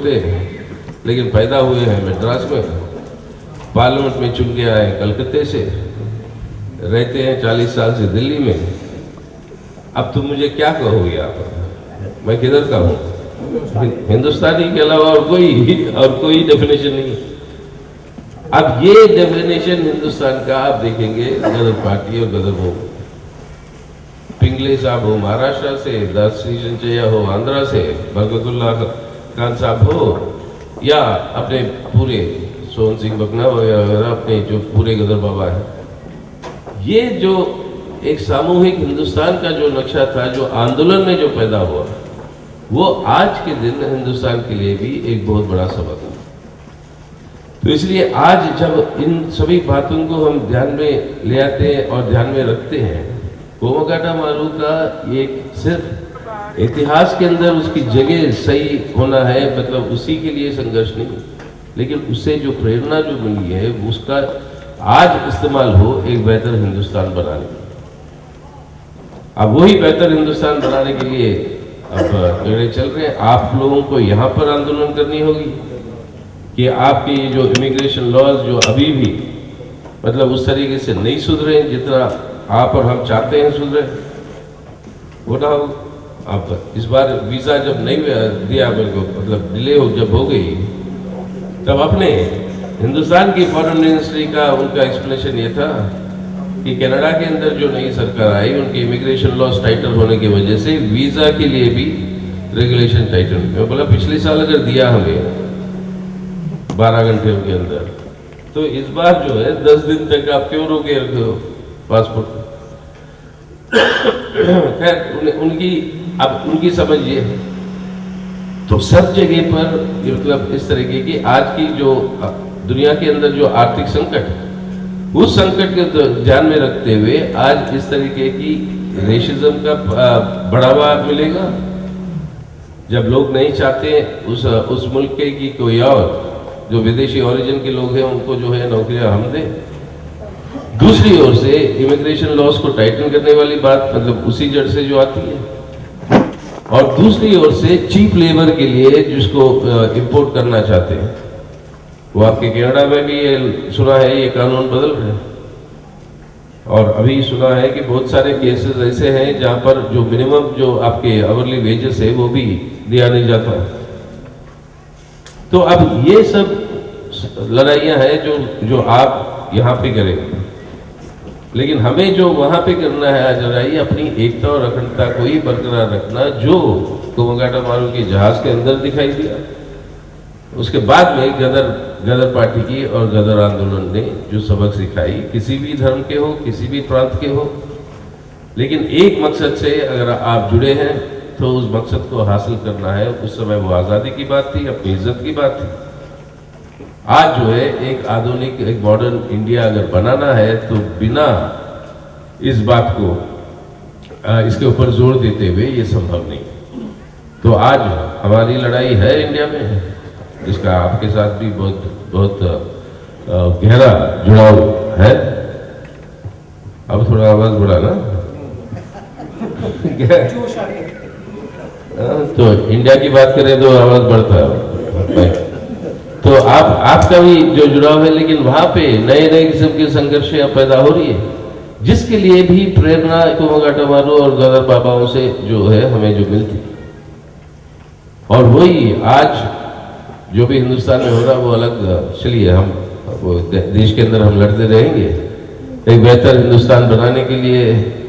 थे, लेकिन पैदा हुए हैं मद्रास में, पार्लियामेंट में चुन के आए कलकत्ते से, रहते हैं 40 साल से दिल्ली में। अब तुम मुझे क्या कहोगे आप, मैं किधर का हूँ? हिंदुस्तानी के अलावा और कोई डेफिनेशन नहीं। अब ये डेफिनेशन हिंदुस्तान का आप देखेंगे, गदर पार्टी और गदर वो पिंगले साहब हो महाराष्ट्र से, दास चंचैया हो आंध्रा से, बरकतुल्ला खान साहब हो, या अपने पूरे सोहन सिंह बकना वगैरह अपने जो पूरे गदर बाबा है, ये जो एक सामूहिक हिंदुस्तान का जो नक्शा था, जो आंदोलन में जो पैदा हुआ, वो आज के दिन हिंदुस्तान के लिए भी एक बहुत बड़ा सबक है। तो इसलिए आज जब इन सभी बातों को हम ध्यान में ले आते हैं और ध्यान में रखते हैं, कोमागाटा मारू का एक सिर्फ इतिहास के अंदर उसकी जगह सही होना है, मतलब उसी के लिए संघर्ष नहीं, लेकिन उससे जो प्रेरणा जो मिली है उसका आज इस्तेमाल हो एक बेहतर हिंदुस्तान बनाने में। अब वही बेहतर हिंदुस्तान बनाने के लिए अब निर्णय चल रहे हैं। आप लोगों को यहाँ पर आंदोलन करनी होगी कि आपके ये जो इमिग्रेशन लॉज जो अभी भी मतलब उस तरीके से नहीं सुधरे जितना आप और हम चाहते हैं सुधरे, वो ना हो। अब इस बार वीज़ा जब नहीं दिया मेरे को, मतलब डिले जब हो गई, तब अपने हिंदुस्तान की फॉरेन मिनिस्ट्री का उनका एक्सप्लेनेशन ये था कि कनाडा के अंदर जो नई सरकार आई, उनके इमिग्रेशन लॉज टाइटर होने की वजह से वीज़ा के लिए भी रेगुलेशन टाइटर। मैं बोला पिछले साल अगर दिया हमें 12 घंटे के अंदर, तो इस बार जो है 10 दिन तक आप क्यों रोके रखे हो पासपोर्ट? खैर उनकी समझिए। तो सब जगह पर मतलब इस तरीके की आज की जो दुनिया के अंदर जो आर्थिक संकट है, उस संकट के ध्यान में रखते हुए आज इस तरीके की रेसिज्म का बढ़ावा मिलेगा। जब लोग नहीं चाहते उस मुल्क के की कोई और जो विदेशी ओरिजिन के लोग हैं उनको जो है नौकरियां हम दें। दूसरी ओर से इमिग्रेशन लॉज को टाइटन करने वाली बात मतलब उसी जड़ से जो आती है, और दूसरी ओर से चीप लेबर के लिए जिसको इंपोर्ट करना चाहते हैं, वो आपके कनाडा में भी ये सुना है ये कानून बदल रहे हैं। और अभी सुना है कि बहुत सारे केसेस ऐसे हैं जहां पर जो मिनिमम जो आपके आवरली वेजेस है वो भी दिया नहीं जाता। तो अब ये सब लड़ाइयां हैं जो आप यहाँ पे करेंगे, लेकिन हमें जो वहां पे करना है आज लड़ाई अपनी एकता और अखंडता को ही बरकरार रखना, जो कोमागाटा मारू के जहाज के अंदर दिखाई दिया। उसके बाद में गदर पार्टी की और गदर आंदोलन ने जो सबक सिखाई, किसी भी धर्म के हो, किसी भी प्रांत के हो, लेकिन एक मकसद से अगर आप जुड़े हैं तो उस मकसद को हासिल करना है। उस समय वो आज़ादी की बात थी, अपनी इज्जत की बात थी। आज जो है एक आधुनिक एक मॉडर्न इंडिया अगर बनाना है तो बिना इस बात को इसके ऊपर जोर देते हुए ये संभव नहीं। तो आज हमारी लड़ाई है इंडिया में, जिसका आपके साथ भी बहुत गहरा जुड़ाव है। अब थोड़ा आवाज बढ़ा ना तो इंडिया की बात करें तो आवाज बढ़ता है। तो आपका भी जो जुड़ाव है, लेकिन वहां पे नए नए किस्म के संघर्ष पैदा हो रही है, जिसके लिए भी प्रेरणा कोमागाटा मारू और गदर बाबाओं से जो है हमें जो मिलती, और वही आज जो भी हिंदुस्तान में हो रहा वो अलग। चलिए हम वो देश के अंदर हम लड़ते रहेंगे एक बेहतर हिंदुस्तान बनाने के लिए।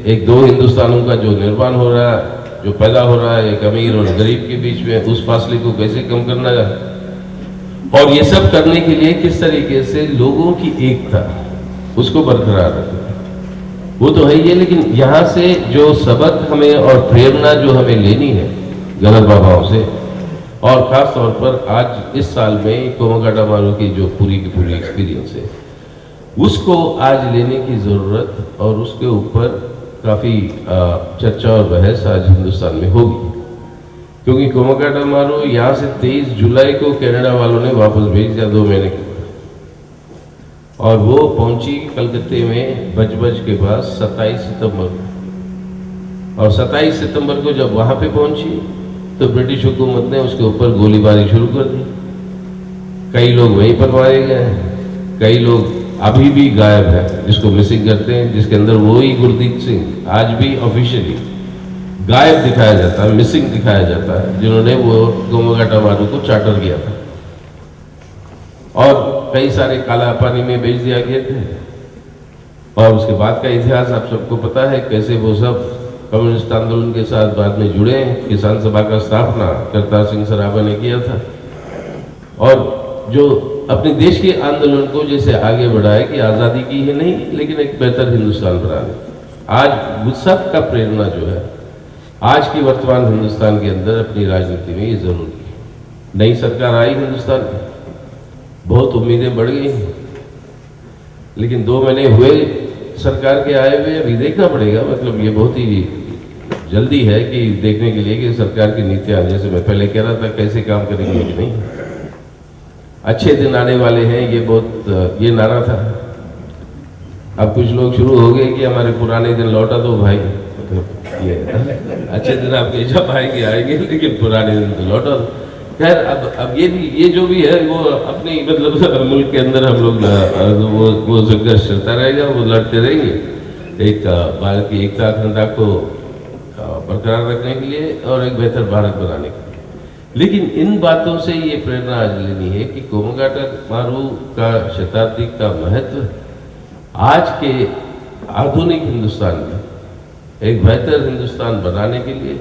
एक दो हिंदुस्तानों का जो निर्माण हो रहा है, जो पैदा हो रहा है एक अमीर और गरीब के बीच में, उस फासले को कैसे कम करना है, और ये सब करने के लिए किस तरीके से लोगों की एकता उसको बरकरार रखना, वो तो है ये। लेकिन यहाँ से जो सबक हमें और प्रेरणा जो हमें लेनी है गदर बाबाओं से, और खास तौर पर आज इस साल में कोमागाटा मारू की जो पूरी की पूरी एक्सपीरियंस है, उसको आज लेने की ज़रूरत, और उसके ऊपर काफ़ी चर्चा और बहस आज हिंदुस्तान में होगी। क्योंकि कोमागाटा मारू यहाँ से 23 जुलाई को कनाडा वालों ने वापस भेज दिया 2 महीने के बाद, और वो पहुंची कलकत्ते में बज के पास 27 सितंबर को। और 27 सितंबर को जब वहाँ पे पहुंची तो ब्रिटिश हुकूमत ने उसके ऊपर गोलीबारी शुरू कर दी। कई लोग वहीं पर मारे गए, कई लोग अभी भी गायब है, जिसको मिसिंग करते हैं, जिसके अंदर वही गुरदीप सिंह आज भी ऑफिशियली गायब दिखाया जाता है, मिसिंग दिखाया जाता है, जिन्होंने वो गोमाकाटा मारू को चार्टर किया था। और कई सारे काला पानी में बेच दिया गए थे। और उसके बाद का इतिहास आप सबको पता है, कैसे वो सब कम्युनिस्ट आंदोलन के साथ बाद में जुड़े। किसान सभा का स्थापना करतार सिंह सराभा ने किया था, और जो अपने देश के आंदोलन को जैसे आगे बढ़ाए कि आज़ादी की ही नहीं, लेकिन एक बेहतर हिंदुस्तान बनाने। आज गुस्सा का प्रेरणा जो है आज की वर्तमान हिंदुस्तान के अंदर अपनी राजनीति में ये जरूरी है। नई सरकार आई हिंदुस्तान में, बहुत उम्मीदें बढ़ गई, लेकिन 2 महीने हुए सरकार के आए हुए, अभी देखना पड़ेगा। मतलब ये बहुत ही जल्दी है कि देखने के लिए कि सरकार की नीतियां, जैसे मैं पहले कह रहा था, कैसे काम करेंगे कि नहीं। अच्छे दिन आने वाले हैं, ये बहुत ये नारा था। अब कुछ लोग शुरू हो गए कि हमारे पुराने दिन लौटा दो भाई। मतलब ये अच्छे दिन आपके जब आएंगे, लेकिन पुराने दिन तो लौटा दो। खैर, अब ये जो भी है वो अपनी मतलब मुल्क के अंदर हम लोग वो संघर्ष चलता रहेगा, वो लड़ते रहेंगे एक भारत की एकता अखंडता को बरकरार रखने के लिए और एक बेहतर भारत बनाने के लिए। लेकिन इन बातों से ये प्रेरणा आज लेनी है कि गोमाकाटा मारू का शताब्दी का महत्व आज के आधुनिक हिंदुस्तान में एक बेहतर हिंदुस्तान बनाने के लिए,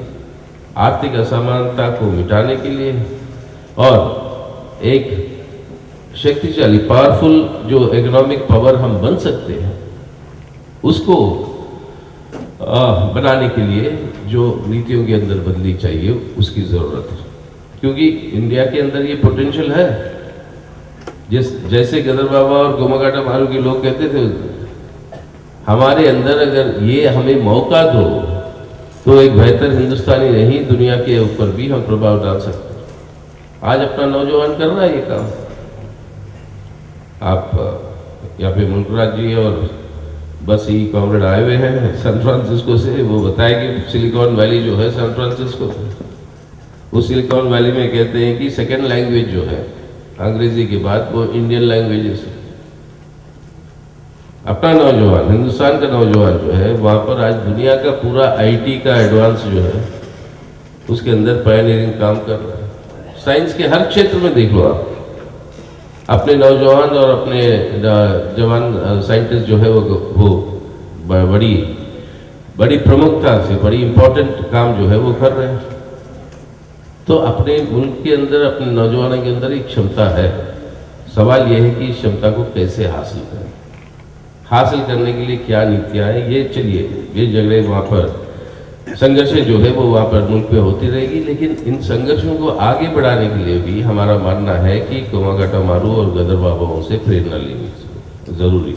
आर्थिक असमानता को मिटाने के लिए और एक शक्तिशाली पावरफुल जो इकोनॉमिक पावर हम बन सकते हैं उसको बनाने के लिए जो नीतियों के अंदर बदली चाहिए उसकी ज़रूरत है। क्योंकि इंडिया के अंदर ये पोटेंशियल है। जैसे गदर बाबा और गोमाकाटा मारू के लोग कहते थे, हमारे अंदर अगर ये हमें मौका दो तो एक बेहतर हिंदुस्तानी नहीं, दुनिया के ऊपर भी हम प्रभाव डाल सकते हैं। आज अपना नौजवान कर रहा है ये काम। आप यहाँ पे मुल्कराज जी और बस ही कॉमरेड आए हुए हैं सैन फ्रांसिस्को से, वो बताए कि सिलिकॉन वैली जो है सैन फ्रांसिस्को, उस सिलिकॉन वैली में कहते हैं कि सेकेंड लैंग्वेज जो है अंग्रेजी के बाद वो इंडियन लैंग्वेजेस है। अपना नौजवान, हिंदुस्तान का नौजवान जो है वहाँ पर आज दुनिया का पूरा आईटी का एडवांस जो है उसके अंदर पायनियरिंग काम कर रहा है। साइंस के हर क्षेत्र में देख लो आप, अपने नौजवान और अपने जवान साइंटिस्ट जो है वो बड़ी प्रमुखता से बड़ी इंपॉर्टेंट काम जो है वो कर रहे हैं। तो अपने मुल्क के अंदर, अपने नौजवानों के अंदर एक क्षमता है। सवाल यह है कि इस क्षमता को कैसे हासिल करें, हासिल करने के लिए क्या नीतियाँ हैं। ये चलिए, ये झगड़े वहाँ पर संघर्ष जो है वो वहाँ पर मुल्क में होती रहेगी, लेकिन इन संघर्षों को आगे बढ़ाने के लिए भी हमारा मानना है कि गोमाकाटा मारू और गदर बाबाओं से प्रेरणा लेनी जरूरी,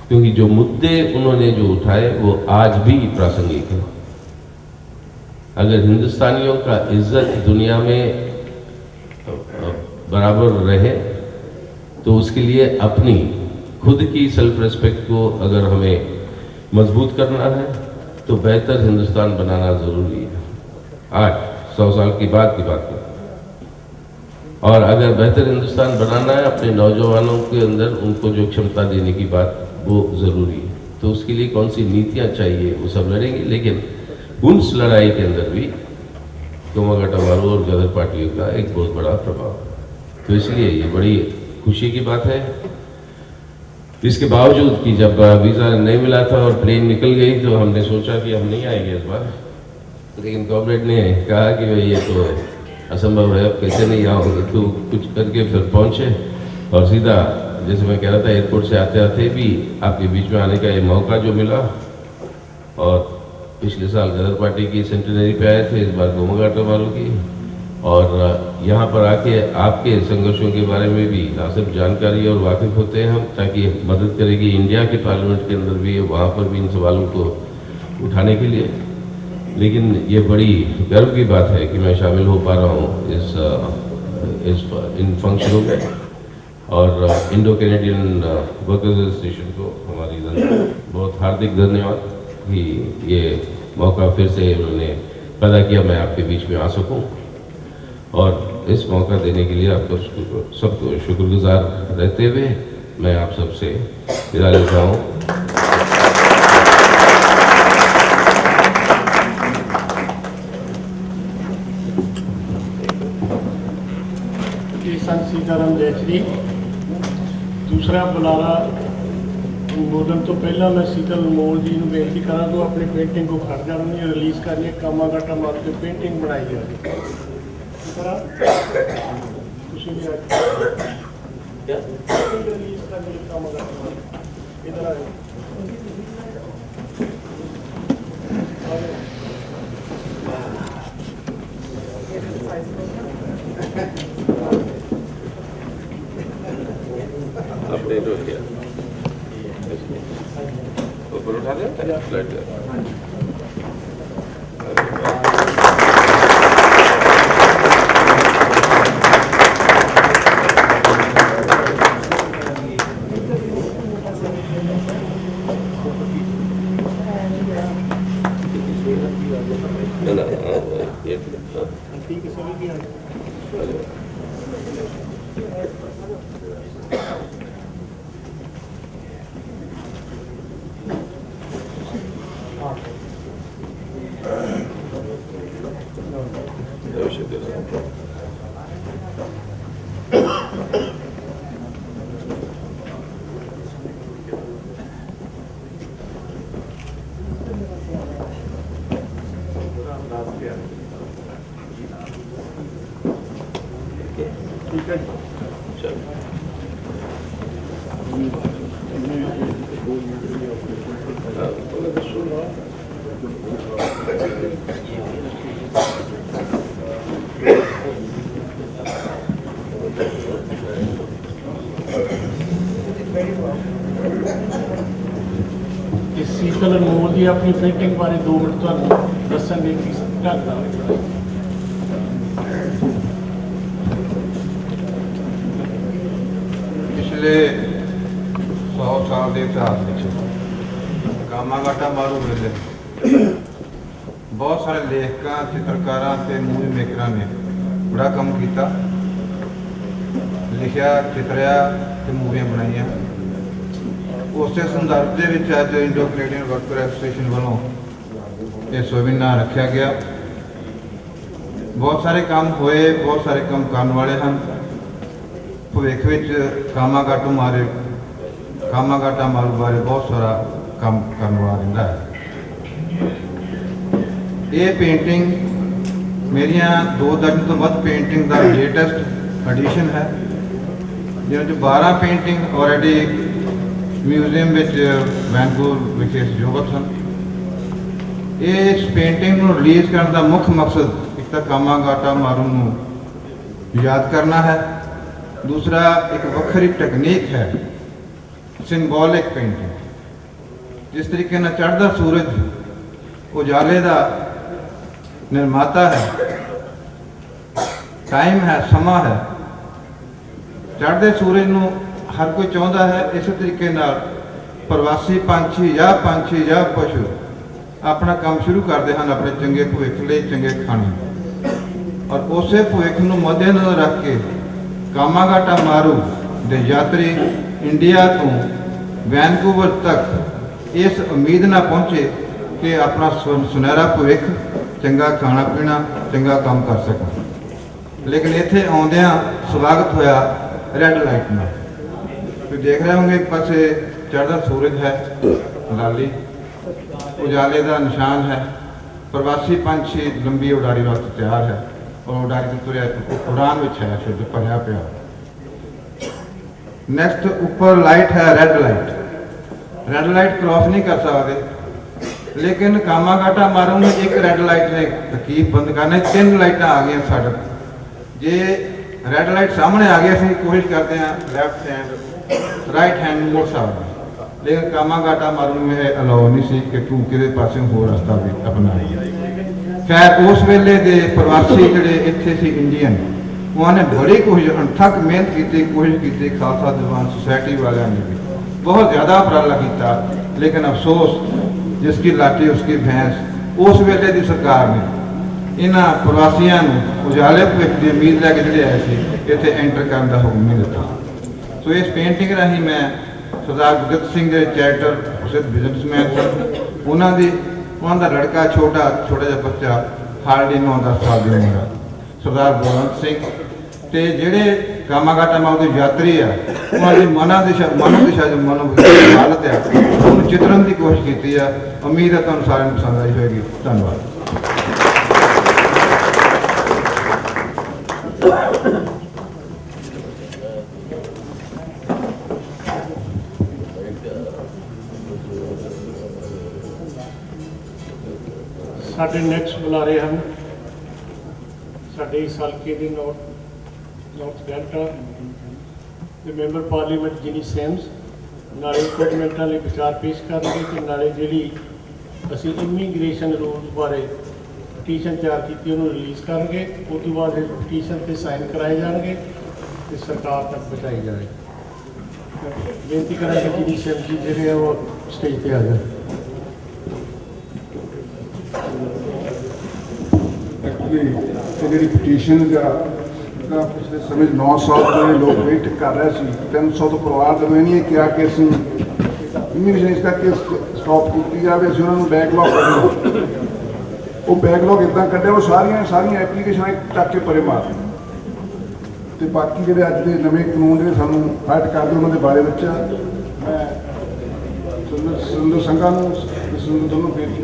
क्योंकि जो मुद्दे उन्होंने जो उठाए वो आज भी प्रासंगिक है। अगर हिंदुस्तानियों का इज्जत दुनिया में बराबर रहे तो उसके लिए अपनी खुद की सेल्फ रेस्पेक्ट को अगर हमें मजबूत करना है तो बेहतर हिंदुस्तान बनाना ज़रूरी है। आज 100 साल की बात है, और अगर बेहतर हिंदुस्तान बनाना है अपने नौजवानों के अंदर उनको जो क्षमता देने की बात वो ज़रूरी है। तो उसके लिए कौन सी नीतियाँ चाहिए वो सब लड़ेंगे, लेकिन उस लड़ाई के अंदर भी गोमाकाटा मारू और गदर पार्टियों का एक बहुत बड़ा प्रभाव है। तो इसलिए ये बड़ी खुशी की बात है। इसके बावजूद कि जब वीज़ा नहीं मिला था और प्लेन निकल गई तो हमने सोचा कि हम नहीं आएंगे इस बार, लेकिन कॉर्पोरेट ने कहा कि भाई ये तो असंभव है, अब कैसे नहीं आओगे। तो कुछ करके फिर पहुँचे और सीधा, जैसे मैं कह रहा था, एयरपोर्ट से आते आते भी आपके बीच में आने का ये मौका जो मिला। और पिछले साल गदर पार्टी की सेंटेनरी पे आए थे, इस बार गोमाकाटा मारू की, और यहाँ पर आके आपके संघर्षों के बारे में भी ना सिर्फ जानकारी और वाकिफ होते हैं हम, ताकि मदद करेगी इंडिया के पार्लियामेंट के अंदर भी, वहाँ पर भी इन सवालों को उठाने के लिए। लेकिन ये बड़ी गर्व की बात है कि मैं शामिल हो पा रहा हूँ इन फंक्शनों में, और इंडो कैनेडियन वर्कर्स एसोसिएशन को हमारी बहुत हार्दिक धन्यवाद कि ये मौका फिर से उन्होंने पैदा किया मैं आपके बीच में आ सकूं, और इस मौका देने के लिए आपको सबको शुक्रगुजार रहते हुए मैं आप सबसे विदा लेता हूँ। संत सीताराम जयश्री। दूसरा बुलारा बोलने तो पहला मैं सीतल अनमोल जी को बेनती करा तो अपनी पेंटिंग को खड़ जानी रिलीज़ करनी, कामा घाटा मार के पेंटिंग बनाई जाए। रिलीज़ करनी कामा घाटा इधर आए। अपडेट हो गया, ऊपर उठा दिया फ्लाइट। ठीक है सभी की ठीक है। सीतल अनमोल जी अपनी पेंटिंग बारे 2 मिनट तो दसेंगे कि पिछले 100 साल के इतिहास कामा घाटा मारू मेले बहुत सारे लेखकों, चित्रकारों ते मूवी मेकरां ने बड़ा काम किया, लिखिया, चितरिया ते मूवियां बनाईया। उस संदर्भ के अज इंडो कैनेडियन वर्कर एसोसीएशन वालों इस वेबिनार रखा गया। बहुत सारे काम होए, बहुत सारे काम करने वाले हैं। भविख कामा घाटा मारू बारे बहुत सारा काम करने वाला रहा है। ये पेंटिंग मेरिया 2 दर्जन तो वध पेंटिंग का लेटेस्ट एडिशन है, जिन्होंने 12 पेंटिंग ऑलरेडी म्यूजियम वैनकूवर विखे सुजोगत सन। इस पेंटिंग को रिलीज़ करने का मुख्य मकसद एक तो कामा घाटा मारू को याद करना है, दूसरा एक वखरी टेक्नीक है सिंबॉलिक पेंटिंग। जिस तरीके न चढ़ता सूरज उजाले का निर्माता है, टाइम है, समा है। चढ़ते सूरज को हर कोई चाहता है, इस तरीके प्रवासी पंछी या पशु अपना काम शुरू करते हैं अपने चंगे भविख लिए, चंगे खाने। और उस भविख को मद्देनजर रख के कामा घाटा मारू के यात्री इंडिया तो वैनकूवर तक इस उम्मीद ना पहुँचे कि अपना सुनहरा भविख, चंगा खाना पीना, चंगा काम कर सकें। लेकिन इत्थे आउंदियां स्वागत होया रैड लाइट में। तो देख रहे होंगे एक पासे चढ़ता सूरज है, लाली उजाले का निशान है, प्रवासी पंछी लंबी उड़ारी वास्ते तैयार है और उड़ारी तो तुरया उड़ान में है, शुद्ध भरया पिया। नैक्सट ऊपर लाइट है रेड लाइट क्रॉस नहीं कर सकते, लेकिन कामा घाटा मारू में एक रेड लाइट ने तकीफ बंद करने 3 लाइट आ गई साढ़े। जे रेड लाइट सामने आ गई, असं कोशिश करते हैं लैफ्ट हैंड राइट हैंड मोड़ सकते, लेकिन कामा घाटा मारू में अलाउ नहीं सी कि तू कि पास हो रास्ता भी अपना। खैर उस वेले के प्रवासी जोड़े इतने से इंडियन, उन्होंने बड़ी कोशिश अणथक मेहनत की, कोशिश की। खालसा दीवान सोसाइटी वाले ने भी बहुत ज़्यादा उपराला किया, लेकिन अफसोस जिसकी लाठी उसकी भैंस। उस वेले की सरकार ने इन्हां प्रवासियों उजाले भविख की उम्मीद लैके जोड़े आए थे इत्थे एंटर करने का हुक्म नहीं दिता। सो इस पेंटिंग राही मैं सरदार गुरदित्त सिंह के चैरिटर प्रसिद्ध बिजनेसमैन सन उन्होंने लड़का छोटा जिहा बच्चा हार्डली 9-10 साल की उम्र सरदार बलवंत सिंह ते जिहड़े कामाघाटा माऊ के यात्री आ उन्होंने मनोदिशा जो हालत है उन्होंने चित्रण की कोशिश की है। उम्मीद है तुहानूं सारिआं नूं पसंद आई होगी। धन्यवाद। साडे नैक्सट बुलारे हैं साडे इस हल्के के नॉर्थ डेल्टा के मैंबर पार्लीमेंट जिनी सैम्स नाले कुछ मिनटों लिए विचार पेश करेंगे तो नाले जी असी इमीग्रेशन रूल्स बारे पटीशन तैयार की उन्होंने रिलीज़ करेंगे। उस तो बाद पटीशन पर साइन कराए जाएंगे तो सरकार तक पहुँचाई जाए। बेनती करेंगे जिनी सैम जी जो वो स्टेज पर आ जाए। एक्चुअली जी पटीशन का पिछले समय 9 साल पुराने लोग वेट कर रहे थे 300 तो परिवार तो मैं नहीं किया कि असं इमीग्रेशन इस करके स्टॉप की जाए असं उन्होंने बैकलॉग करना वो बैकलॉग इदा कढ़िया वो सारिया एप्लीकेशन चक के परे मार तो बाकी जो अज के नवे कानून जो सूँ फाइट करते उन्होंने बारे में मैं सुंदर संघा दोनों बेनती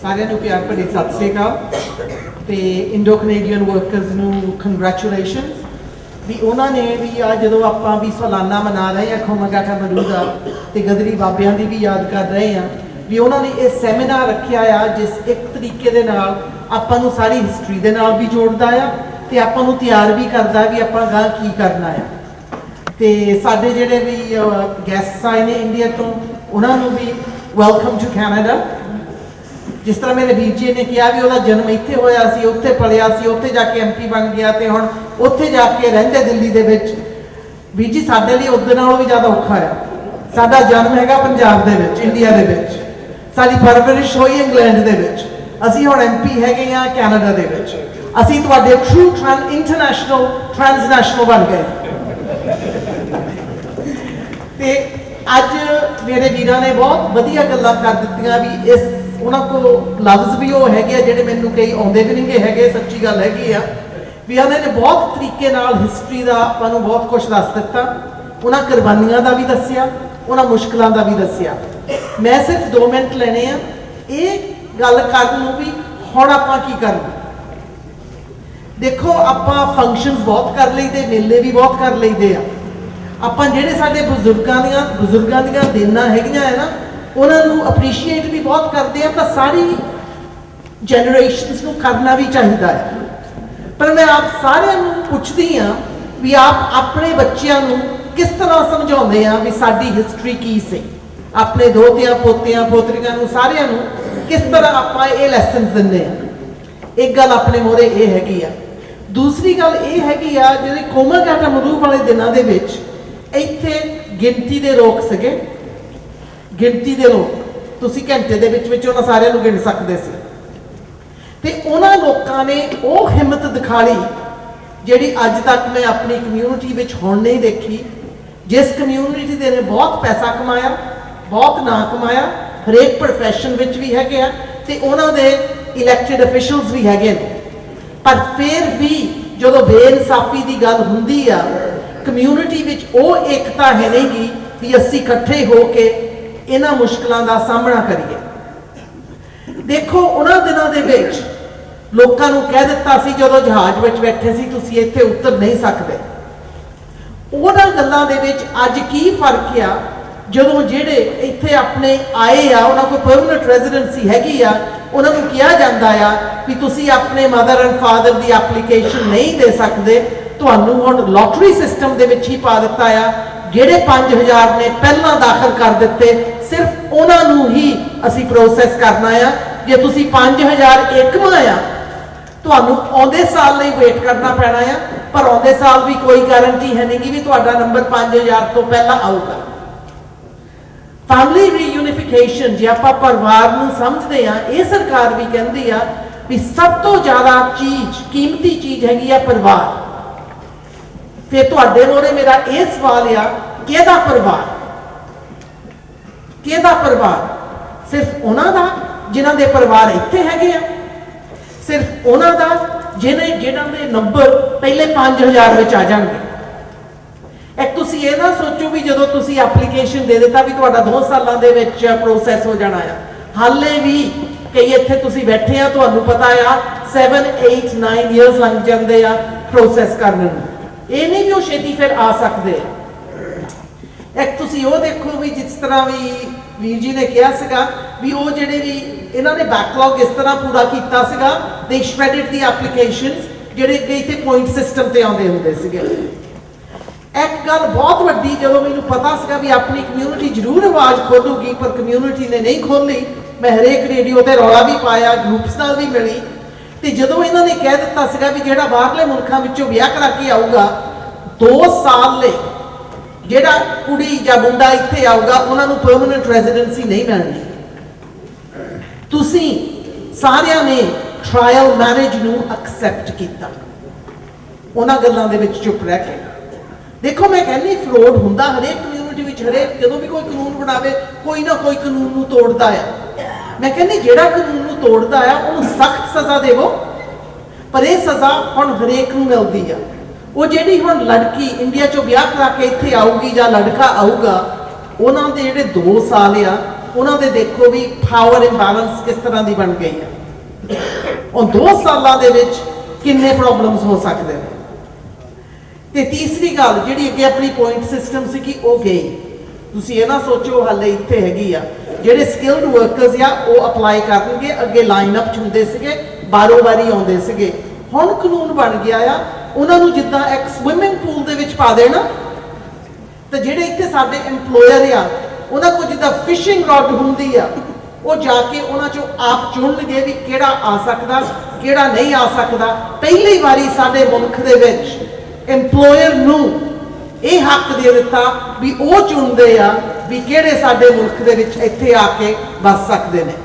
सारिਆਂ ਨੂੰ प्यार भरी सत श्री अकाल ਤੇ इंडो कनेडियन वर्कर्स ਨੂੰ ਕੰਗ੍ਰੈਚੁਲੇਸ਼ਨਸ भी उन्होंने भी आ जो आप भी सालाना मना रहे हैं खोमाघाटा मरूदा तो गदरी बाबियां की भी याद कर रहे हैं भी उन्होंने ये सैमीनार रखा आ जिस एक तरीके दे नाल आपां नूं सारी हिस्टरी दे नाल भी जोड़ता है तो आपां नूं तैयार भी करता भी आपां गां की करना है। तो साडे जिहड़े भी गैस्ट आए ने इंडिया तो उन्होंने भी वेलकम टू कैनेडा। जिस तरह मेरे वीर जी ने कहा भी वह जन्म इत्थे होया सी उत्थे पढ़िया सी उत्थे जाके MP बन गया तो हुण उत्थे जाके रहिंदे दिल्ली दे विच। वीर जी साडे लई उहदे नालों भी ज़्यादा औखा है। साडा जन्म हैगा पंजाब दे विच इंडिया दे विच साडी परवरिश होई इंग्लैंड दे विच असीं हुण MP हैगे आ कैनेडा दे विच असीं तुहाडे ट्रू इंटरनैशनल ट्रांसनैशनल बन गए। ते अज मेरे वीरां ने बहुत वधिया गल्लां कर दित्तियां भी इस उन्होंने को लफ्ज़ भी वो है जिहड़े मैनूं कई आउंदे भी नहीं है सच्ची गल हैगी आ भी उन्होंने बहुत तरीके नाल हिस्टरी का आपां बहुत कुछ दस दिता। उन्होंने कुर्बानियां का भी दसिया उन्होंने मुश्किलों का भी दसिया। मैं सिर्फ 2 मिनट लेने ये गल करन भी हुण आपां की करना। देखो आपां फंक्शनस बहुत कर लईदे मेले भी बहुत कर लईदे आपां जिहड़े साडे बुजुर्गां दीयां देनां हैगियां है ना उन्होंने अप्रीशिएट भी बहुत करते हैं पर सारी जनरेशनस को करना भी चाहिए है। पर मैं आप सारे पूछती हाँ भी आप अपने बच्चों को किस तरह समझाते हैं भी साडी हिस्टरी की से अपने दोतियां पोतियां पोतरियां सारियां किस तरह आप ये लैसन देंगे। एक गल अपने मोहरे ये हैगी आ। दूसरी गल ये हैगी आ जिहड़े खोमाघाटा मरूह वाले दिनों के विच इत्थे गिनती के रोक सके गिनती के लोग तुसी घंटे दे विच विच उन्हां सारिआं नूं गिन सकदे सी ते उन्हां लोकां ने वो हिम्मत दिखाई जिहड़ी अज तक मैं अपनी कम्यूनिटी विच हुण नहीं देखी। जिस कम्यूनिटी ने बहुत पैसा कमाया बहुत ना कमाया हरेक प्रोफैशन विच भी हैगे आ ते उन्हां दे इलैक्टेड अफिशल्स भी हैगे ने पर फिर भी जदों बेइंसाफी की गल हुंदी आ कम्यूनिटी विच वो एकता है नहीं गी भी असीं इकट्ठे होके इन्हां मुश्किलों का सामना करिए। देखो उन्हां दिनों दे विच लोकां नूं कह दित्ता सी जदों जहाज विच बैठे सी तुसीं इत्थे उतर नहीं सकदे। उन्हां गल्लां दे विच अज की फर्क आ जदों जिहड़े इत्थे अपने आए आ उन्हां कोल परमानेंट रेजिडेंसी हैगी आ उन्होंने कहा जाता है कि तुसी अपने मदर एंड फादर की एप्लीकेशन नहीं दे सकते, तुहानू हुण लॉटरी सिस्टम दे विच ही पा दिता है। जिहड़े 5000 ने पहला दाखिल कर दिते सिर्फ उन्होंने ही असी प्रोसैस करना है। जे तुसी 5000 एकवा आ तुहानू आउंदे साल लई वेट करना पैना है, पर आउंदे साल भी कोई गारंटी है नहीं कि भी तुहाडा नंबर 5000 तो पहला आऊगा। फैमिली रीयूनिफिकेशन जे आपां परिवार नूं समझदे हां, ये सरकार भी कहती है भी सब तो ज्यादा चीज कीमती चीज हैगी आ परिवार। फिर तुहाडे मोरे मेरा ये सवाल आ, किहदा परिवार? किहदा परिवार? सिर्फ उन्हां दा जिन्हां दे परिवार इत्थे हैगे आ, सिर्फ उन्हां दा जिन्हां दे नंबर पहले 5000 विच आ जाणगे। एक तुसी ये ना सोचो भी जदों तुसी एप्लीकेशन दे दिता भी तुहाडा 2 सालां दे विच प्रोसैस हो जाना है, हाले भी कई इत्थे तुसी बैठे आ तुहानू पता आ 7, 8, 9 ईयर्स लंघ जांदे आ प्रोसैस करने नूं। ये नहीं भी वो छेती फिर आ सकते। एक तुसी वो देखो भी जिस तरह भी वीर जी ने कहा सीगा भी वो जिहड़े भी इन्हां ने बैकलॉग इस तरह पूरा कीता सीगा, दे श्रेडेड दी एप्लीकेशंस जिहड़े कई ते पॉइंट सिस्टम ते आउंदे हुंदे सीगे। एक गल बहुत वड्डी जदों मैनूं पता सीगा भी अपनी कम्यूनिटी जरूर आवाज़ खोलूगी पर कम्यूनिटी ने नहीं खोली, मैं हरेक रेडियो ते रौला भी पाया, ग्रुप्स नाल भी मिली, ते जदों इन्हां ने कह दिता सीगा भी जिहड़ा बाहरले मुल्कां विचों विआह करा के आऊगा 2 साल ले जिहड़ा कुड़ी जां मुंडा इत्थे आऊगा उन्हां नूं परमानेंट रेजिडेंसी नहीं मिलनी। तुसीं सारिਆਂ ने ट्रायल मैरिज नूं एक्सैप्ट कीता, उन्हां गल्लां दे विच चुप रह के। देखो मैं कहनी फ्रॉड हुंदा हरेक कम्यूनिटी विच, हरेक जदों भी कोई कानून बनावे कोई ना कोई कानून नूं तोड़दा है। मैं कहनी जिहड़ा कानून नूं तोड़दा है उहनूं सख्त सज़ा देवो, पर यह सज़ा हुण हरेक नूं मिलदी आ। वो जिहड़ी हुण लड़की इंडिया चों विआह करा के इत्थे आऊगी जां लड़का आऊगा, उन्हां दे जिहड़े 2 साल आ उन्हां दे देखो भी पावर इंबैलेंस किस तरह दी बन गई है। और 2 सालां दे विच किन्ने प्रॉब्लम्स हो सकते हैं। ते तीसरी गल जिहड़ी अगे अपनी पॉइंट सिस्टम सी कि वो गई, तुसीं ये ना सोचो हाले इत्थे हैगी आ जिहड़े स्किल्ड वर्कर्स आ वो अप्लाई करनगे, अगे लाइन अप हुंदे सीगे, बारो बारी आउंदे सीगे। हुण कानून बन गया आ उन्हां नूं जिद्दां एक स्विमिंग पूल दे विच पा देना ते जिहड़े इत्थे साडे एम्पलॉयर आ उन्हां कोल जिद्दां फिशिंग रॉड हुंदी आ वो जाके उन्हां चों आप चुनणगे भी किहड़ा आ सकदा किहड़ा नहीं आ सकदा। पहली बारी साडे मुल्क दे विच एम्पलॉयर नूं ਇਹ हक दे दिता भी वो चुनते आ भी किहड़े साडे मुल्क दे विच इत्थे आके बस सकते हैं।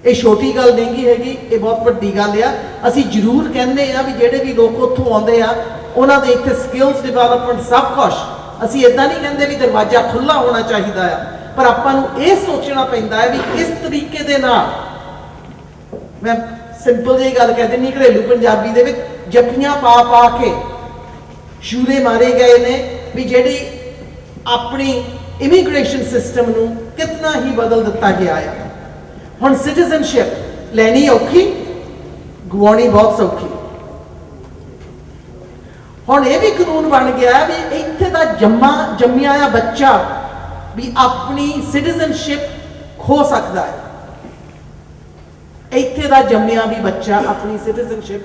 ये छोटी गल नहीं हैगी, ये बहुत वड्डी गल आ। असीं जरूर कहने आ भी जिहड़े भी लोग उत्थों आउंदे आ उन्हां दे इत्थे स्किल्स डिवेलपमेंट सब कुछ, असीं इदां नहीं कहंदे भी दरवाजा खुला होना चाहिए आ, पर आपां नूं ये सोचना पैंदा है भी किस तरीके दे नाल। मैं सिंपल जी गल कह दिंदी, घरेलू पंजाबी दे विच जफ्फियां पा पा के शूरे मारे गए ने भी जिहड़ी अपनी इमीग्रेशन सिस्टम नूं कितना ही बदल दिता गया है। हुण सिटीजनशिप लैनी औखी, गवाणी बहुत सौखी। हुण ये भी कानून बन गया भी इत्थे दा जम्मिया आ बच्चा भी अपनी सिटीजनशिप खो सकता है। इत्थे दा जम्मिया भी बच्चा अपनी सिटीजनशिप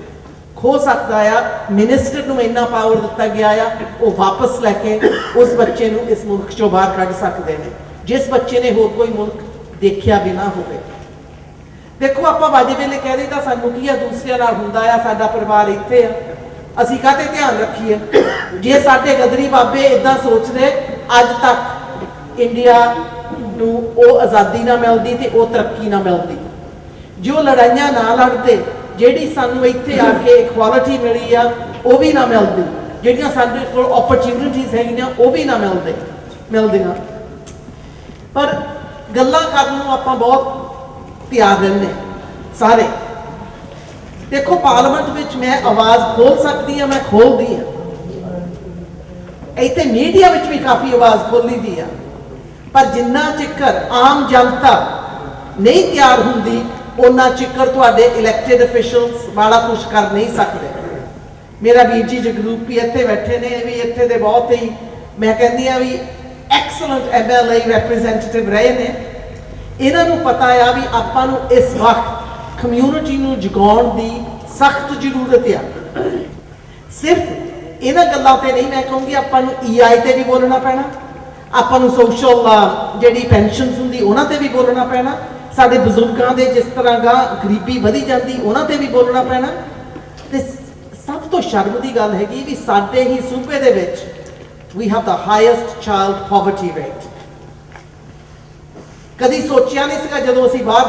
खो सकता है। मिनिस्टर नूं इन्ना पावर दिता गया है वो वापस लैके उस बच्चे नूं इस मुल्क चों बाहर कढ सकते हैं जिस बच्चे ने होर कोई मुल्क देखिया भी ना होवे। देखो आपां बाजे वेले कह दईदा सानूं की आ दूसरिਆਂ नाल हुंदा आ, साडा परिवार इत्थे आ, असीं काहते ध्यान रखीए। जे साडे गदरी बाबे इदां सोचदे अज तक इंडिया नूं वो आज़ादी ना मिलदी ते वो तरक्की ना मिलदी। जो लड़ाइयां ना लड़ते जिहड़ी सानूं इत्थे आके इक्वालिटी मिली आ वो भी ना मिलदी, जिहड़ियां साडे कोल अपॉर्चुनिटीज़ हैगियां वो भी ना मिलदियां। पर गल्लां करन नूं आपां बहुत प्यार दिंदे सारे। देखो पार्लियामेंट विच मैं आवाज़ खोल सकदी हां, मैं खोलदी हां, इत्थे मीडिया विच भी काफ़ी आवाज़ खोली दी आ, पर जिन्ना चिकर आम जनता नहीं तैयार हुंदी उन्ना चिकर तुहाडे इलैक्टेड ऑफिशियल्स बड़ा कुछ कर नहीं सकते। मेरा वीर जी जगरूप भी इत्थे बैठे ने, भी इत्थे दे बहुत ही मैं कहंदी आ भी एक्सलेंट MLA रिप्रेजेंटेटिव रहे ने। ਇਹਨਾਂ ਨੂੰ ਪਤਾ ਆ ਵੀ ਆਪਾਂ ਨੂੰ ਇਸ ਵਕਤ ਕਮਿਊਨਿਟੀ ਨੂੰ ਜਗਾਉਣ ਦੀ ਸਖਤ ਜ਼ਰੂਰਤ ਆ। ਸਿਰਫ ਇਹਨਾਂ ਗੱਲਾਂ ਤੇ ਨਹੀਂ, ਮੈਂ ਕਹੂੰਗੀ ਆਪਾਂ ਨੂੰ EI ਤੇ ਵੀ ਬੋਲਣਾ ਪੈਣਾ, ਆਪਾਂ ਨੂੰ ਸੋਸ਼ਲ ਜਿਹੜੀ ਪੈਨਸ਼ਨਸ ਹੁੰਦੀ ਉਹਨਾਂ ਤੇ ਵੀ ਬੋਲਣਾ ਪੈਣਾ, ਸਾਡੇ ਬਜ਼ੁਰਗਾਂ ਦੇ ਜਿਸ ਤਰ੍ਹਾਂ ਗਾ ਗਰੀਬੀ ਵਧੀ ਜਾਂਦੀ ਉਹਨਾਂ ਤੇ ਵੀ ਬੋਲਣਾ ਪੈਣਾ। ਤੇ ਸਭ ਤੋਂ ਸ਼ਰਮ ਦੀ ਗੱਲ ਹੈਗੀ ਵੀ ਸਾਡੇ ਹੀ ਸੂਬੇ ਦੇ ਵਿੱਚ we have the highest child poverty rate। ਕਦੀ ਸੋਚਿਆ ਨਹੀਂ ਸੀਗਾ ਜਦੋਂ ਅਸੀਂ ਬਾਹਰ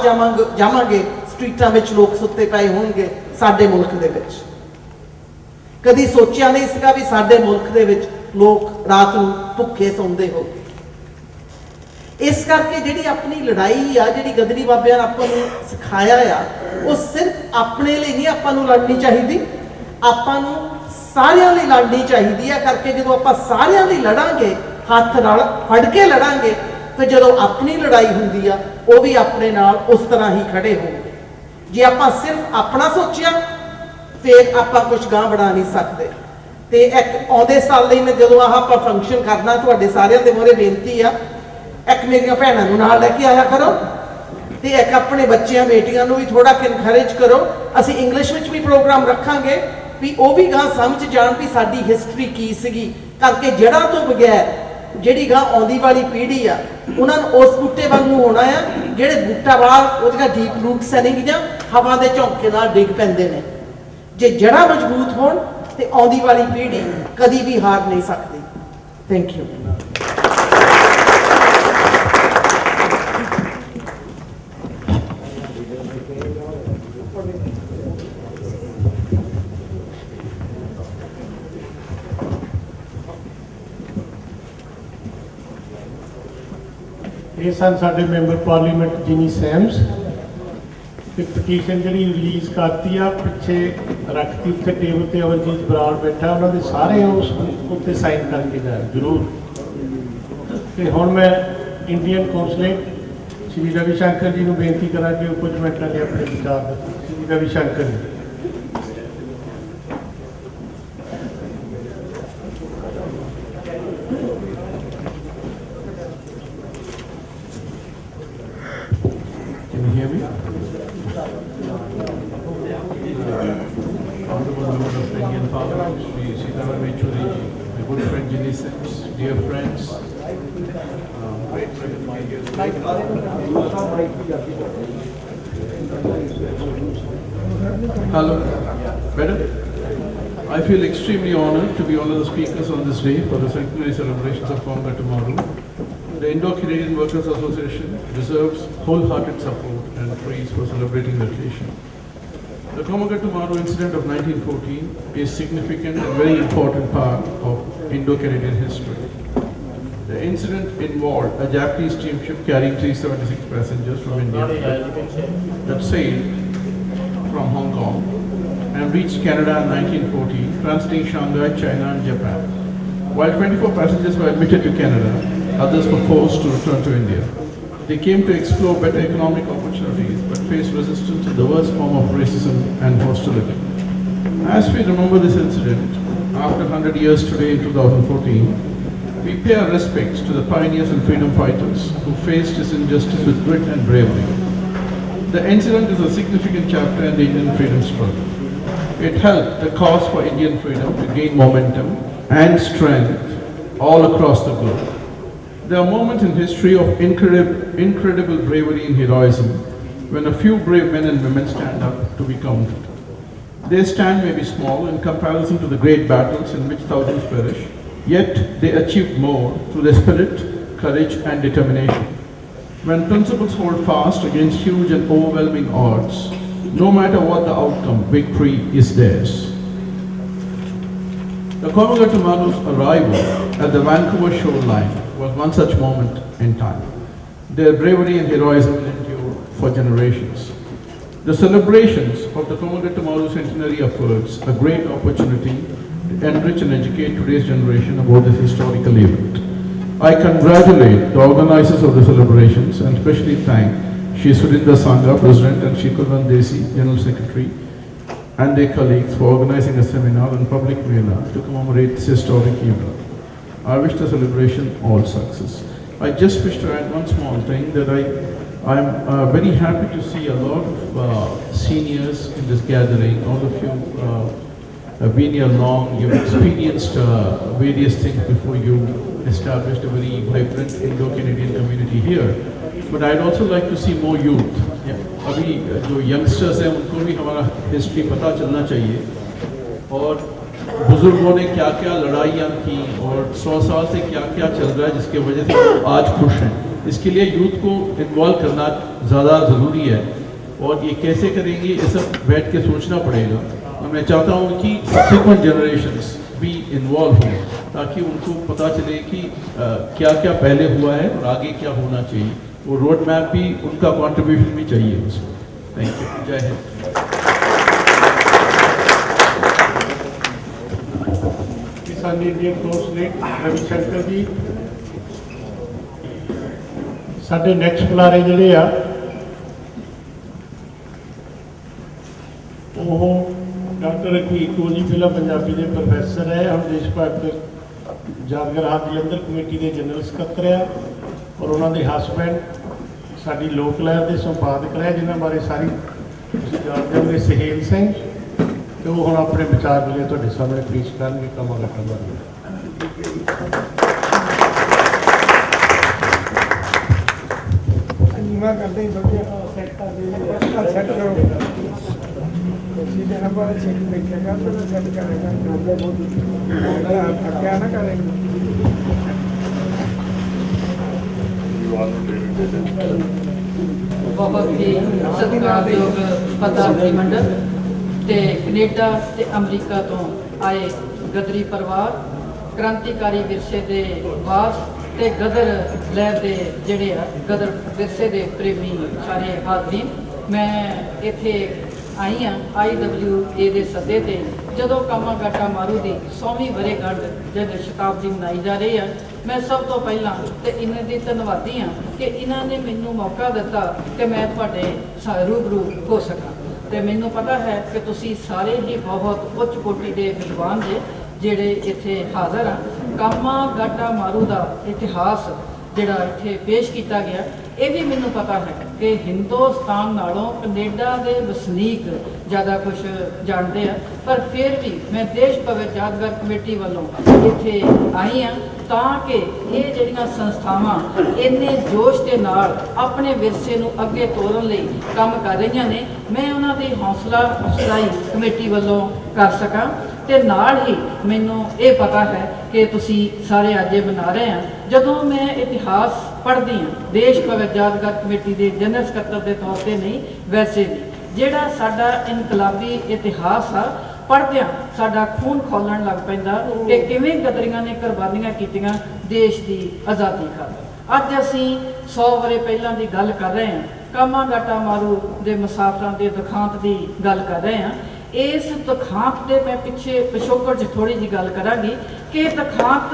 ਜਾਵਾਂਗੇ ਸਟਰੀਟਾਂ ਵਿੱਚ ਲੋਕ ਸੁੱਤੇ ਪਏ ਹੋਣਗੇ ਸਾਡੇ ਮੁਲਕ ਦੇ ਵਿੱਚ। ਕਦੀ ਸੋਚਿਆ ਨਹੀਂ ਸੀਗਾ ਵੀ ਸਾਡੇ ਮੁਲਕ ਦੇ ਵਿੱਚ ਲੋਕ ਰਾਤ ਨੂੰ ਭੁੱਖੇ ਸੌਂਦੇ ਹੋਣਗੇ। ਇਸ ਕਰਕੇ ਜਿਹੜੀ ਆਪਣੀ ਲੜਾਈ ਆ, ਜਿਹੜੀ ਗਦਰੀ ਬਾਬਿਆਂ ਨੇ ਆਪਾਂ ਨੂੰ ਸਿਖਾਇਆ ਆ, ਉਹ ਸਿਰਫ ਆਪਣੇ ਲਈ ਨਹੀਂ ਆਪਾਂ ਨੂੰ ਲੜਨੀ ਚਾਹੀਦੀ, ਆਪਾਂ ਨੂੰ ਸਾਰਿਆਂ ਲਈ ਲੜਨੀ ਚਾਹੀਦੀ ਆ। ਕਰਕੇ ਜਦੋਂ ਆਪਾਂ ਸਾਰਿਆਂ ਲਈ ਲੜਾਂਗੇ, ਹੱਥ ਨਾਲ ਫੜ ਕੇ ਲੜਾਂਗੇ, ਤੇ ਜਦੋਂ ਆਪਣੀ ਲੜਾਈ ਹੁੰਦੀ ਆ ਉਹ ਵੀ ਆਪਣੇ ਨਾਲ ਉਸ ਤਰ੍ਹਾਂ ਹੀ ਖੜੇ ਹੋਣਗੇ। ਜੇ ਆਪਾਂ ਸਿਰਫ ਆਪਣਾ ਸੋਚਿਆ ਫਿਰ ਆਪਾਂ ਕੁਝ ਗਾਂ ਬਣਾ ਨਹੀਂ ਸਕਦੇ। ਤੇ ਇੱਕ ਆਉਂਦੇ ਸਾਲ ਲਈ ਮੈਂ ਜਦੋਂ ਆਪਾਂ ਫੰਕਸ਼ਨ ਕਰਨਾ, ਤੁਹਾਡੇ ਸਾਰਿਆਂ ਦੇ ਮੂਹਰੇ ਬੇਨਤੀ ਆ, ਇੱਕ ਮੇਰੀਆਂ ਭੈਣਾਂ ਨੂੰ ਨਾਲ ਲੈ ਕੇ ਆਇਆ ਕਰੋ ਤੇ ਇੱਕ ਆਪਣੇ ਬੱਚਿਆਂ ਬੇਟੀਆਂ ਨੂੰ ਵੀ ਥੋੜਾ ਇਨਕਰੇਜ ਕਰੋ। ਅਸੀਂ ਇੰਗਲਿਸ਼ ਵਿੱਚ ਵੀ ਪ੍ਰੋਗਰਾਮ ਰੱਖਾਂਗੇ ਵੀ ਉਹ ਵੀ ਗਾਂ ਸਮਝ ਜਾਣ ਵੀ ਸਾਡੀ ਹਿਸਟਰੀ ਕੀ ਸੀਗੀ, ਕਰਕੇ ਜੜ੍ਹਾਂ ਤੋਂ ਬਗੈਰ ਜਿਹੜੀ ਗਾਂ ਆਉਂਦੀ ਵਾਲੀ ਪੀੜ੍ਹੀ ਆ ਉਹਨਾਂ ਨੂੰ ਉਸ ਬੂਟੇ ਵਾਂਗੂ ਹੋਣਾ ਆ ਜਿਹੜੇ ਬੂਟਾ ਬਾਹਰ ਉਹਦੀਆਂ ਡੀਪ ਰੂਟਸ ਨਹੀਂ ਜਾਂ ਹਵਾ ਦੇ ਝੋਂਕੇ ਨਾਲ ਡਿੱਗ ਪੈਂਦੇ ਨੇ। ਜੇ ਜੜ੍ਹਾਂ ਮਜ਼ਬੂਤ ਹੋਣ ਤੇ ਆਉਂਦੀ ਵਾਲੀ ਪੀੜ੍ਹੀ ਕਦੀ ਵੀ ਹਾਰ ਨਹੀਂ ਸਕਦੀ। Thank you. ਇਹ ਸਨ ਸਾਡੇ ਮੈਂਬਰ ਪਾਰਲੀਮੈਂਟ ਜਿਨੀ ਸੈਮਸ। ਤੇ ਪਟੀਸ਼ਨ ਜਿਹੜੀ ਰਿਲੀਜ਼ ਕਰਤੀ ਆ ਪਿੱਛੇ ਰੱਖਤੀ ਉੱਥੇ ਟੇਬਲ ਤੇ ਅਮਰਜੀਤ ਬਰਾੜ ਬੈਠਾ, ਉਹਨਾਂ ਦੇ ਸਾਰੇ ਉਸ ਉੱਤੇ ਸਾਈਨ ਕਰਕੇ ਜਾਣ ਜ਼ਰੂਰ। ਤੇ ਹੁਣ ਮੈਂ ਇੰਡੀਅਨ ਕੌਂਸਲੇਟ ਸ਼੍ਰੀ ਰਵੀ ਸ਼ੰਕਰ ਜੀ ਨੂੰ ਬੇਨਤੀ ਕਰਾਂ ਕਿ ਉਹ ਕੁਝ ਮਿੰਟਾਂ ਲਈ ਆਪਣੇ ਵਿਚਾਰ ਦੱਸਣ। ਸ਼੍ਰੀ Ravi Shankar ji. Can you hear me? Honorable Member of Indian Parliament, Shri Sitaram Yechury ji, my good friend Ginny Sims, dear friends, great friend of mine here. Hello, better? I feel extremely honored to be one of the speakers on this day for the centenary celebrations of Conga tomorrow. The Indo-Canadian Workers Association deserves wholehearted support and praise for celebrating the occasion. The Komagatumaru incident of 1914 is a significant and very important part of Indo-Canadian history. The incident involved a Japanese steamship carrying 376 passengers from India that sailed from Hong Kong and reached Canada in 1914, transiting Shanghai, China and Japan. While 24 passengers were admitted to Canada, others were forced to return to India. They came to explore better economic opportunities but faced resistance to the worst form of racism and hostility. As we remember this incident, after 100 years today in 2014, we pay our respects to the pioneers and freedom fighters who faced this injustice with grit and bravery. The incident is a significant chapter in the Indian freedom struggle. It helped the cause for Indian freedom to gain momentum and strength all across the globe. There are moments in history of incredible bravery and heroism when a few brave men and women stand up to be counted. Their stand may be small in comparison to the great battles in which thousands perish, yet they achieved more through their spirit, courage and determination. When principles hold fast against huge and overwhelming odds, no matter what the outcome, victory is theirs. The Komagatumaru's arrival at the Vancouver shoreline was one such moment in time. Their bravery and heroism will endure for generations. The celebrations of the Komagatumaru centenary affords a great opportunity to enrich and educate today's generation about this historical event. I congratulate the organizers of the celebrations and especially thank Shri Surinder Sangha, President, and Shri Kulwant Desi, General Secretary, and their colleagues for organizing a seminar and public mela to commemorate this historic event. I wish the celebration all success. I just wish to add one small thing, that I I'm very happy to see a lot of seniors in this gathering. All of you have been here long. You've experienced various things before you established a very vibrant Indo-Canadian community here. But I'd also like to see more youth. अभी जो youngsters हैं उनको भी हमारा history पता चलना चाहिए और बुजुर्गों ने क्या क्या लड़ाइयाँ की और 100 साल से क्या क्या चल रहा है जिसके वजह से आज खुश हैं। इसके लिए यूथ को इन्वॉल्व करना ज़्यादा ज़रूरी है और ये कैसे करेंगे ये सब बैठ के सोचना पड़ेगा। और मैं चाहता हूँ कि सब्सिक्वेंट जनरेशन्स भी इन्वॉल्व हों ताकि उनको पता चले कि क्या क्या पहले हुआ है और आगे क्या होना चाहिए। वो रोड मैप भी उनका कॉन्ट्रीब्यूशन भी चाहिए उसको। Thank you. जय हिंद। किसान इंडियन कोर्स ने रविशंकर जी साडे नैक्सट बुलारे जिहड़े आ ਉਹ ਡਾਕਟਰ ਹਕੀਕੋ ਜੀ ਪਹਿਲਾਂ ਪੰਜਾਬੀ ਦੇ ਪ੍ਰੋਫੈਸਰ ਹੈ, ਹੁਣ ਦੇਸ਼ ਭਗਤ ਯਾਦਗਾਰ ਹਾਲ ਜਲੰਧਰ ਕਮੇਟੀ ਦੇ ਜਨਰਲ ਸਕੱਤਰ ਆ ਔਰ ਉਹਨਾਂ ਦੇ ਹਸਬੈਂਡ ਸਾਡੀ ਲੋਕ ਲਹਿਰ ਦੇ ਸੰਪਾਦਕ ਰਹੇ ਜਿਨ੍ਹਾਂ ਬਾਰੇ ਸਾਰੀ ਤੁਸੀਂ ਜਾਣਦੇ ਹੋਗੇ ਸੁਹੇਲ ਸਿੰਘ ਤੇ ਉਹ ਹੁਣ ਆਪਣੇ ਵਿਚਾਰ ਜਿਹੜੇ ਤੁਹਾਡੇ ਸਾਹਮਣੇ ਪੇਸ਼ ਕਰਨਗੇ ਕੰਮਾਂ ਕਾਰਾਂ ਬਾਰੇ। ਮੈਂ ਕਰਦੇ ਹੀ ਵਧੀਆ ਸੈੱਟ ਕਰ ਦੇ ਸੈੱਟ ਕਰੋ सीधे नंबर चेक देखेगा तो सेट करेगा क्या ना करेंगे। बहुत ही सत्कारयोग पदाधिकारी मंडल ते कनेडा ते अमरीका तो आए गदरी परिवार क्रांतिकारी विरसे दे वास ते गदर लहर दे जेड़े गदर विरसे दे प्रेमी सारे हाज़रीन। मैं इत्थे आई हाँ IWA के सदे ते जदों कामा गाटा मारू की 100वीं वरेगंढ जन शताब्दी मनाई जा रही है। मैं सब तो पहला तो इन्हां दी धन्नवादी हाँ कि इन्हां ने मैनू मौका दिता कि मैं तुहाडे रूबरू हो सकां ते मैनू पता है कि तुसी सारे ही बहुत उच्च कोटि के विद्वान जे जिहड़े इत्थे हाज़र हाँ। कामा गाटा मारू का इतिहास जिहड़ा इत्थे पेश किया गया ये भी मैनू पता है कि हिंदुस्तान नालों कनेडा के वसनीक ज़्यादा कुछ जानते हैं, पर फिर भी मैं देश भगत यादगार कमेटी वालों इत्थे आई हाँ ताकि ये जिहड़ियां संस्थावां इन्ने जोश के नाल अपने विरसे नूं अगे तोड़न लई काम कर रही ने। मैं उन्हां दी हौसला अफजाई कमेटी वालों कर सकां ते नाल ही मैनू ये पता है कि तुसी सारे अज बना रहे हैं। जदों मैं इतिहास पढ़ती हाँ देश भगत यादगार कमेटी के जनरल सकत्तर के तौर पर नहीं वैसे भी जिहड़ा साडा इनकलाबी इतिहास आ पढ़द्या साडा खून खौलण लग पैंदा कि किवें गदरियां ने कुर्बानियां कीतियां देश की आज़ादी खातर। अज असीं 100 वरे पहलां दी गल कर रहे हैं, कामा गाटा मारू दे मुसाफरां दे दुखांत की गल कर रहे हैं। इस दुखांत के मैं पिछे पिछोकड़ च थोड़ी जी गल करांगी कि दुखांत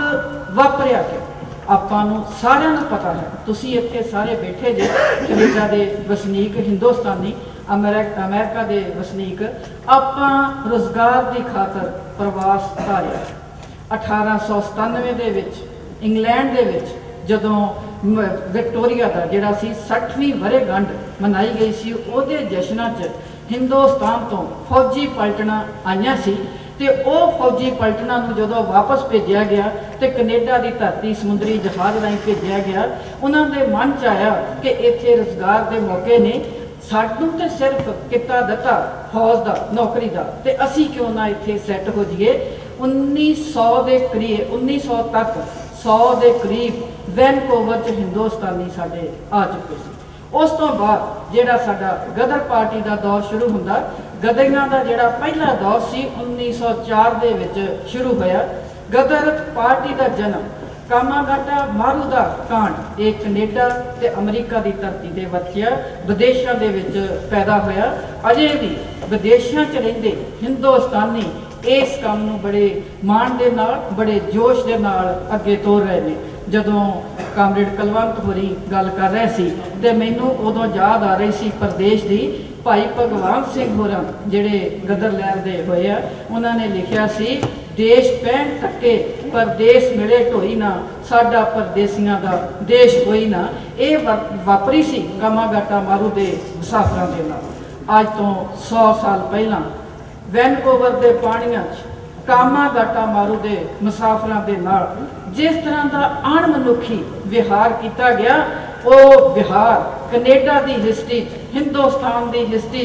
वापरिया कि आपां नूं सारिआं नूं पता है। तुसीं इत्थे सारे बैठे जे कनेडा के वसनीक हिंदुस्तानी अमेरिका के वसनीक आपां रोजगार की खातर प्रवास धारिया। 1897 दे विच इंग्लैंड दे विच जदों विक्टोरिया का जिहड़ा सी 60वीं वरेगंढ मनाई गई सी उहदे जश्नां च हिंदुस्तान तो फौजी पलटना आईयां सी ते ओह फौजी पलटना नूं जदों वापस भेजिया गया तो कनेडा की धरती समुद्री जहाज राहीं भेजिया गया। उन्हां दे मन च आया कि इत्थे रोजगार के मौके ने सानूं ते सिर्फ किता दिता फौज का नौकरी का ते असी क्यों ना इत्थे सैट हो जाइए। 1900 के करीब 1900 तक 100 के करीब वैनकूवर च हिंदुस्तानी साडे आ चुके थे। उस तो बाद जिहड़ा साडा गदर पार्टी का दौर शुरू हुंदा गदरियां का जिहड़ा पहला दौर सी 1904 दे विच शुरू होया। गदर पार्टी का जन्म कामा गाटा मारू का कांड एक कनेडा ते अमरीका की धरती ते बचिया विदेशों के विच पैदा होया। अजे भी विदेशों च रहिंदे हिंदुस्तानी इस काम नूं बड़े माण दे नाल बड़े जोश दे नाल अगे तोड़ रहे हैं। जदों कामरेड कलवंत होरी गल कर रहे सी ते मैनूं उदों याद आ रही सी प्रदेश की भाई भगवान सिंह होरां जिहड़े गदर लहर दे होए आ उन्होंने लिखिया सी देश पैण थके परदेस मिले ढोई ना, साडा परदेसियां दा देश होई ना। ये वापरी सी कामागाटा मारू दे मुसाफरां दे नाल। अज तो 100 साल पहला वैनकूवर दे पानियां च कामागाटा मारू दे मुसाफरां दे नाल जिस तरह का अणमनुखी विहार किया गया, वो विहार कनेडा की हिस्ट्री, हिंदुस्तान की हिस्ट्री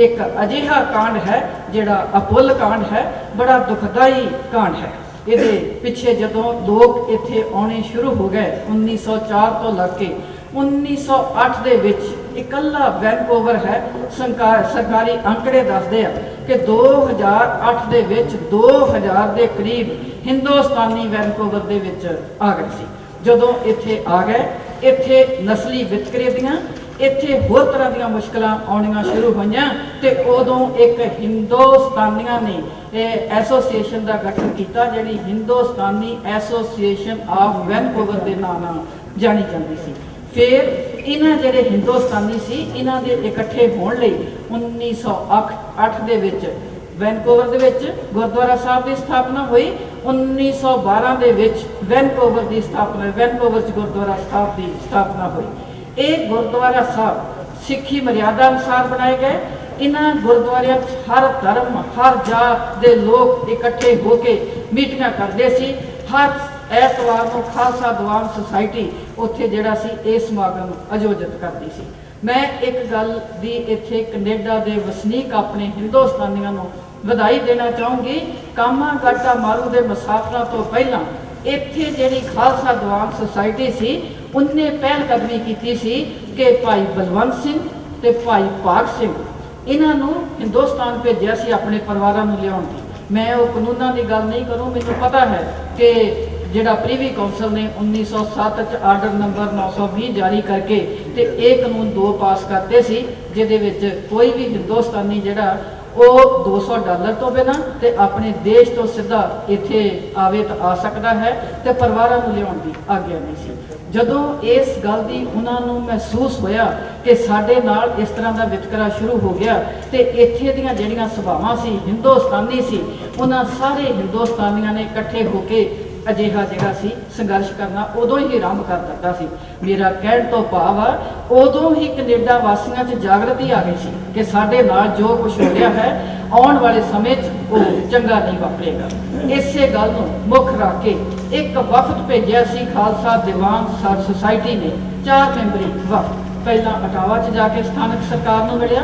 एक अजिहा कांड है जिहड़ा अपुल कांड है, बड़ा दुखदाई कांड है। ये पिछे जदों लोग इत्थे आने शुरू हो गए 1904 तो लग के 1908 दे विच इकल्ला वैनकूवर है। सरकारी आंकड़े दसदे आ कि 2008 दे विच 2000 दे करीब हिंदुस्तानी वैनकूवर दे विच आ गए सी। जदों इत्थे आ गए, इत्थे नस्ली वितकरे दियां, इत्थे होर तरह दी मुश्किलां आउणियां शुरू होईयां ते उदों एक हिंदुस्तानियां ने एसोसीएशन का गठन किया, जिहड़ी हिंदुस्तानी एसोसीएशन ऑफ वैनकूवर के नाम नाल जानी जाती सी। फिर इन्हां जिहड़े हिंदुस्तानी सी, इन्हां दे इकट्ठे होण लई 1908 दे विच वैनकूवर दे विच गुरुद्वारा साहब की स्थापना हुई। 1912 दे विच वैनकूवर की स्थापना, वैनकूवर च गुरुद्वारा साहब की स्थापना हुई। ये गुरुद्वारा साहब सिक्खी मर्यादा अनुसार बनाए गए। इन्हां गुरुद्वारियां हर धर्म, हर जात के लोग इकट्ठे होके मीटिंगां करते सी। हर ऐतवार को खालसा दीवान सोसाइटी उत्थे जिहड़ा सी ये समागम आयोजित करती सी। मैं एक गल दी इत्थे कनेडा के वसनीक अपने हिंदुस्तानियों को बधाई देना चाहूँगी। कामागाटा मारू के मुसाफिरां तो पहला इत्थे जिहड़ी खालसा दीवान सोसाइटी सी, उन्हें पहलकदमी की सी कि भाई बलवंत सिंह ते भाई भाग सिंह इन्हां नूं हिंदुस्तान भेजिया सी अपने परिवारां नूं लियाउण दी। मैं वो कानूनां दी गल नहीं करूँ, मैनूं पता है कि जिहड़ा प्रीवी कौंसल ने 1907 च आर्डर नंबर 920 जारी करके ते एक कानून 2 पास करते सी, जिहदे विच कोई भी हिंदुस्तानी जिहड़ा वो $200 तो बिना ते अपने देश तो सीधा इत्थे आवे तो आ सकता है, ते परिवारां नूं लियाउण दी आग्या नहीं सी। जदों इस गल दी उन्हां नूं महसूस होया कि साडे नाल इस तरह का वितकरा शुरू हो गया ते इत्थे दीयां जिहड़ियां सभावां सी हिंदुस्तानी सी, उन्हां सारे हिंदुस्तानियां ने इकट्ठे होके अजिहा जिहड़ा सी संघर्ष करना उदों ही आरंभ कर दिता सी। मेरा कहण तो भाव आ उदों ही कनेडा वासियों च जागृति आ गई सी कि साडे नाल जो कुछ हो रहा है आने वाले समय वो चंगा नहीं वापरेगा। इसे गल नूं मुख रख के एक वफद भेजिया सी खालसा दीवान सोसाइटी ने, 4 मैंबरी वफद। पहला अटावा च जाके स्थानक सरकार नूं मिलिया,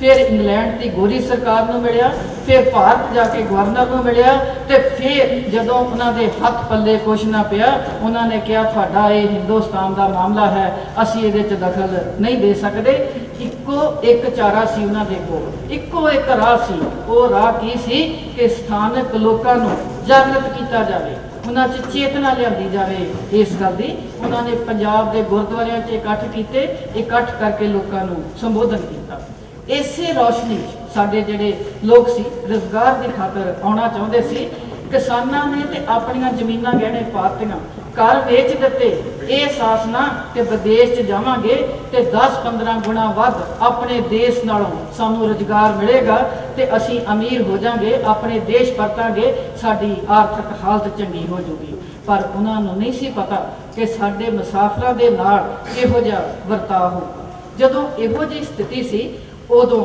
फिर इंग्लैंड की गोरी सरकार नूं मिलिया, फिर भारत जाके गवर्नर नूं मिलिया, ते फिर जदों उन्होंने हथ पल्ले कुछ ना पिया, उन्होंने कहा तुहाडा ये हिंदुस्तान का मामला है, असीं इहदे च दखल नहीं दे सकते। इक्को एक चारा सी उन्होंने कोल, इक्को एक राह सी। वो राह की सी कि स्थानक लोगों नूं जागृत किया जाए, उन्होंने चेतना लिया जाए। इस गल की उन्होंने पंजाब के गुरुद्वारियां च इकट्ठ किए, इकट्ठ करके लोगों को संबोधन किया। इसे रोशनी साडे जिहड़े लोग सी रोजगार की खातर आउणा चाहुंदे सी, किसानां ने ते अपनियां जमीनां गहणे पातियां, घर वेच दिते। ये सास ना कि विदेश च जावांगे ते 10-15 गुणा वध अपने देश नालों सानू रोजगार मिलेगा ते असीं अमीर हो जाएंगे, अपने देश परतांगे, साडी आर्थिक हालत चंगी हो जाऊगी। पर उन्हां नूं नहीं सी पता कि साडे मुसाफिरां दे नाल किहो जिहा वरताव होਊਗਾ। जदों इहो जी स्थिति सी उदों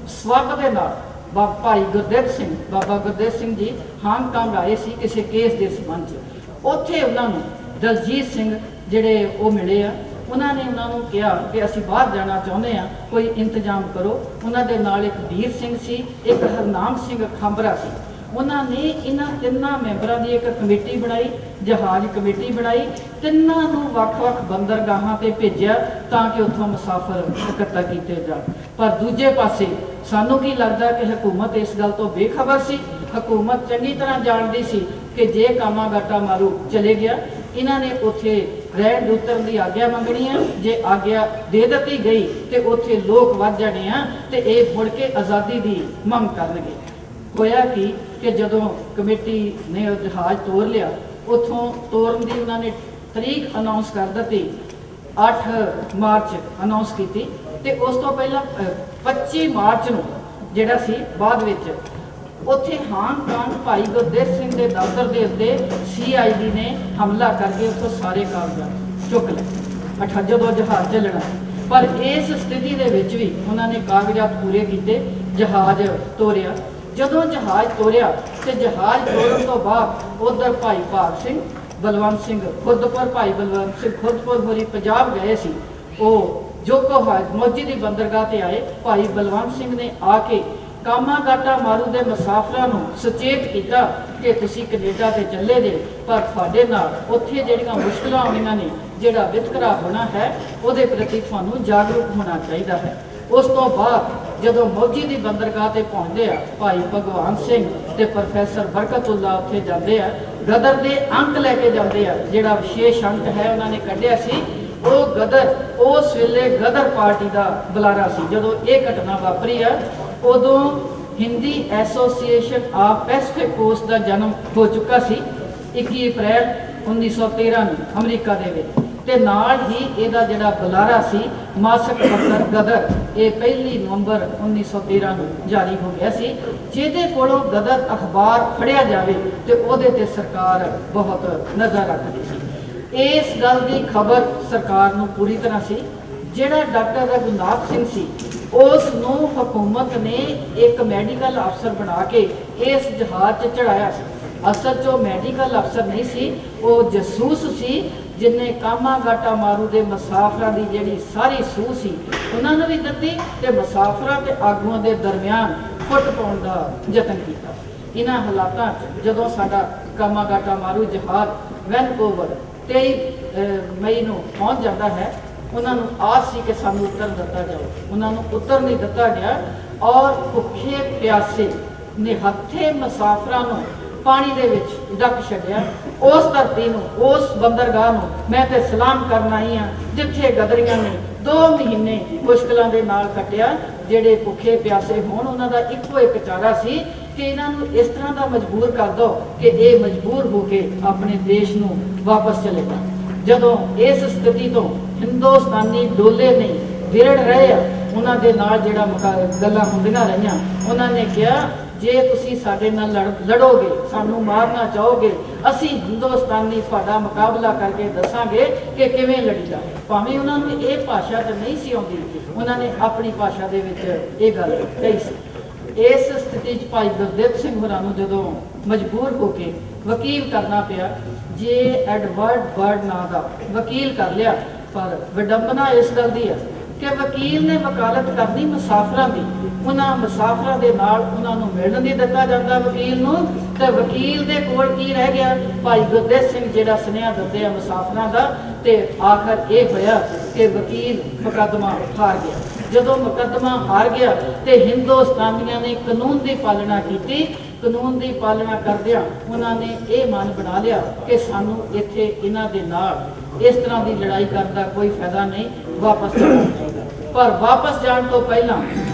स्वब के नाल भाई गुरदेव सिंह, बाबा गुरदेव सिंह जी हांगकांग आए सी किसी केस के संबंध च। उत्थे उन्होंने दलजीत सिंह जिहड़े वो मिले आ, उन्होंने उन्होंने कहा कि असीं बाहर जाना चाहुंदे आ, कोई इंतजाम करो। उन्होंने नाल एक वीर सिंह सी, एक हरनाम सिंह खांबरा सी। उन्होंने इन्हां तिन्नां मैंबरां दी एक कमेटी बनाई, जहाज कमेटी बनाई, तिन्नां नूं वख-वख बंदरगाहां ते भेजिया तां कि उत्थों मुसाफिर इकट्ठा कीते जाण। पर दूजे पासे सानू की लगता कि हुकूमत इस गल तो बेखबर सी। हुकूमत चंगी तरह जानती सी कि जे कामागाटा मारू चले गया, इन्होंने उत्थे रहण उतरन की आग्या मंगनी है, जे आग्या दे दी गई तो उत्थे लोग वध जाने हैं ते ये मुड़ के आज़ादी की मंग करनगे। होया कि जदों कमेटी ने जहाज तोड़ लिया, उतों तोड़न की उन्होंने तरीक अनाउंस कर दी, 8 मार्च अनाउंस की। उस तो पहला 25 मार्च नूं जिहड़ा सी बाद विच ਉੱਥੇ ਹਾਂਗਕਾਂਗ ਭਾਈ ਗੁਰਦੇਵ ਸਿੰਘ ਦੇ ਦਫ਼ਤਰ ਦੇ ਉੱਤੇ CID ਨੇ ਹਮਲਾ ਕਰਕੇ ਉੱਥੋਂ ਸਾਰੇ ਕਾਗਜ਼ਾਤ ਚੁੱਕ ਲਏ ਜਦੋਂ ਜਹਾਜ਼ ਚੱਲਣਾ। ਪਰ ਇਸ ਸਥਿਤੀ ਦੇ ਵਿੱਚ ਵੀ ਉਹਨਾਂ ਨੇ ਕਾਗਜ਼ਾਤ ਪੂਰੇ ਕੀਤੇ, ਜਹਾਜ਼ ਤੋਰਿਆ। ਜਦੋਂ ਜਹਾਜ਼ ਤੋਰਿਆ ਤੇ ਜਹਾਜ਼ ਤੋਰਨ ਤੋਂ ਬਾਅਦ ਉਧਰ ਭਾਈ ਭਾਗ ਸਿੰਘ, ਬਲਵੰਤ ਸਿੰਘ ਖੁਰਦਪੁਰ, ਭਾਈ ਬਲਵੰਤ ਸਿੰਘ ਖੁਰਦਪੁਰ ਹੋਰੀ ਪੰਜਾਬ ਗਏ ਸੀ। ਉਹ ਜੋਕੋ ਮੋਜੀ ਦੀ ਬੰਦਰਗਾਹ ਤੇ ਆਏ। ਭਾਈ ਬਲਵੰਤ ਸਿੰਘ ਨੇ ਆ ਕੇ ਕਾਮਾਗਾਟਾ ਮਾਰੂ ਦੇ ਮੁਸਾਫਰਾਂ ਨੂੰ ਸੁਚੇਤ ਕੀਤਾ ਕਿ ਤੁਸੀਂ ਕੈਨੇਡਾ ਤੇ ਚੱਲੇ ਜੇ, ਪਰ ਤੁਹਾਡੇ ਨਾਲ ਉੱਥੇ ਜਿਹੜੀਆਂ ਮੁਸ਼ਕਲਾਂ ਆਉਣੀਆਂ ਨੇ, ਜਿਹੜਾ ਵਿਤਕਰਾ ਹੋਣਾ ਹੈ, ਉਹਦੇ ਪ੍ਰਤੀ ਤੁਹਾਨੂੰ ਜਾਗਰੂਕ ਹੋਣਾ ਚਾਹੀਦਾ ਹੈ। ਉਸ ਤੋਂ ਬਾਅਦ ਜਦੋਂ ਮੋਜੀ ਦੀ ਬੰਦਰਗਾਹ ਤੇ ਪਹੁੰਚਦੇ ਆ, ਭਾਈ ਭਗਵਾਨ ਸਿੰਘ ਤੇ ਪ੍ਰੋਫੈਸਰ ਬਰਕਤੁੱਲਾ ਉੱਥੇ ਜਾਂਦੇ ਆ, ਗਦਰ ਦੇ ਅੰਕ ਲੈ ਕੇ ਜਾਂਦੇ ਆ। ਜਿਹੜਾ ਵਿਸ਼ੇਸ਼ ਅੰਕ ਹੈ ਉਹਨਾਂ ਨੇ ਕੱਢਿਆ ਸੀ, ਉਹ ਗਦਰ ਉਸ ਵੇਲੇ ਗਦਰ ਪਾਰਟੀ ਦਾ ਬੁਲਾਰਾ ਸੀ। ਜਦੋਂ ਇਹ ਘਟਨਾ ਵਾਪਰੀ ਆ, ਉਦੋਂ Hindi association of Pacific coast ਦਾ ਜਨਮ ਹੋ ਚੁੱਕਾ ਸੀ 21 ਅਪ੍ਰੈਲ 1913 ਨੂੰ ਅਮਰੀਕਾ ਦੇ ਵਿੱਚ, ਤੇ ਨਾਲ ਹੀ ਇਹਦਾ ਜਿਹੜਾ ਬੁਲਾਰਾ ਸੀ ਮਾਸਕ ਪੱਤਰ ਗਦਰ, ਇਹ 1 ਨਵੰਬਰ 1913 ਨੂੰ ਜਾਰੀ ਹੋ ਗਿਆ ਸੀ। ਜਿਹਦੇ ਕੋਲੋਂ ਗਦਰ ਅਖਬਾਰ ਫੜਿਆ ਜਾਵੇ ਤੇ ਉਹਦੇ ਤੇ ਸਰਕਾਰ ਬਹੁਤ ਨਜ਼ਰ ਰੱਖਦੀ ਸੀ। ਇਸ ਗੱਲ ਦੀ ਖਬਰ ਸਰਕਾਰ ਨੂੰ ਪੂਰੀ ਤਰ੍ਹਾਂ ਸੀ। ਜਿਹੜਾ ਡਾਕਟਰ ਰਘੁਨਾਥ ਸਿੰਘ ਸੀ, ਉਸ ਨੂੰ ਹਕੂਮਤ ਨੇ ਇੱਕ ਮੈਡੀਕਲ ਅਫਸਰ ਬਣਾ ਕੇ ਇਸ ਜਹਾਜ਼ 'ਚ ਚੜਾਇਆ ਸੀ। ਅਸਲ 'ਚ ਉਹ ਮੈਡੀਕਲ ਅਫਸਰ ਨਹੀਂ ਸੀ, ਉਹ ਜਸੂਸ ਸੀ, ਜਿਨੇ ਕਾਮਾਗਾਟਾ ਮਾਰੂ ਦੇ ਮੁਸਾਫਰਾਂ ਦੀ ਜਿਹੜੀ ਸਾਰੀ ਸੂਹ ਸੀ ਉਹਨਾਂ ਨੂੰ ਵੀ ਦਿੱਤੀ ਤੇ ਮੁਸਾਫਰਾਂ ਤੇ ਆਗੂਆਂ ਦੇ ਦਰਮਿਆਨ ਫੁੱਟ ਪਾਉਣ ਦਾ ਯਤਨ ਕੀਤਾ। ਇਹਨਾਂ ਹਾਲਾਤਾਂ 'ਚ ਜਦੋਂ ਸਾਡਾ ਕਾਮਾਗਾਟਾ ਮਾਰੂ ਜਹਾਜ਼ ਵੈਨਕੂਵਰ 23 ਮਈ ਨੂੰ ਪਹੁੰਚ ਜਾਂਦਾ ਹੈ, ਉਹਨਾਂ ਨੂੰ ਆਸ ਸੀ ਕਿ ਸਾਨੂੰ ਉੱਤਰ ਦਿੱਤਾ ਜਾਓ। ਉਹਨਾਂ ਨੂੰ ਉੱਤਰ ਨਹੀਂ ਦਿੱਤਾ ਗਿਆ ਔਰ ਭੁੱਖੇ ਪਿਆਸੇ ਨਿਹੱਥੇ ਮੁਸਾਫਰਾਂ ਨੂੰ ਪਾਣੀ ਦੇ ਵਿੱਚ ਡੱਕ ਛੱਡਿਆ। ਉਸ ਧਰਤੀ ਨੂੰ, ਉਸ ਬੰਦਰਗਾਹ ਨੂੰ ਮੈਂ ਤੇ ਸਲਾਮ ਕਰਨ ਆਈ ਹਾਂ ਜਿੱਥੇ ਗਦਰੀਆਂ ਨੇ 2 ਮਹੀਨੇ ਮੁਸ਼ਕਲਾਂ ਦੇ ਨਾਲ ਕੱਟਿਆ। ਜਿਹੜੇ ਭੁੱਖੇ ਪਿਆਸੇ ਹੋਣ, ਉਹਨਾਂ ਦਾ ਇੱਕੋ ਇੱਕ ਚਾਰਾ ਸੀ ਕਿ ਇਹਨਾਂ ਨੂੰ ਇਸ ਤਰ੍ਹਾਂ ਦਾ ਮਜਬੂਰ ਕਰ ਦਿਓ ਕਿ ਇਹ ਮਜਬੂਰ ਹੋ ਕੇ ਆਪਣੇ ਦੇਸ਼ ਨੂੰ ਵਾਪਸ ਚਲੇ ਜਾਣ। ਜਦੋਂ ਇਸ ਸਥਿਤੀ ਤੋਂ ਹਿੰਦੁਸਤਾਨੀ ਡੋਲੇ ਨਹੀਂ ਵਿਰੜ ਰਹੇ ਆ, ਉਹਨਾਂ ਦੇ ਨਾਲ ਜਿਹੜਾ ਗੱਲਾਂ ਹੁੰਦੀਆਂ ਰਹੀਆਂ, ਉਹਨਾਂ ਨੇ ਕਿਹਾ ਜੇ ਤੁਸੀਂ ਸਾਡੇ ਨਾਲ ਲੜੋਗੇ, ਸਾਨੂੰ ਮਾਰਨਾ ਚਾਹੋਗੇ, ਅਸੀਂ ਹਿੰਦੁਸਤਾਨੀ ਤੁਹਾਡਾ ਮੁਕਾਬਲਾ ਕਰਕੇ ਦੱਸਾਂਗੇ ਕਿ ਕਿਵੇਂ ਲੜੀਦਾ। ਭਾਵੇਂ ਉਹਨਾਂ ਨੂੰ ਇਹ ਭਾਸ਼ਾ ਤਾਂ ਨਹੀਂ ਸੀ ਆਉਂਦੀ, ਉਹਨਾਂ ਨੇ ਆਪਣੀ ਭਾਸ਼ਾ ਦੇ ਵਿੱਚ ਇਹ ਗੱਲ ਕਹੀ ਸੀ। ਇਸ ਸਥਿਤੀ 'ਚ ਭਾਈ ਗੁਰਦੇਵ ਸਿੰਘ ਹੋਰਾਂ ਨੂੰ ਜਦੋਂ ਮਜਬੂਰ ਹੋ ਕੇ ਵਕੀਲ ਕਰਨਾ ਪਿਆ, ਜੇ ਐਡਵਰਡ ਬਰਡ ਨਾਂ ਦਾ ਵਕੀਲ ਕਰ ਲਿਆ, ਪਰ ਵਿਡੰਬਨਾ ਇਸ ਗੱਲ ਦੀ ਹੈ ਕਿ ਵਕੀਲ ਨੇ ਵਕਾਲਤ ਕਰਨੀ ਮੁਸਾਫਰਾਂ ਦੀ, ਉਹਨਾਂ ਮੁਸਾਫਰਾਂ ਦੇ ਨਾਲ ਉਹਨਾਂ ਨੂੰ ਮਿਲਣ ਨਹੀਂ ਦਿੱਤਾ ਜਾਂਦਾ ਵਕੀਲ ਨੂੰ, ਤੇ ਵਕੀਲ ਦੇ ਕੋਲ ਕੀ ਰਹਿ ਗਿਆ? ਭਾਈ ਗੁਰਦੇਵ ਸਿੰਘ ਜਿਹੜਾ ਸੁਨੇਹਾ ਦਿੰਦੇ ਆ ਮੁਸਾਫਰਾਂ ਦਾ, ਤੇ ਆਖਰ ਇਹ ਹੋਇਆ ਕਿ ਵਕੀਲ ਮੁਕੱਦਮਾ ਹਾਰ ਗਿਆ। ਜਦੋਂ ਮੁਕੱਦਮਾ ਹਾਰ ਗਿਆ ਤੇ ਹਿੰਦੁਸਤਾਨੀਆਂ ਨੇ ਕਾਨੂੰਨ ਦੀ ਪਾਲਣਾ ਕੀਤੀ। ਕਾਨੂੰਨ ਦੀ ਪਾਲਣਾ ਕਰਦਿਆਂ ਉਹਨਾਂ ਨੇ ਇਹ ਮਨ ਬਣਾ ਲਿਆ ਕਿ ਸਾਨੂੰ ਇੱਥੇ ਇਹਨਾਂ ਦੇ ਨਾਲ ਇਸ ਤਰ੍ਹਾਂ ਦੀ ਲੜਾਈ ਕਰਨ ਦਾ ਕੋਈ ਫਾਇਦਾ ਨਹੀਂ, ਵਾਪਸ ਜਾਣਾ ਚਾਹੀਦਾ। ਪਰ ਵਾਪਸ ਜਾਣ ਤੋਂ ਪਹਿਲਾਂ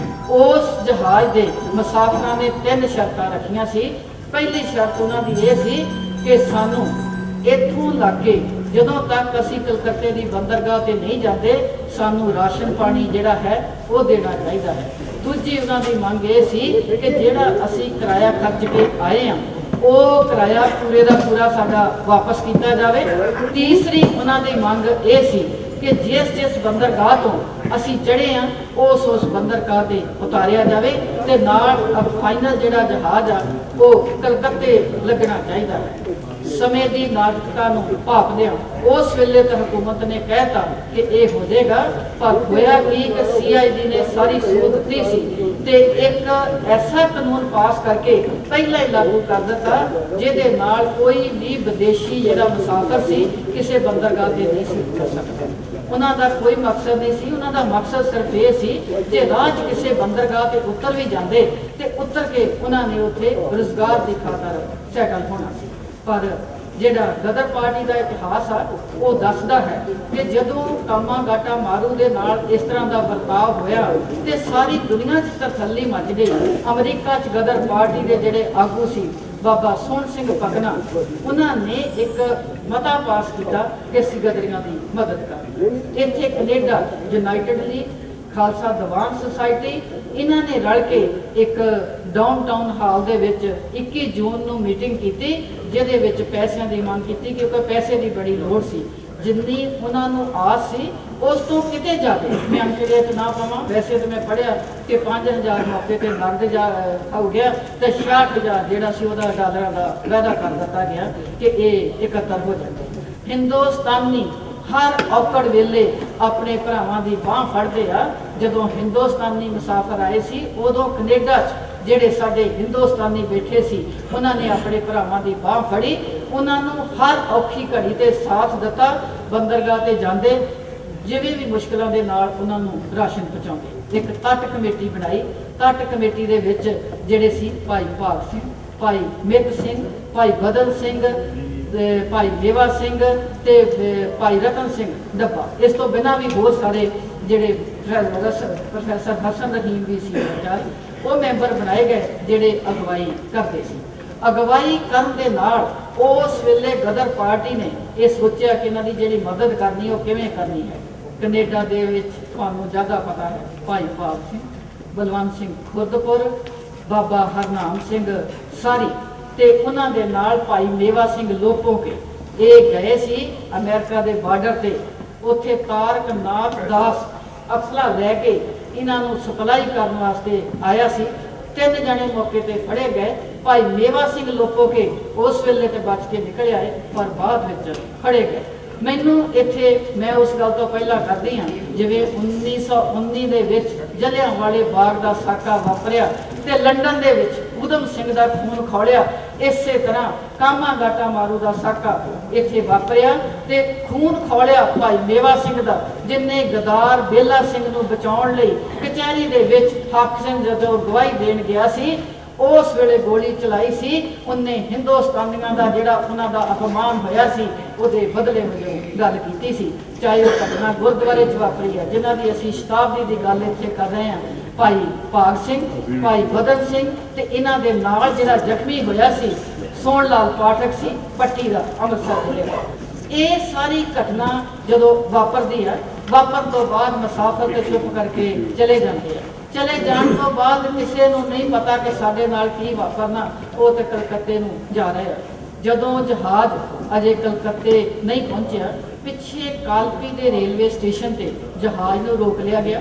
ਉਸ ਜਹਾਜ਼ ਦੇ ਮੁਸਾਫਰਾਂ ਨੇ 3 ਸ਼ਰਤਾਂ ਰੱਖੀਆਂ ਸੀ। ਪਹਿਲੀ ਸ਼ਰਤ ਉਹਨਾਂ ਦੀ ਇਹ ਸੀ ਕਿ ਸਾਨੂੰ ਇੱਥੋਂ ਲੱਗ ਕੇ ਜਦੋਂ ਤੱਕ ਅਸੀਂ ਕਲਕੱਤੇ ਦੀ ਬੰਦਰਗਾਹ ਤੇ ਨਹੀਂ ਜਾਂਦੇ, ਸਾਨੂੰ ਰਾਸ਼ਨ ਪਾਣੀ ਜਿਹੜਾ ਹੈ ਉਹ ਦੇਣਾ ਚਾਹੀਦਾ ਹੈ। ਦੂਜੀ ਉਹਨਾਂ ਦੀ ਮੰਗ ਇਹ ਸੀ ਕਿ ਜਿਹੜਾ ਅਸੀਂ ਕਿਰਾਇਆ ਖਰਚ ਕੇ ਆਏ ਹਾਂ, ਉਹ ਕਿਰਾਇਆ ਪੂਰੇ ਦਾ ਪੂਰਾ ਸਾਡਾ ਵਾਪਸ ਕੀਤਾ ਜਾਵੇ। ਤੀਸਰੀ ਉਹਨਾਂ ਦੀ ਮੰਗ ਇਹ ਸੀ ਕਿ ਜਿਸ ਬੰਦਰਗਾਹ ਤੋਂ ਅਸੀਂ ਚੜ੍ਹੇ ਹਾਂ ਉਸ ਬੰਦਰਗਾਹ ਤੇ ਉਤਾਰਿਆ ਜਾਵੇ ਤੇ ਨਾਲ ਫਾਈਨਲ ਜਿਹੜਾ ਜਹਾਜ਼ ਆ ਉਹ ਕਲਕੱਤੇ ਲੱਗਣਾ ਚਾਹੀਦਾ ਹੈ। ਸਮੇਂ ਦੀ ਨਾਜ਼ੁਕਤਾ ਨੂੰ ਭਾਪਦਿਆਂ ਉਸ ਵੇਲੇ ਤਾਂ ਹਕੂਮਤ ਨੇ ਕਹਿਤਾ ਕਿ ਇਹ ਹੋ ਜਾਏਗਾ, ਪਰ ਹੋਇਆ ਕੀ ਕਿ CID ਨੇ ਸਾਰੀ ਸੂਹ ਦਿੱਤੀ ਸੀ ਤੇ ਇੱਕ ਐਸਾ ਕਾਨੂੰਨ ਪਾਸ ਕਰਕੇ ਪਹਿਲਾਂ ਹੀ ਲਾਗੂ ਕਰ ਦਿੱਤਾ ਜਿਹਦੇ ਨਾਲ ਕੋਈ ਵੀ ਵਿਦੇਸ਼ੀ ਜਿਹੜਾ ਮੁਸਾਫਰ ਸੀ ਕਿਸੇ ਬੰਦਰਗਾਹ ਤੇ ਨਹੀਂ ਸੀ ਕਰ ਸਕਦਾ। ਉਹਨਾਂ ਦਾ ਕੋਈ ਮਕਸਦ ਨਹੀਂ ਸੀ, ਉਹਨਾਂ ਦਾ ਮਕਸਦ ਸਿਰਫ ਇਹ ਸੀ ਜੇ ਰਾਹ 'ਚ ਕਿਸੇ ਬੰਦਰਗਾਹ ਤੇ ਉਤਰ ਵੀ ਜਾਂਦੇ ਤੇ ਉਤਰ ਕੇ ਉਹਨਾਂ ਨੇ ਉੱਥੇ ਰੁਜ਼ਗਾਰ ਦੀ ਖਾਤਰ ਸੈਟਲ ਹੋਣਾ ਸੀ। ਪਰ ਜਿਹੜਾ ਗਦਰ ਪਾਰਟੀ ਦਾ ਇਤਿਹਾਸ ਆ ਉਹ ਦੱਸਦਾ ਹੈ ਕਿ ਜਦੋਂ ਕਾਮਾਗਾਟਾ ਮਾਰੂ ਦੇ ਨਾਲ ਇਸ ਤਰ੍ਹਾਂ ਦਾ ਵਰਤਾਅ ਹੋਇਆ ਤੇ ਸਾਰੀ ਦੁਨੀਆ 'ਚ ਤਸੱਲੀ ਮਚ ਗਈ। ਅਮਰੀਕਾ 'ਚ ਗਦਰ ਪਾਰਟੀ ਦੇ ਜਿਹੜੇ ਆਗੂ ਸੀ ਬਾਬਾ ਸੋਹਣ ਸਿੰਘ ਪਗਨਾ, ਉਹਨਾਂ ਨੇ ਇੱਕ ਮਤਾ ਪਾਸ ਕੀਤਾ ਕਿ ਅਸੀਂ ਗਦਰੀਆਂ ਦੀ ਮਦਦ ਕਰਾਂਗੇ। ਇੱਥੇ Canada, United league, Khalsa Diwan society, ਇਹਨਾਂ ਨੇ ਰਲ ਕੇ ਇੱਕ ਡਾਊਨਟਾਊਨ ਹਾਲ ਦੇ ਵਿੱਚ 21 ਜੂਨ ਨੂੰ ਮੀਟਿੰਗ ਕੀਤੀ, ਜਿਹਦੇ ਵਿੱਚ ਪੈਸਿਆਂ ਦੀ ਮੰਗ ਕੀਤੀ ਕਿਉਂਕਿ ਪੈਸੇ ਦੀ ਬੜੀ ਲੋੜ ਸੀ। ਜਿੰਨੀ ਉਹਨਾਂ ਨੂੰ ਆਸ ਸੀ ਉਸ ਤੋਂ ਕਿਤੇ ਜ਼ਿਆਦਾ। ਮੈਂ ਅੰਕੜੇ 'ਚ ਨਾ ਪਾਵਾਂ, ਵੈਸੇ ਤਾਂ ਮੈਂ ਪੜ੍ਹਿਆ ਕਿ 5000 ਮੌਕੇ ਤੇ ਨਗਦ ਹੋ ਗਿਆ ਤੇ 66,000 ਜਿਹੜਾ ਸੀ ਉਹਦਾ ਡਾਲਰਾਂ ਦਾ ਵਾਅਦਾ ਕਰ ਦਿੱਤਾ ਗਿਆ ਕਿ ਇਹ ਇਕੱਤਰ ਹੋ ਜਾਂਦੇ। ਹਿੰਦੁਸਤਾਨੀ ਹਰ ਔਕੜ ਵੇਲੇ ਆਪਣੇ ਭਰਾਵਾਂ ਦੀ ਬਾਂਹ ਫੜਦੇ ਆ। ਜਦੋਂ ਹਿੰਦੁਸਤਾਨੀ ਮੁਸਾਫਰ ਆਏ ਸੀ ਉਦੋਂ ਕੈਨੇਡਾ 'ਚ ਜਿਹੜੇ ਸਾਡੇ ਹਿੰਦੁਸਤਾਨੀ ਬੈਠੇ ਸੀ ਉਹਨਾਂ ਨੇ ਆਪਣੇ ਭਰਾਵਾਂ ਦੀ ਬਾਂਹ ਫੜੀ, ਉਹਨਾਂ ਨੂੰ ਹਰ ਔਖੀ ਘੜੀ ਤੇ ਸਾਥ ਦਿੱਤਾ। ਬੰਦਰਗਾਹ ਤੇ ਜਾਂਦੇ ਜਿਵੇਂ ਵੀ ਮੁਸ਼ਕਲਾਂ ਦੇ ਨਾਲ ਉਹਨਾਂ ਨੂੰ ਰਾਸ਼ਨ ਪਹੁੰਚਾਉਂਦੇ। ਇੱਕ ਤੱਟ ਕਮੇਟੀ ਬਣਾਈ। ਤੱਟ ਕਮੇਟੀ ਦੇ ਵਿੱਚ ਜਿਹੜੇ ਸੀ ਭਾਈ ਭਾਗ ਸਿੰਘ, ਭਾਈ ਮਿੱਤ ਸਿੰਘ, ਭਾਈ ਬਦਲ ਸਿੰਘ, ਭਾਈ ਮੇਵਾ ਸਿੰਘ ਤੇ ਭਾਈ ਰਤਨ ਸਿੰਘ ਡੱਬਾ। ਇਸ ਤੋਂ ਬਿਨਾਂ ਵੀ ਬਹੁਤ ਸਾਰੇ ਜਿਹੜੇ ਪ੍ਰੋਫੈਸਰ ਹਸਨ ਰਹੀਮ ਵੀ ਸੀ ਉਹ ਮੈਂਬਰ ਬਣਾਏ ਗਏ ਜਿਹੜੇ ਅਗਵਾਈ ਕਰਦੇ ਸੀ। ਅਗਵਾਈ ਕਰਨ ਦੇ ਨਾਲ ਉਸ ਵੇਲੇ ਗਦਰ ਪਾਰਟੀ ਨੇ ਇਹ ਸੋਚਿਆ ਕਿ ਇਹਨਾਂ ਦੀ ਜਿਹੜੀ ਮਦਦ ਕਰਨੀ ਉਹ ਕਿਵੇਂ ਕਰਨੀ ਹੈ। ਕੈਨੇਡਾ ਦੇ ਵਿੱਚ ਤੁਹਾਨੂੰ ਜ਼ਿਆਦਾ ਪਤਾ ਹੈ ਭਾਈ ਭਾਗ ਸਿੰਘ, ਬਲਵੰਤ ਸਿੰਘ ਖੁਰਦਪੁਰ, ਬਾਬਾ ਹਰਨਾਮ ਸਿੰਘ ਸਾਰੀ ਤੇ ਉਹਨਾਂ ਦੇ ਨਾਲ ਭਾਈ ਮੇਵਾ ਸਿੰਘ ਲੋਪੋਕੇ ਇਹ ਗਏ ਸੀ ਅਮਰੀਕਾ ਦੇ ਬਾਰਡਰ ਤੇ। ਉੱਥੇ ਤਾਰਕ ਨਾਥ ਦਾਸ ਅਸਲਾ ਲੈ ਕੇ ਇਹਨਾਂ ਨੂੰ ਸਪਲਾਈ ਕਰਨ ਵਾਸਤੇ ਆਇਆ ਸੀ। 3 ਜਣੇ ਮੌਕੇ ਤੇ ਫੜੇ ਗਏ। ਭਾਈ ਮੇਵਾ ਸਿੰਘ ਲੋਪੋਕੇ ਉਸ ਵੇਲੇ ਤੇ ਬਚ ਕੇ ਨਿਕਲ ਆਏ ਪਰ ਬਾਅਦ ਵਿੱਚ ਫੜੇ ਗਏ। ਮੈਨੂੰ ਇੱਥੇ ਮੈਂ ਉਸ ਗੱਲ ਤੋਂ ਪਹਿਲਾਂ ਕਰਦੀ ਹਾਂ ਜਿਵੇਂ 1919 ਦੇ ਵਿੱਚ ਜਲਿਆਂਵਾਲੇ ਬਾਗ ਦਾ ਸਾਕਾ ਵਾਪਰਿਆ ਤੇ ਲੰਡਨ ਦੇ ਵਿੱਚ ਊਧਮ ਸਿੰਘ ਦਾ ਖੂਨ ਖੌਲਿਆ, ਇਸੇ ਤਰ੍ਹਾਂ ਕਾਮਾ ਗਾਟਾ ਮਾਰੂ ਦਾ ਸਾਕਾ ਇੱਥੇ ਵਾਪਰਿਆ ਤੇ ਖੂਨ ਖੌਲਿਆ ਭਾਈ ਮੇਵਾ ਸਿੰਘ ਦਾ, ਜਿਨਨੇ ਗਦਾਰ ਬੇਲਾ ਸਿੰਘ ਨੂੰ ਬਚਾਉਣ ਲਈ ਕਚਹਿਰੀ ਦੇ ਵਿੱਚ ਹੱਕ ਸਿੰਘ ਜਦੋਂ ਗਵਾਹੀ ਦੇਣ ਗਿਆ ਸੀ ਉਸ ਵੇਲੇ ਗੋਲੀ ਚਲਾਈ ਸੀ। ਉਹਨੇ ਹਿੰਦੁਸਤਾਨੀਆਂ ਦਾ ਜਿਹੜਾ ਉਹਨਾਂ ਦਾ ਅਪਮਾਨ ਹੋਇਆ ਸੀ ਉਹਦੇ ਬਦਲੇ ਵਜੋਂ ਗੱਲ ਕੀਤੀ ਸੀ। ਚਾਹੇ ਉਹ ਘਟਨਾ ਗੁਰਦੁਆਰੇ 'ਚ ਵਾਪਰੀ ਹੈ ਜਿਨ੍ਹਾਂ ਦੀ ਅਸੀਂ ਸ਼ਤਾਬਦੀ ਦੀ ਗੱਲ ਇੱਥੇ ਕਰ ਰਹੇ ਹਾਂ। ਭਾਈ ਭਾਗ ਸਿੰਘ, ਭਾਈ ਬਦਲ ਸਿੰਘ ਤੇ ਇਹਨਾਂ ਦੇ ਨਾਲ ਜਿਹੜਾ ਜ਼ਖਮੀ ਹੋਇਆ ਸੀ ਸੋਹਣ ਲਾਲ ਪਾਠਕ ਸੀ ਪੱਟੀ ਦਾ, ਅੰਮ੍ਰਿਤਸਰ ਜ਼ਿਲ੍ਹੇ ਦਾ। ਇਹ ਸਾਰੀ ਘਟਨਾ ਜਦੋਂ ਵਾਪਰਦੀ ਹੈ, ਵਾਪਰਨ ਤੋਂ ਬਾਅਦ ਮੁਸਾਫਰ ਤੇ ਚੁੱਪ ਕਰਕੇ ਚਲੇ ਜਾਂਦੇ ਆ। ਚਲੇ ਜਾਣ ਤੋਂ ਬਾਅਦ ਕਿਸੇ ਨੂੰ ਨਹੀਂ ਪਤਾ ਕਿ ਸਾਡੇ ਨਾਲ ਕੀ ਵਾਪਰਨਾ। ਉਹ ਤੇ ਕਲਕੱਤੇ ਨੂੰ ਜਾ ਰਹੇ ਆ। ਜਦੋਂ ਜਹਾਜ਼ ਅਜੇ ਕਲਕੱਤੇ ਨਹੀਂ ਪਹੁੰਚਿਆ, ਪਿੱਛੇ ਕਾਲਪੀ ਦੇ ਰੇਲਵੇ ਸਟੇਸ਼ਨ ਤੇ ਜਹਾਜ਼ ਨੂੰ ਰੋਕ ਲਿਆ ਗਿਆ।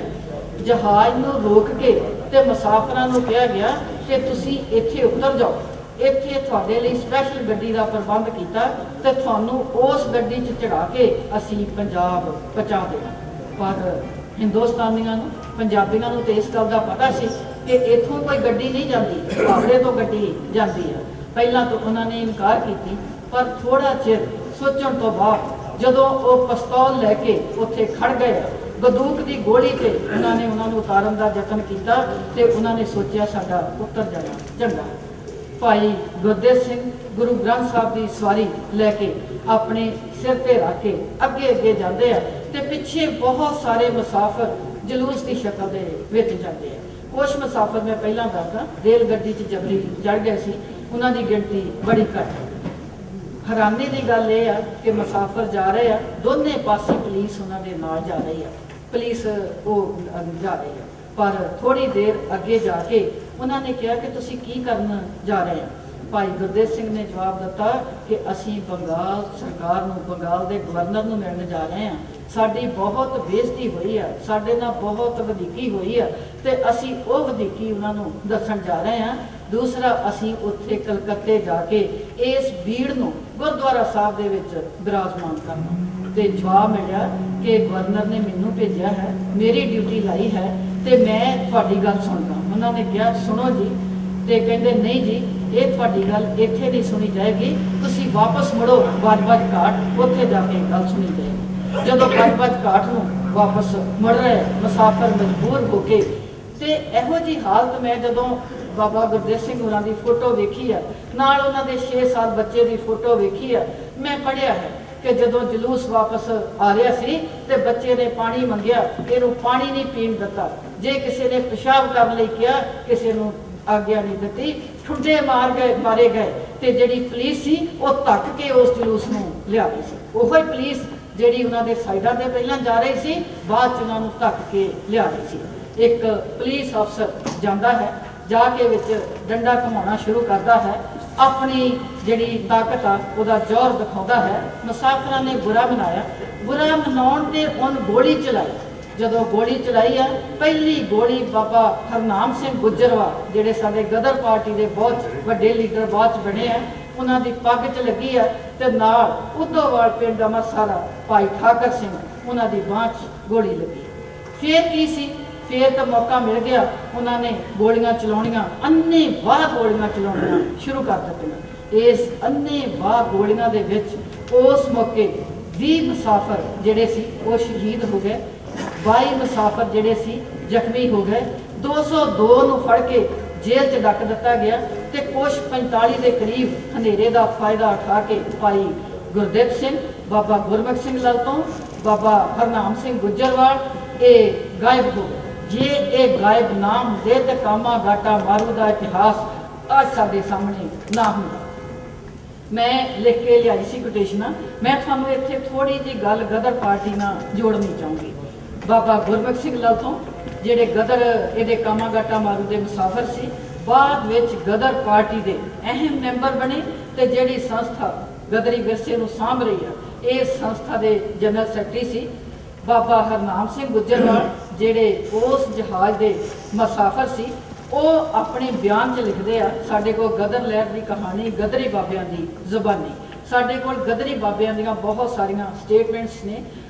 ਜਹਾਜ਼ ਨੂੰ ਰੋਕ ਕੇ ਤੇ ਮੁਸਾਫਰਾਂ ਨੂੰ ਕਿਹਾ ਗਿਆ ਕਿ ਤੁਸੀਂ ਇੱਥੇ ਉਤਰ ਜਾਓ, ਇੱਥੇ ਤੁਹਾਡੇ ਲਈ ਸਪੈਸ਼ਲ ਗੱਡੀ ਦਾ ਪ੍ਰਬੰਧ ਕੀਤਾ ਤੇ ਤੁਹਾਨੂੰ ਉਸ ਗੱਡੀ 'ਚ ਚੜਾ ਕੇ ਅਸੀਂ ਪੰਜਾਬ ਪਹੁੰਚਾ ਦੇਣਾ। ਪਰ ਹਿੰਦੁਸਤਾਨੀਆਂ ਨੂੰ, ਪੰਜਾਬੀਆਂ ਨੂੰ ਤੇ ਇਸ ਗੱਲ ਦਾ ਪਤਾ ਸੀ ਕਿ ਇੱਥੋਂ ਕੋਈ ਗੱਡੀ ਨਹੀਂ ਜਾਂਦੀ, ਭਾਖੜੇ ਤੋਂ ਗੱਡੀ ਜਾਂਦੀ ਹੈ। ਪਹਿਲਾਂ ਤਾਂ ਉਹਨਾਂ ਨੇ ਇਨਕਾਰ ਕੀਤੀ ਪਰ ਥੋੜਾ ਚਿਰ ਸੋਚਣ ਤੋਂ ਬਾਅਦ ਜਦੋਂ ਉਹ ਪਿਸਤੌਲ ਲੈ ਕੇ ਉੱਥੇ ਖੜ ਗਏ, ਬੰਦੂਕ ਦੀ ਗੋਲੀ ਤੇ ਉਹਨਾਂ ਨੇ ਉਹਨਾਂ ਨੂੰ ਉਤਾਰਨ ਦਾ ਯਤਨ ਕੀਤਾ ਤੇ ਉਹਨਾਂ ਨੇ ਸੋਚਿਆ ਸਾਡਾ ਉੱਤਰ ਜਾਣਾ ਚੰਗਾ। ਭਾਈ ਗੁਰਦੇਵ ਸਿੰਘ ਗੁਰੂ ਗ੍ਰੰਥ ਸਾਹਿਬ ਦੀ ਸਵਾਰੀ ਲੈ ਕੇ ਆਪਣੇ ਸਿਰ ਤੇ ਰੱਖ ਕੇ ਅੱਗੇ ਅੱਗੇ ਜਾਂਦੇ ਆ ਤੇ ਪਿੱਛੇ ਬਹੁਤ ਸਾਰੇ ਮੁਸਾਫਰ ਜਲੂਸ ਦੀ ਸ਼ਕਲ ਦੇ ਵਿੱਚ ਜਾਂਦੇ ਆ। ਕੁਝ ਮੁਸਾਫਰ ਮੈਂ ਪਹਿਲਾਂ ਦੱਸਦਾ ਰੇਲ ਗੱਡੀ 'ਚ ਜਬਰੀ ਚੜ ਗਏ ਸੀ, ਉਹਨਾਂ ਦੀ ਗਿਣਤੀ ਬੜੀ ਘੱਟ। ਹੈਰਾਨੀ ਦੀ ਗੱਲ ਇਹ ਆ ਕਿ ਮੁਸਾਫਰ ਜਾ ਰਹੇ ਆ, ਦੋਨੇ ਪਾਸੇ ਪੁਲਿਸ ਉਹਨਾਂ ਦੇ ਨਾਲ ਜਾ ਰਹੀ ਆ, ਪੁਲਿਸ ਉਹ ਜਾ ਰਹੀ ਆ। ਪਰ ਥੋੜੀ ਦੇਰ ਅੱਗੇ ਜਾ ਕੇ ਉਹਨਾਂ ਨੇ ਕਿਹਾ ਕਿ ਤੁਸੀਂ ਕੀ ਕਰਨ ਜਾ ਰਹੇ ਆ। ਭਾਈ ਗੁਰਦੇਵ ਸਿੰਘ ਨੇ ਜਵਾਬ ਦਿੱਤਾ ਕਿ ਅਸੀਂ ਬੰਗਾਲ ਸਰਕਾਰ ਨੂੰ, ਬੰਗਾਲ ਦੇ ਗਵਰਨਰ ਨੂੰ ਮਿਲਣ ਜਾ ਰਹੇ ਹਾਂ। ਸਾਡੀ ਬਹੁਤ ਬੇਇੱਜ਼ਤੀ ਹੋਈ ਆ, ਸਾਡੇ ਨਾਲ ਬਹੁਤ ਵਧੀਕੀ ਹੋਈ ਆ ਤੇ ਅਸੀਂ ਉਹ ਵਧੀਕੀ ਉਹਨਾਂ ਨੂੰ ਦੱਸਣ ਜਾ ਰਹੇ ਹਾਂ। ਦੂਸਰਾ, ਅਸੀਂ ਉੱਥੇ ਕਲਕੱਤੇ ਜਾ ਕੇ ਇਸ ਭੀੜ ਨੂੰ ਗੁਰਦੁਆਰਾ ਸਾਹਿਬ ਦੇ ਵਿੱਚ ਬਿਰਾਜਮਾਨ ਕਰਨਾ। ਤੇ ਜਵਾਬ ਮਿਲਿਆ ਕਿ ਗਵਰਨਰ ਨੇ ਮੈਨੂੰ ਭੇਜਿਆ ਹੈ, ਮੇਰੀ ਡਿਊਟੀ ਲਾਈ ਹੈ ਤੇ ਮੈਂ ਤੁਹਾਡੀ ਗੱਲ ਸੁਣਦਾ। ਉਹਨਾਂ ਨੇ ਕਿਹਾ ਸੁਣੋ ਜੀ, ਤੇ ਕਹਿੰਦੇ ਨਹੀਂ ਜੀ ਇਹ ਤੁਹਾਡੀ ਗੱਲ ਇੱਥੇ ਨਹੀਂ ਸੁਣੀ ਜਾਏਗੀ, ਤੁਸੀਂ ਵਾਪਸ ਮੁੜੋ ਬਾਜ-ਬਾਜ ਘਾਟ, ਉੱਥੇ ਜਾ ਕੇ ਗੱਲ ਸੁਣੀ ਜਾਏਗੀ। ਜਦੋਂ ਬਾਜ-ਬਾਜ ਘਾਟ ਨੂੰ ਵਾਪਸ ਮੁੜ ਰਹੇ ਮੁਸਾਫਰ ਮਜਬੂਰ ਹੋ ਕੇ ਤੇ ਇਹੋ ਜੀ ਹਾਲਤ ਮੈਂ ਜਦੋਂ ਬਾਬਾ ਗੁਰਦੇਵ ਸਿੰਘ ਹੋਰਾਂ ਦੀ ਫੋਟੋ ਵੇਖੀ ਆ, ਨਾਲ ਉਹਨਾਂ ਦੇ 6 ਸਾਲ ਬੱਚੇ ਦੀ ਫੋਟੋ ਵੇਖੀ ਆ, ਮੈਂ ਪੜ੍ਹਿਆ ਹੈ ਕਿ ਜਦੋਂ ਜਲੂਸ ਵਾਪਸ ਆ ਰਿਹਾ ਸੀ ਤੇ ਬੱਚੇ ਨੇ ਪਾਣੀ ਮੰਗਿਆ, ਇਹਨੂੰ ਪਾਣੀ ਨਹੀਂ ਪੀਣ ਦਿੱਤਾ। ਜੇ ਕਿਸੇ ਨੇ ਪਿਸ਼ਾਬ ਕਰਨ ਲਈ ਕਿਹਾ, ਕਿਸੇ ਨੂੰ ਆਗਿਆ ਨਹੀਂ ਦਿੱਤੀ, ਠੁੱਡੇ ਮਾਰੇ ਗਏ ਤੇ ਜਿਹੜੀ ਪੁਲਿਸ ਸੀ ਉਹ ਧੱਕ ਕੇ ਉਸ ਜਲੂਸ ਨੂੰ ਲਿਆ ਰਹੀ ਸੀ। ਉਹੋ ਹੀ ਪੁਲਿਸ ਜਿਹੜੀ ਉਹਨਾਂ ਦੇ ਸਾਈਡਾਂ ਤੇ ਪਹਿਲਾਂ ਜਾ ਰਹੀ ਸੀ, ਬਾਅਦ ਚ ਉਹਨਾਂ ਨੂੰ ਧੱਕ ਕੇ ਲਿਆ ਰਹੀ ਸੀ। ਇੱਕ ਪੁਲਿਸ ਅਫਸਰ ਜਾਂਦਾ ਹੈ, ਜਾ ਕੇ ਵਿੱਚ ਡੰਡਾ ਘੁਮਾਉਣਾ ਸ਼ੁਰੂ ਕਰਦਾ ਹੈ, ਆਪਣੀ ਜਿਹੜੀ ਤਾਕਤ ਆ ਉਹਦਾ ਜ਼ੋਰ ਦਿਖਾਉਂਦਾ ਹੈ। ਮੁਸਾਫਰਾਂ ਨੇ ਬੁਰਾ ਮਨਾਇਆ, ਬੁਰਾ ਮਨਾਉਣ ਤੇ ਉਹਨ ਗੋਲੀ ਚਲਾਈ। ਜਦੋਂ ਗੋਲੀ ਚਲਾਈ ਆ, ਪਹਿਲੀ ਗੋਲੀ ਬਾਬਾ ਹਰਨਾਮ ਸਿੰਘ ਗੁੱਜਰਵਾਲ ਜਿਹੜੇ ਸਾਡੇ ਗਦਰ ਪਾਰਟੀ ਦੇ ਬਹੁਤ ਵੱਡੇ ਲੀਡਰ ਬਾਅਦ 'ਚ ਬਣੇ ਆ, ਉਹਨਾਂ ਦੀ ਪੱਗ 'ਚ ਲੱਗੀ ਆ, ਤੇ ਨਾਲ ਉਦੋਵਾਲ ਪਿੰਡ ਅੰਮ੍ਰਿਤਸਰ ਭਾਈ ਠਾਕਰ ਸਿੰਘ ਉਹਨਾਂ ਦੀ ਬਾਂਹ 'ਚ ਗੋਲੀ ਲੱਗੀ। ਫੇਰ ਕੀ ਸੀ, ਫੇਰ ਤਾਂ ਮੌਕਾ ਮਿਲ ਗਿਆ, ਉਹਨਾਂ ਨੇ ਗੋਲੀਆਂ ਚਲਾਉਣੀਆਂ, ਅੰਨ੍ਹੇਵਾਹ ਗੋਲੀਆਂ ਚਲਾਉਣੀਆਂ ਸ਼ੁਰੂ ਕਰ ਦਿੱਤੀਆਂ। ਇਸ ਅੰਨ੍ਹੇਵਾਹ ਗੋਲੀਆਂ ਦੇ ਵਿੱਚ ਉਸ ਮੌਕੇ 20 ਮੁਸਾਫਰ ਜਿਹੜੇ ਸੀ ਉਹ ਸ਼ਹੀਦ ਹੋ ਗਏ, 22 ਮੁਸਾਫਰ ਜਿਹੜੇ ਸੀ ਜ਼ਖਮੀ ਹੋ ਗਏ, 202 ਨੂੰ ਫੜ ਕੇ ਜੇਲ੍ਹ 'ਚ ਡੱਕ ਦਿੱਤਾ ਗਿਆ, ਤੇ ਕੁਛ 45 ਦੇ ਕਰੀਬ ਹਨੇਰੇ ਦਾ ਫਾਇਦਾ ਉਠਾ ਕੇ ਭਾਈ ਗੁਰਦੇਵ ਸਿੰਘ, ਬਾਬਾ ਗੁਰਮੁਖ ਸਿੰਘ ਲਲਤੋਂ, ਬਾਬਾ ਹਰਨਾਮ ਸਿੰਘ ਗੁੱਜਰਵਾਲ ਇਹ ਗਾਇਬ ਹੋ ਗਏ। ਜੇ ਇਹ ਗਾਇਬ ਨਾ ਹੁੰਦੇ ਤੇ ਕਾਮਾ ਗਾਟਾ ਮਾਰੂ ਦਾ ਇਤਿਹਾਸ ਅੱਜ ਸਾਡੇ ਸਾਹਮਣੇ ਨਾ ਹੁੰਦਾ। ਮੈਂ ਲਿਖ ਕੇ ਲਿਆਈ ਸੀ ਕੋਟੇਸ਼ਨਾਂ, ਮੈਂ ਤੁਹਾਨੂੰ ਇੱਥੇ ਥੋੜੀ ਜਿਹੀ ਗੱਲ ਗਦਰ ਪਾਰਟੀ ਨਾਲ ਜੋੜਨੀ ਚਾਹੂੰਗੀ। ਬਾਬਾ ਗੁਰਮੁਖ ਸਿੰਘ ਲਲਤੋਂ ਜਿਹੜੇ ਗਦਰ ਇਹਦੇ ਕਾਮਾ ਗਾਟਾ ਮਾਰੂ ਦੇ ਮੁਸਾਫਰ ਸੀ, ਬਾਅਦ ਵਿੱਚ ਗਦਰ ਪਾਰਟੀ ਦੇ ਅਹਿਮ ਮੈਂਬਰ ਬਣੇ, ਤੇ ਜਿਹੜੀ ਸੰਸਥਾ ਗਦਰੀ ਵਿਰਸੇ ਨੂੰ ਸਾਂਭ ਰਹੀ ਆ, ਇਸ ਸੰਸਥਾ ਦੇ ਜਨਰਲ ਸੈਕਟਰੀ ਸੀ। ਬਾਬਾ ਹਰਨਾਮ ਸਿੰਘ ਗੁੱਜਰਵਾਲ ਜਿਹੜੇ ਉਸ ਜਹਾਜ਼ ਦੇ ਮੁਸਾਫਰ ਸੀ, ਉਹ ਆਪਣੇ ਬਿਆਨ 'ਚ ਲਿਖਦੇ ਆ, ਸਾਡੇ ਕੋਲ ਗਦਰ ਲਹਿਰ ਦੀ ਕਹਾਣੀ ਗਦਰੀ ਬਾਬਿਆਂ ਦੀ ਜ਼ੁਬਾਨੀ, ਸਾਡੇ ਕੋਲ ਗਦਰੀ ਬਾਬਿਆਂ ਦੀਆਂ ਬਹੁਤ ਸਾਰੀਆਂ ਸਟੇਟਮੈਂਟਸ ਨੇ।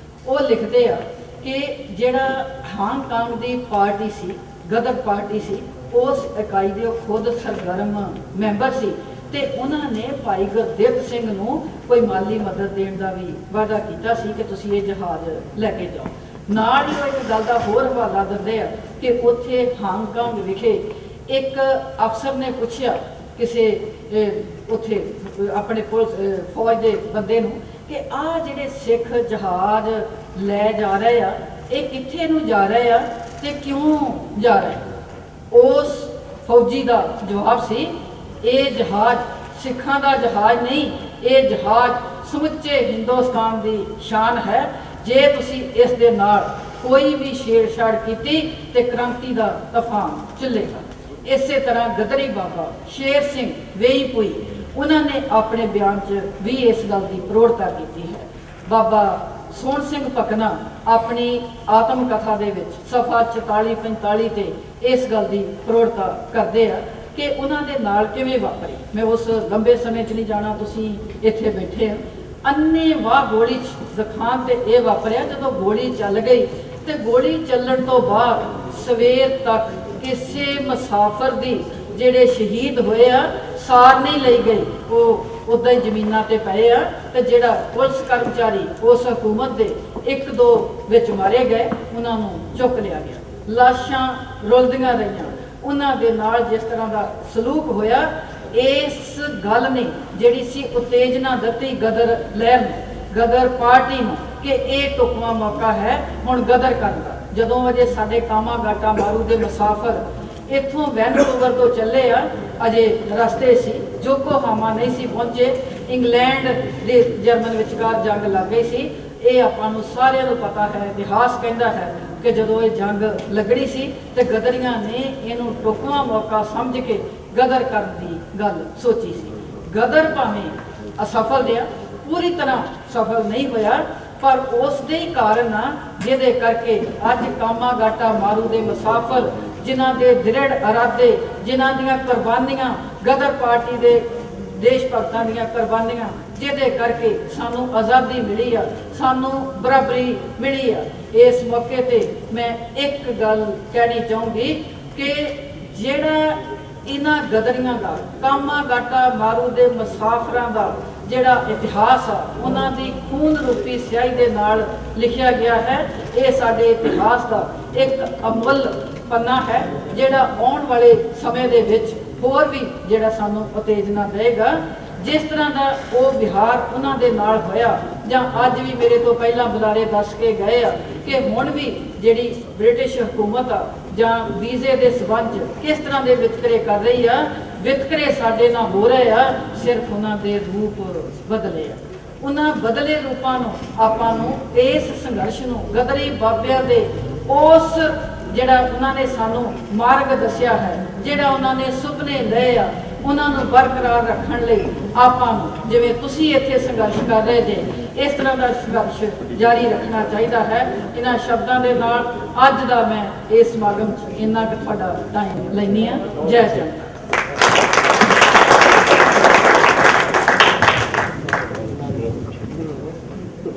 ਉਹ ਲਿਖਦੇ ਆ ਕਿ ਜਿਹੜਾ ਹਾਂਗਕਾਂਗ ਦੀ ਪਾਰਟੀ ਸੀ, ਗਦਰ ਪਾਰਟੀ ਸੀ, ਉਸ ਇਕਾਈ ਦੇ ਉਹ ਖੁਦ ਸਰਗਰਮ ਮੈਂਬਰ ਸੀ, ਤੇ ਉਹਨਾਂ ਨੇ ਭਾਈ ਗੁਰਦੇਵ ਸਿੰਘ ਨੂੰ ਕੋਈ ਮਾਲੀ ਮਦਦ ਦੇਣ ਦਾ ਵੀ ਵਾਅਦਾ ਕੀਤਾ ਸੀ ਕਿ ਤੁਸੀਂ ਇਹ ਜਹਾਜ਼ ਲੈ ਕੇ ਜਾਓ। ਨਾਲ ਹੀ ਉਹ ਇੱਕ ਗੱਲ ਦਾ ਹੋਰ ਹਵਾਲਾ ਦਿੰਦੇ ਆ ਕਿ ਉੱਥੇ ਹਾਂਗਕਾਂਗ ਵਿਖੇ ਇੱਕ ਅਫਸਰ ਨੇ ਪੁੱਛਿਆ ਕਿਸੇ ਉੱਥੇ ਆਪਣੇ ਫੌਜ ਦੇ ਬੰਦੇ ਨੂੰ ਕਿ ਆਹ ਜਿਹੜੇ ਸਿੱਖ ਜਹਾਜ਼ ਲੈ ਜਾ ਰਹੇ ਆ, ਇਹ ਕਿੱਥੇ ਨੂੰ ਜਾ ਰਹੇ ਆ ਤੇ ਕਿਉਂ ਜਾ ਰਹੇ? ਉਸ ਫੌਜੀ ਦਾ ਜਵਾਬ ਸੀ, ਇਹ ਜਹਾਜ਼ ਸਿੱਖਾਂ ਦਾ ਜਹਾਜ਼ ਨਹੀਂ, ਇਹ ਜਹਾਜ਼ ਸਮੁੱਚੇ ਹਿੰਦੁਸਤਾਨ ਦੀ ਸ਼ਾਨ ਹੈ। ਜੇ ਤੁਸੀਂ ਇਸ ਦੇ ਨਾਲ ਕੋਈ ਵੀ ਛੇੜਛਾੜ ਕੀਤੀ ਤੇ ਕ੍ਰਾਂਤੀ ਦਾ ਤੂਫਾਨ ਚੱਲੇਗਾ। ਇਸੇ ਤਰ੍ਹਾਂ ਗਦਰੀ ਬਾਬਾ ਸ਼ੇਰ ਸਿੰਘ ਵੇਈਪੁਈ, ਉਹਨਾਂ ਨੇ ਆਪਣੇ ਬਿਆਨ 'ਚ ਵੀ ਇਸ ਗੱਲ ਦੀ ਪ੍ਰੋੜਤਾ ਕੀਤੀ ਹੈ। ਬਾਬਾ ਸੋਹਣ ਸਿੰਘ ਭਕਨਾ ਆਪਣੀ ਆਤਮ ਕਥਾ ਦੇ ਵਿੱਚ ਸਫਾ 44-45 ਤੇ ਇਸ ਗੱਲ ਦੀ ਪ੍ਰੋੜਤਾ ਕਰਦੇ ਆ ਕਿ ਉਹਨਾਂ ਦੇ ਨਾਲ ਕਿਵੇਂ ਵਾਪਰੀ। ਮੈਂ ਉਸ ਲੰਬੇ ਸਮੇਂ 'ਚ ਨਹੀਂ ਜਾਣਾ, ਤੁਸੀਂ ਇੱਥੇ ਬੈਠੇ ਆ। ਅੰਨ੍ਹੇਵਾਹ ਗੋਲੀ ਦਿਖਾਉਣ ਤੇ ਇਹ ਵਾਪਰਿਆ, ਜਦੋਂ ਗੋਲੀ ਚੱਲ ਗਈ ਤੇ ਗੋਲੀ ਚੱਲਣ ਤੋਂ ਬਾਅਦ ਸਵੇਰ ਤੱਕ ਕਿਸੇ ਮੁਸਾਫਰ ਦੀ ਜਿਹੜੇ ਸ਼ਹੀਦ ਹੋਏ ਆ ਸਾਰ ਨਹੀਂ ਲਈ ਗਈ, ਉਹ ਉੱਦਾਂ ਹੀ ਜ਼ਮੀਨਾਂ ਤੇ ਪਏ ਆ, ਤੇ ਜਿਹੜਾ ਪੁਲਿਸ ਕਰਮਚਾਰੀ ਉਸ ਹਕੂਮਤ ਦੇ 1-2 ਵਿੱਚ ਮਾਰੇ ਗਏ, ਉਹਨਾਂ ਨੂੰ ਚੁੱਕ ਲਿਆ ਗਿਆ। ਲਾਸ਼ਾਂ ਰੁਲਦੀਆਂ ਰਹੀਆਂ। ਉਹਨਾਂ ਦੇ ਨਾਲ ਜਿਸ ਤਰ੍ਹਾਂ ਦਾ ਸਲੂਕ ਹੋਇਆ, ਇਸ ਗੱਲ ਨੇ ਜਿਹੜੀ ਸੀ ਉਤੇਜਨਾ ਦਿੱਤੀ ਗਦਰ ਲਹਿਰ ਨੂੰ, ਗਦਰ ਪਾਰਟੀ ਨੂੰ, ਕਿ ਇਹ ਢੁਕਵਾਂ ਮੌਕਾ ਹੈ ਹੁਣ ਗਦਰ ਕਰਨ ਦਾ। ਜਦੋਂ ਅਜੇ ਸਾਡੇ ਕਾਮਾ ਗਾਟਾ ਮਾਰੂ ਦੇ ਮੁਸਾਫਰ ਇੱਥੋਂ ਵੈਨਕੂਵਰ ਤੋਂ ਚੱਲੇ ਆ, ਅਜੇ ਰਸਤੇ ਸੀ, ਯੋਕੋਹਾਮਾ ਨਹੀਂ ਸੀ ਪਹੁੰਚੇ, ਇੰਗਲੈਂਡ ਦੇ ਜਰਮਨ ਵਿਚਕਾਰ ਜੰਗ ਲੱਗ ਗਈ ਸੀ। ਇਹ ਆਪਾਂ ਨੂੰ ਸਾਰਿਆਂ ਨੂੰ ਪਤਾ ਹੈ, ਇਤਿਹਾਸ ਕਹਿੰਦਾ ਹੈ ਕਿ ਜਦੋਂ ਇਹ ਜੰਗ ਲੱਗਣੀ ਸੀ ਤੇ ਗਦਰੀਆਂ ਨੇ ਇਹਨੂੰ ਢੁਕਵਾਂ ਮੌਕਾ ਸਮਝ ਕੇ ਗਦਰ ਕਰਨ ਦੀ ਗੱਲ ਸੋਚੀ ਸੀ। ਗਦਰ ਭਾਵੇਂ ਅਸਫਲ ਰਿਹਾ, ਪੂਰੀ ਤਰ੍ਹਾਂ ਸਫਲ ਨਹੀਂ ਹੋਇਆ, ਪਰ ਉਸ ਦੇ ਹੀ ਕਾਰਨ ਆ ਜਿਹਦੇ ਕਰਕੇ ਅੱਜ ਕਾਮਾ ਗਾਟਾ ਮਾਰੂ ਦੇ ਮੁਸਾਫਰ, ਜਿਨ੍ਹਾਂ ਦੇ ਦ੍ਰਿੜ ਇਰਾਦੇ, ਜਿਨ੍ਹਾਂ ਦੀਆਂ ਕੁਰਬਾਨੀਆਂ, ਗਦਰ ਪਾਰਟੀ ਦੇ ਦੇਸ਼ ਭਗਤਾਂ ਦੀਆਂ ਕੁਰਬਾਨੀਆਂ, ਜਿਹਦੇ ਕਰਕੇ ਸਾਨੂੰ ਆਜ਼ਾਦੀ ਮਿਲੀ ਆ, ਸਾਨੂੰ ਬਰਾਬਰੀ ਮਿਲੀ ਆ। ਇਸ ਮੌਕੇ ਤੇ ਮੈਂ ਇੱਕ ਗੱਲ ਕਹਿਣੀ ਚਾਹੂੰਗੀ ਕਿ ਜਿਹੜਾ ਇਹਨਾਂ ਗਦਰੀਆਂ ਦਾ, ਕਾਮਾ ਗਾਟਾ ਮਾਰੂ ਦੇ ਮੁਸਾਫਰਾਂ ਦਾ ਜਿਹੜਾ ਇਤਿਹਾਸ ਆ, ਉਹਨਾਂ ਦੀ ਖੂਨ ਰੂਪੀ ਸਿਆਹੀ ਦੇ ਨਾਲ ਲਿਖਿਆ ਗਿਆ ਹੈ। ਇਹ ਸਾਡੇ ਇਤਿਹਾਸ ਦਾ ਇੱਕ ਅਮੁੱਲ ਪੰਨਾ ਹੈ, ਜਿਹੜਾ ਆਉਣ ਵਾਲੇ ਸਮੇਂ ਦੇ ਵਿੱਚ ਹੋਰ ਵੀ ਜਿਹੜਾ ਸਾਨੂੰ ਉਤੇਜਨਾ ਦੇਗਾ। ਜਿਸ ਤਰ੍ਹਾਂ ਦਾ ਉਹ ਵਿਹਾਰ ਉਹਨਾਂ ਦੇ ਨਾਲ ਹੋਇਆ, ਜਾਂ ਅੱਜ ਵੀ ਮੇਰੇ ਤੋਂ ਪਹਿਲਾਂ ਬੁਲਾਰੇ ਦੱਸ ਕੇ ਗਏ ਆ ਕਿ ਹੁਣ ਵੀ ਜਿਹੜੀ ਬ੍ਰਿਟਿਸ਼ ਹਕੂਮਤ ਆ ਜਾਂ ਵੀਜ਼ੇ ਦੇ ਸਬੰਧ ਕਿਸ ਤਰ੍ਹਾਂ ਦੇ ਵਿਤਕਰੇ ਕਰ ਰਹੀ ਆ, ਵਿਤਕਰੇ ਸਾਡੇ ਨਾਲ ਹੋ ਰਹੇ ਆ, ਸਿਰਫ ਉਹਨਾਂ ਦੇ ਰੂਪ ਬਦਲੇ ਆ। ਉਹਨਾਂ ਬਦਲੇ ਰੂਪਾਂ ਨੂੰ ਆਪਾਂ ਨੂੰ, ਇਸ ਸੰਘਰਸ਼ ਨੂੰ, ਗਦਰੀ ਬਾਬਿਆਂ ਦੇ ਉਸ ਜਿਹੜਾ ਉਹਨਾਂ ਨੇ ਸਾਨੂੰ ਮਾਰਗ ਦੱਸਿਆ ਹੈ, ਜਿਹੜਾ ਉਹਨਾਂ ਨੇ ਸੁਪਨੇ ਲਏ ਆ, ਉਹਨਾਂ ਨੂੰ ਬਰਕਰਾਰ ਰੱਖਣ ਲਈ ਆਪਾਂ ਨੂੰ ਜਿਵੇਂ ਤੁਸੀਂ ਇੱਥੇ ਸੰਘਰਸ਼ ਕਰ ਰਹੇ ਜੇ ਇਸ ਤਰ੍ਹਾਂ ਦਾ ਸੰਘਰਸ਼ ਜਾਰੀ ਰੱਖਣਾ ਚਾਹੀਦਾ ਹੈ। ਇਹਨਾਂ ਸ਼ਬਦਾਂ ਦੇ ਨਾਲ ਅੱਜ ਦਾ ਮੈਂ ਇਸ ਸਮਾਗਮ 'ਚ ਇੰਨਾ ਕੁ ਤੁਹਾਡਾ ਟਾਈਮ ਲੈਂਦੀ ਹਾਂ। ਜੈ ਜੈ।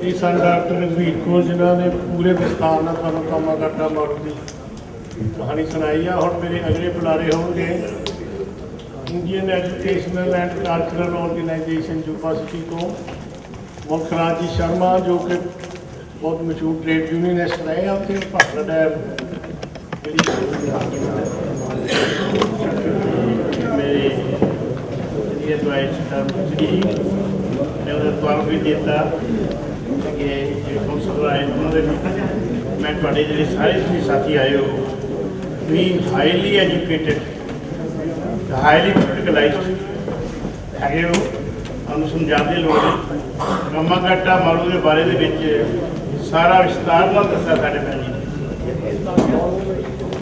ਇਹ ਸਨ ਡਾਕਟਰ ਰਘਵੀਰ ਕੌਰ ਜਿਨ੍ਹਾਂ ਨੇ ਪੂਰੇ ਵਿਸਤਾਰ ਨਾਲ ਤੁਹਾਨੂੰ ਕਾਮਾ ਘਾਟਾ ਮਾਰੂ ਦੀ ਕਹਾਣੀ ਸੁਣਾਈ ਆ। ਹੁਣ ਮੇਰੇ ਅਗਲੇ ਬੁਲਾਰੇ ਹੋਣਗੇ Indian educational and cultural organisation university ਤੋਂ ਮੁਖਰਾਜ ਜੀ ਸ਼ਰਮਾ, ਜੋ ਕਿ ਬਹੁਤ ਮਸ਼ਹੂਰ ਟ੍ਰੇਡ ਯੂਨੀਅਨਿਸਟ ਰਹੇ ਆ ਉੱਥੇ ਭਾਖੜਾ ਡੈਮ ਮੇਰੀ ਜਿਹੜੀ ਐਡਵਾਈਸ ਸੀ ਮੈਂ ਉਹਦਾ ਤੁਹਾਨੂੰ ਵੀ ਦਿੱਤਾ ਕਿ ਕੌਂਸਲਰ ਆਏ ਉਹਨਾਂ ਦੇ ਮੈਂ ਤੁਹਾਡੇ ਜਿਹੜੇ ਸਾਰੇ ਤੁਸੀਂ ਸਾਥੀ ਆਏ ਹੋ, ਤੁਸੀਂ ਹਾਈਲੀ ਐਜੂਕੇਟਡ ਹਾਈਲੀ ਪੋਲੀਟੀਕਲਾਈਜ਼ਡ ਹੈਗੇ ਹੋ। ਤੁਹਾਨੂੰ ਸਮਝਾਉਣ ਦੀ ਲੋੜ ਨਹੀਂ। ਕਾਮਾ ਘਾਟਾ ਮਾਰੂ ਦੇ ਬਾਰੇ ਦੇ ਵਿੱਚ ਸਾਰਾ ਵਿਸਤਾਰ ਨਾਲ ਦੱਸਿਆ ਸਾਡੇ ਭੈਣ ਜੀ ਨੇ,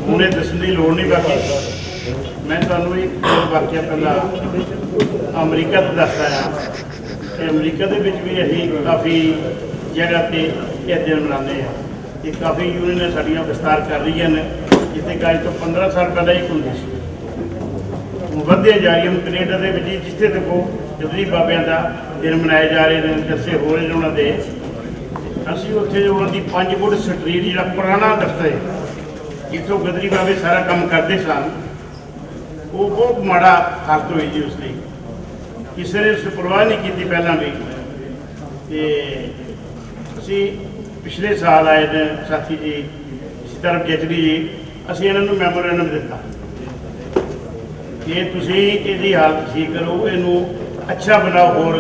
ਹੁਣੇ ਦੱਸਣ ਦੀ ਲੋੜ ਨਹੀਂ। ਬਾਕੀ ਮੈਂ ਤੁਹਾਨੂੰ ਇੱਕ ਵਾਕਿਆ ਪਹਿਲਾਂ ਅਮਰੀਕਾ ਤੋਂ ਦੱਸਦਾ ਹਾਂ ਕਿ ਅਮਰੀਕਾ ਦੇ ਵਿੱਚ ਵੀ ਅਸੀਂ ਕਾਫੀ ਜਗ੍ਹਾ 'ਤੇ ਇਹ ਦਿਨ ਮਨਾਉਂਦੇ ਹਾਂ ਤੇ ਕਾਫੀ ਯੂਨੀਅਨਾਂ ਸਾਡੀਆਂ ਵਿਸਤਾਰ ਕਰ ਰਹੀਆਂ ਨੇ, ਜਿੱਥੇ ਕਿ ਅੱਜ ਤੋਂ 15 ਸਾਲ ਪਹਿਲਾਂ ਇੱਕ ਹੁੰਦੀ ਸੀ। ਵਧਦੇ ਜਾ ਰਹੀਆਂ ਕੈਨੇਡਾ ਦੇ ਵਿੱਚ ਜਿੱਥੇ ਦੇਖੋ ਗਦਰੀ ਬਾਬਿਆਂ ਦਾ ਦਿਨ ਮਨਾਏ ਜਾ ਰਹੇ ਨੇ, ਦੱਸੇ ਹੋ ਰਹੇ ਨੇ ਉਹਨਾਂ ਦੇ। ਅਸੀਂ ਉੱਥੇ ਉਹਨਾਂ ਦੀ 5 ਫੁੱਟ ਸਟਰੀਟ ਜਿਹੜਾ ਪੁਰਾਣਾ ਦਫ਼ਤਰ ਹੈ ਜਿੱਥੋਂ ਗਦਰੀ ਬਾਬੇ ਸਾਰਾ ਕੰਮ ਕਰਦੇ ਸਨ, ਉਹ ਬਹੁਤ ਮਾੜਾ ਹਾਲਤ ਹੋਈ ਜੀ ਉਸ ਦੀ। ਕਿਸੇ ਨੇ ਉਸ ਪਰਵਾਹ ਨਹੀਂ ਕੀਤੀ ਪਹਿਲਾਂ ਵੀ। ਤੇ ਅਸੀਂ ਪਿਛਲੇ ਸਾਲ ਆਏ ਨੇ ਸਾਥੀ ਜੀ ਸਿਤਾਰਮ ਜੇਤਲੀ ਜੀ, ਅਸੀਂ ਇਹਨਾਂ ਨੂੰ ਮੈਮੋਰੈਂਡਮ ਦਿੱਤਾ ਕਿ ਤੁਸੀਂ ਇਹਦੀ ਹਾਲਤ ਠੀਕ ਕਰੋ, ਇਹਨੂੰ ਅੱਛਾ ਬਣਾਓ। ਹੋਰ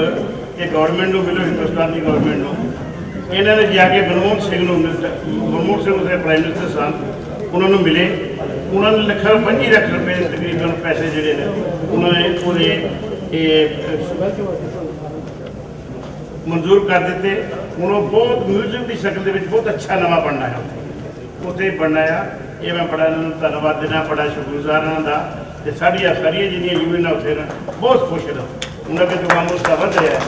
ਇਹ ਗੌਰਮੈਂਟ ਨੂੰ ਮਿਲੋ, ਹਿੰਦੁਸਤਾਨ ਦੀ ਗੌਰਮੈਂਟ ਨੂੰ। ਇਹਨਾਂ ਨੇ ਜਾ ਕੇ ਮਨਮੋਹਨ ਸਿੰਘ ਨੂੰ ਮਨਮੋਹਨ ਸਿੰਘ ਦੇ ਪ੍ਰਾਈਮ ਮਿਨਿਸਟਰ ਸਨ, ਉਹਨਾਂ ਨੂੰ ਮਿਲੇ। ਉਹਨਾਂ ਨੇ 25 ਲੱਖ ਰੁਪਏ ਦੇ ਤਕਰੀਬਨ ਪੈਸੇ ਜਿਹੜੇ ਨੇ ਉਹਨਾਂ ਨੇ ਉਹਦੇ ਮਨਜ਼ੂਰ ਕਰ ਦਿੱਤੇ। ਹੁਣ ਉਹ ਬਹੁਤ ਮਿਊਜ਼ੀਅਮ ਦੀ ਸ਼ਕਲ ਦੇ ਵਿੱਚ ਬਹੁਤ ਅੱਛਾ ਨਵਾਂ ਬਣਨਾ ਹੈ ਉੱਥੇ ਬਣਨਾ ਆ। ਇਹ ਮੈਂ ਬੜਾ ਇਹਨਾਂ ਨੂੰ ਧੰਨਵਾਦ ਦੇਣਾ, ਬੜਾ ਸ਼ੁਕਰਗੁਜ਼ਾਰ ਇਹਨਾਂ ਦਾ। ਤੇ ਸਾਰੀਆਂ ਜਿਹੜੀਆਂ ਯੂਨੀਅਨਾਂ ਉੱਥੇ ਨੇ ਬਹੁਤ ਖੁਸ਼ ਨੇ, ਉਹਨਾਂ ਦੇ ਕੰਮ ਉਸ ਦਾ ਵਧ ਰਿਹਾ ਹੈ।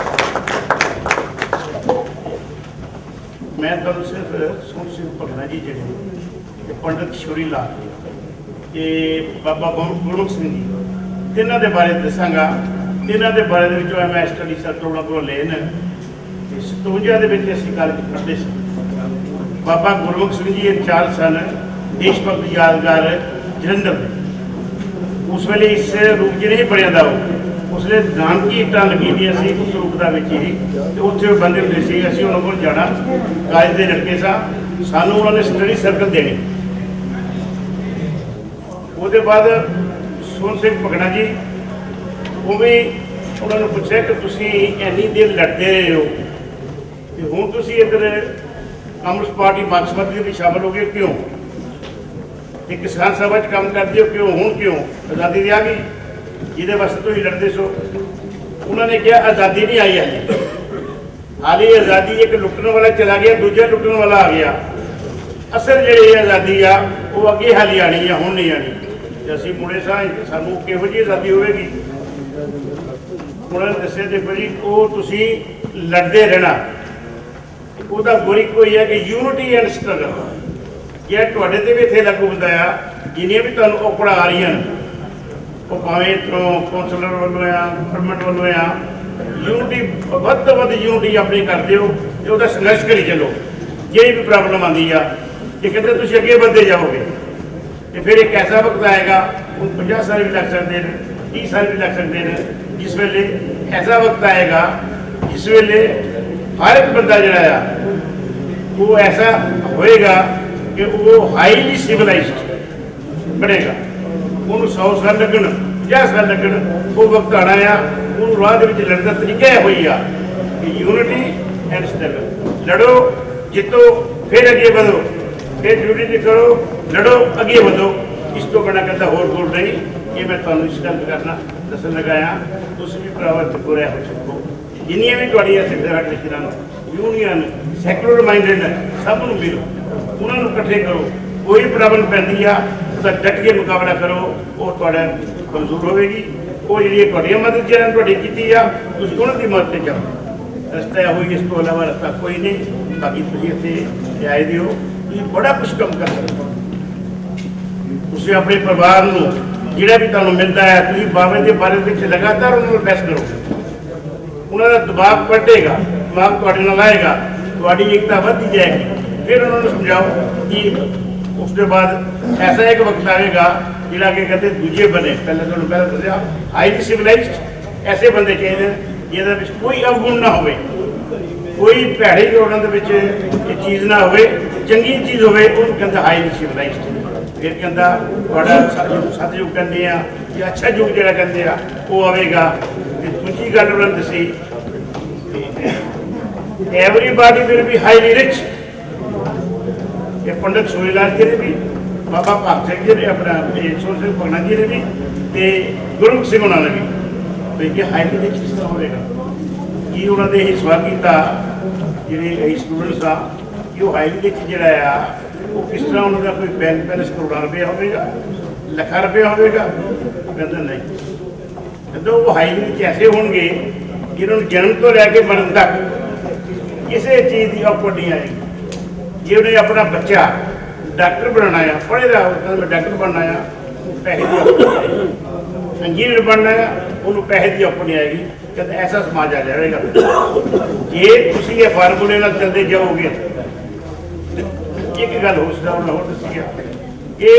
ਮੈਂ ਤੁਹਾਨੂੰ ਸਿਰਫ ਸੁਣ ਸਿੰਘ ਭਗਨਾ ਜੀ ਜਿਹੜੇ ਪੰਡਿਤ ਸ਼ੋਰੀ ਲਾਲ ਤੇ ਬਾਬਾ ਗੁਰਮੁਖ ਸਿੰਘ ਜੀ, ਤਿੰਨਾਂ ਦੇ ਬਾਰੇ ਦੱਸਾਂਗਾ। ਤਿੰਨਾਂ ਦੇ ਬਾਰੇ ਦੇ ਵਿੱਚੋਂ ਮੈਂ ਸਟੱਡੀ ਸਰਕਲ ਉਹਨਾਂ ਕੋਲ ਲਏ ਨੇ। 57 ਦੇ ਵਿੱਚ ਅਸੀਂ ਗੱਲ ਕਰਦੇ ਸੀ। ਬਾਬਾ ਗੁਰਮੁਖ ਸਿੰਘ ਜੀ ਇੰਚਾਰਜ ਸਨ ਦੇਸ਼ ਭਗਤ ਯਾਦਗਾਰ ਜਲੰਧਰ ਦੇ। ਉਸ ਵੇਲੇ ਇਸ ਰੂਪ 'ਚ ਨਹੀਂ ਬਣਿਆ ਦਾ ਉਸ ਵੇਲੇ ਨਾਨਕੀ ਇੱਟਾਂ ਲੱਗੀ ਦੀਆਂ ਸੀ ਉਸ ਰੂਪ ਦਾ ਵਿੱਚ ਹੀ, ਤੇ ਉੱਥੇ ਉਹ ਬੰਦੇ ਹੁੰਦੇ ਸੀ। ਅਸੀਂ ਉਹਨਾਂ ਕੋਲ ਜਾਣਾ, ਕਾਲਜ ਦੇ ਲੜਕੇ ਸਾਂ, ਸਾਨੂੰ ਉਹਨਾਂ ਨੇ ਸਟੱਡੀ ਸਰਕਲ ਦੇਣੀ। ਉਹਦੇ ਬਾਅਦ ਸੋਹਣ ਸਿੰਘ ਭਗਨਾ ਜੀ, ਉਹ ਵੀ ਉਹਨਾਂ ਨੂੰ ਪੁੱਛਿਆ ਕਿ ਤੁਸੀਂ ਇੰਨੀ ਦੇਰ ਲੜਦੇ ਰਹੇ ਹੋ ਤੇ ਹੁਣ ਤੁਸੀਂ ਇੱਧਰ ਕਾਂਗਰਸ ਪਾਰਟੀ ਮਾਰਕਸਵਾਦੀ ਦੇ ਵਿੱਚ ਸ਼ਾਮਲ ਹੋ ਗਏ, ਕਿਉਂ? ਤੇ ਕਿਸਾਨ ਸਭਾ 'ਚ ਕੰਮ ਕਰਦੇ ਹੋ, ਕਿਉਂ? ਹੁਣ ਕਿਉਂ? ਆਜ਼ਾਦੀ ਦੀ ਆ ਗਈ ਜਿਹਦੇ ਵਾਸਤੇ ਤੁਸੀਂ ਲੜਦੇ ਸੋ। ਉਹਨਾਂ ਨੇ ਕਿਹਾ ਆਜ਼ਾਦੀ ਨਹੀਂ ਆਈ ਹਾਲੇ ਆਜ਼ਾਦੀ ਇੱਕ ਲੁੱਟਣ ਵਾਲਾ ਚਲਾ ਗਿਆ, ਦੂਜਾ ਲੁੱਟਣ ਵਾਲਾ ਆ ਗਿਆ। ਅਸਲ ਜਿਹੜੀ ਆਜ਼ਾਦੀ ਆ ਉਹ ਅੱਗੇ ਹਾਲੀ ਆਣੀ ਆ, ਹੁਣ ਨਹੀਂ ਆਣੀ। ਤੇ ਅਸੀਂ ਮੁੜੇ ਸਾਂ, ਸਾਨੂੰ ਕਿਹੋ ਜਿਹੀ ਆਜ਼ਾਦੀ ਹੋਵੇਗੀ? ਉਹਨਾਂ ਨੇ ਦੱਸਿਆ ਦੇਖੋ ਜੀ, ਉਹ ਤੁਸੀਂ ਲੜਦੇ ਰਹਿਣਾ, ਉਹਦਾ ਗੁਰੀ ਕੋਈ ਹੈ ਕਿ ਯੂਨਿਟੀ ਐਂਡ ਸਟਰਗਲ। ਜੇ ਤੁਹਾਡੇ ਤੇ ਵੀ ਇੱਥੇ ਲਾਗੂ ਹੁੰਦਾ ਆ, ਜਿੰਨੀਆਂ ਵੀ ਤੁਹਾਨੂੰ ਔਕੜਾਂ ਆ ਰਹੀਆਂ ਨੇ, ਉਹ ਭਾਵੇਂ ਇੱਥੋਂ ਕੌਂਸਲਰ ਵੱਲੋਂ ਆ, ਗਵਰਨਮੈਂਟ ਵੱਲੋਂ ਆ, ਯੂਨਿਟੀ ਵੱਧ ਤੋਂ ਵੱਧ ਯੂਨਿਟੀ ਆਪਣੀ ਕਰਦੇ ਹੋ ਤੇ ਉਹਦਾ ਸੰਘਰਸ਼ ਕਰੀ ਚੱਲੋ। ਜਿਹੜੀ ਵੀ ਪ੍ਰੋਬਲਮ ਆਉਂਦੀ ਆ, ਜੇ ਕਿਤੇ ਤੁਸੀਂ ਅੱਗੇ ਵੱਧਦੇ ਜਾਓਗੇ ਤੇ ਫਿਰ ਇੱਕ ਐਸਾ ਵਕਤ ਆਏਗਾ, ਹੁਣ 50 ਸਾਲ ਵੀ ਲੱਗ ਸਕਦੇ ਨੇ, 30 ਸਾਲ ਵੀ ਲੱਗ ਸਕਦੇ ਨੇ, ਜਿਸ ਵੇਲੇ ਐਸਾ ਵਕਤ ਆਏਗਾ ਜਿਸ ਵੇਲੇ ਹਰ ਇੱਕ ਬੰਦਾ ਜਿਹੜਾ ਆ ਉਹ ਐਸਾ ਹੋਏਗਾ ਕਿ ਉਹ ਹਾਈਲੀ ਸਿਵਲਾਈਜ਼ਡ ਬਣੇਗਾ। ਉਹਨੂੰ 100 ਸਾਲ ਲੱਗਣ, 50 ਸਾਲ ਲੱਗਣ, ਉਹ ਵਕਤ ਆਣਾ ਆ। ਉਹਨੂੰ ਰਾਹ ਦੇ ਵਿੱਚ ਲੜਨ ਦਾ ਤਰੀਕਾ ਇਹ ਹੋਈ ਆ ਕਿ ਯੂਨਿਟੀ ਐਂਡ ਸਟਰਗਲ। ਲੜੋ, ਜਿੱਤੋ, ਫਿਰ ਅੱਗੇ ਵਧੋ, ਫਿਰ ਯੂਨਿਟੀ ਕਰੋ, ਲੜੋ, ਅੱਗੇ ਵਧੋ। ਇਸ ਤੋਂ ਬੜਾ ਕਹਿੰਦਾ ਹੋਰ ਗੁਰ ਨਹੀਂ। ਇਹ ਮੈਂ ਤੁਹਾਨੂੰ ਇਸ ਗੱਲ ਕਰਨਾ ਦੱਸਣ ਲਗਾਇਆ। ਤੁਸੀਂ ਵੀ ਭਰਾਵਾ ਚੁੱਕੋ ਰਿਹਾ ਹੋ ਚੁੱਕੋ। ਜਿੰਨੀਆਂ ਵੀ ਤੁਹਾਡੀਆਂ ਸੈਕਟਰਾਂ ਯੂਨੀਅਨ ਸੈਕੂਲਰ ਮਾਈਂਡਡ ਨੇ, ਸਭ ਨੂੰ ਮਿਲੋ, ਉਹਨਾਂ ਨੂੰ ਇਕੱਠੇ ਕਰੋ, कोई प्रॉब्लम पैंदी आ उसका डट के मुकाबला करो, वो तुहाडा मंजूर होगी। वो जी मदद जिन्होंने की आ तुसीं उन्हां दी मदद से जाओ, रस्ता हो, इस तो इलावा रस्ता कोई नहीं। बाकी तुसीं इत्थे आए दे हो, तुसीं बड़ा कुछ कम कर सकते हो। तुसीं अपने परिवार नूं जिहड़ा भी तुहानूं मिलदा है, तुसीं बाबे दे बारे विच लगातार उन्हां नूं बहस करो, उन्हां दा दबाव घटेगा, दिमाग तुहाडे नाल आएगा, तुहाडी एकता वधदी जाएगी। फिर उन्होंने समझाओ कि उसके बाद ऐसा एक वक्त आएगा जिहड़ा कि कहते दूजे बने, पहले तो पहले दस्या हाईली सिविलाइज्ड ऐसे बंदे चाहिए जिहदे विच कोई अवगुण ना होवे, कोई भैड़े जोड़न दे विच चीज़ ना होवे, चंगी चीज़ होवे, उहनूं कहंदा हाईली सिविलाइज्ड। फिर कहंदा तुहाडा सतयुग कहंदे आ कि अच्छा युग जिहड़ा कहंदे आ वो आवेगा। ते दूजी गल उन्होंने दसी everybody will be highly rich. ये पंडित सूरीलाल जी ने भी, बाबा भाग सिंह जी ने, अपना सोहन सिंह भगना जी ने भी, तो गुरमुख सिंह उन्होंने भी, तो ये हाईली रिच किस तरह होगा कि उन्होंने यही सवाल किया जी स्टूडेंट्स का कि वो हाईली रिच जोड़ा वो किस तरह उन्होंने कोई बैंक बैलेंस करोड़ा रुपया होगा, लाखा रुपया होगा? कहते नहीं, कहते वो हाईली रिच ऐसे होंगे जिन्होंने जन्म तो लैके मरण तक किसी चीज़ की औकड़ नहीं आएगी। जे उन्हें अपना बच्चा डॉक्टर बनाना है, पढ़े रहा डॉक्टर बनना है, पैसे की इंजीनियर बनना है, उन्होंने पैसे की औकड़ नहीं आएगी। कहते ऐसा समाज आ जाएगा जे तुम ये फार्मूले नाल चलते जाओगे। एक गल होर दसी कि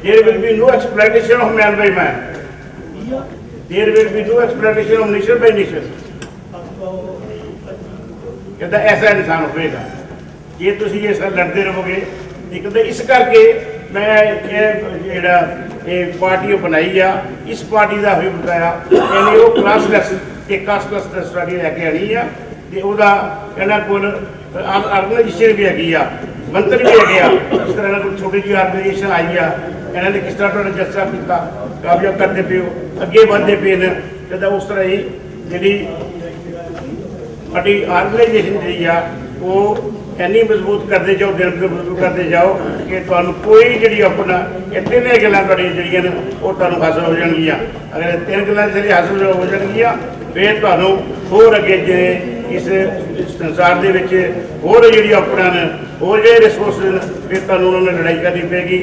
there will be no exploitation of man by man, there will be no exploitation of nation by nation. कहता ऐसा इंसान होगा जे तुम ये सब लड़ते रहोगे। एक तो इस करके मैं जोड़ा ये पार्टी बनाई आ, इस पार्टी का भी बताया यानी वो क्लासलैस एक कास्टलैस स्टडी लैके आनी आ, तो इन्होंने कोल ऑर्गेनाइजेशन भी हैगी आ, मंत्री भी है, इस तरह कोई छोटी जी ऑर्गेनाइजेशन आई आ, इन्होंने किस तरह तुहाडा जस्सा किया, कामयाब करते पे हो, अगे बढ़ते पे ने। कहता उस तरह ही जी साडी ऑर्गेनाइजेशन जी आ वो इन्नी मजबूत करते जाओ, दिन पर मजबूत करते जाओ कि तुहानूं कोई जी अपना तीन गल्लां तुहाडियां जिहड़ियां ने वो तुहानूं हासिल हो जाणगियां। अगर तीन गल्लां जिहड़ियां हासिल हो जाणगियां फिर तुहानूं होर अगे जिवें इस संसार दे विच होर जिहड़ी अपना ने होर जिहड़े रिसोर्स ने फिर तुहानूं उन्हां नाल लड़ाई करनी पेगी।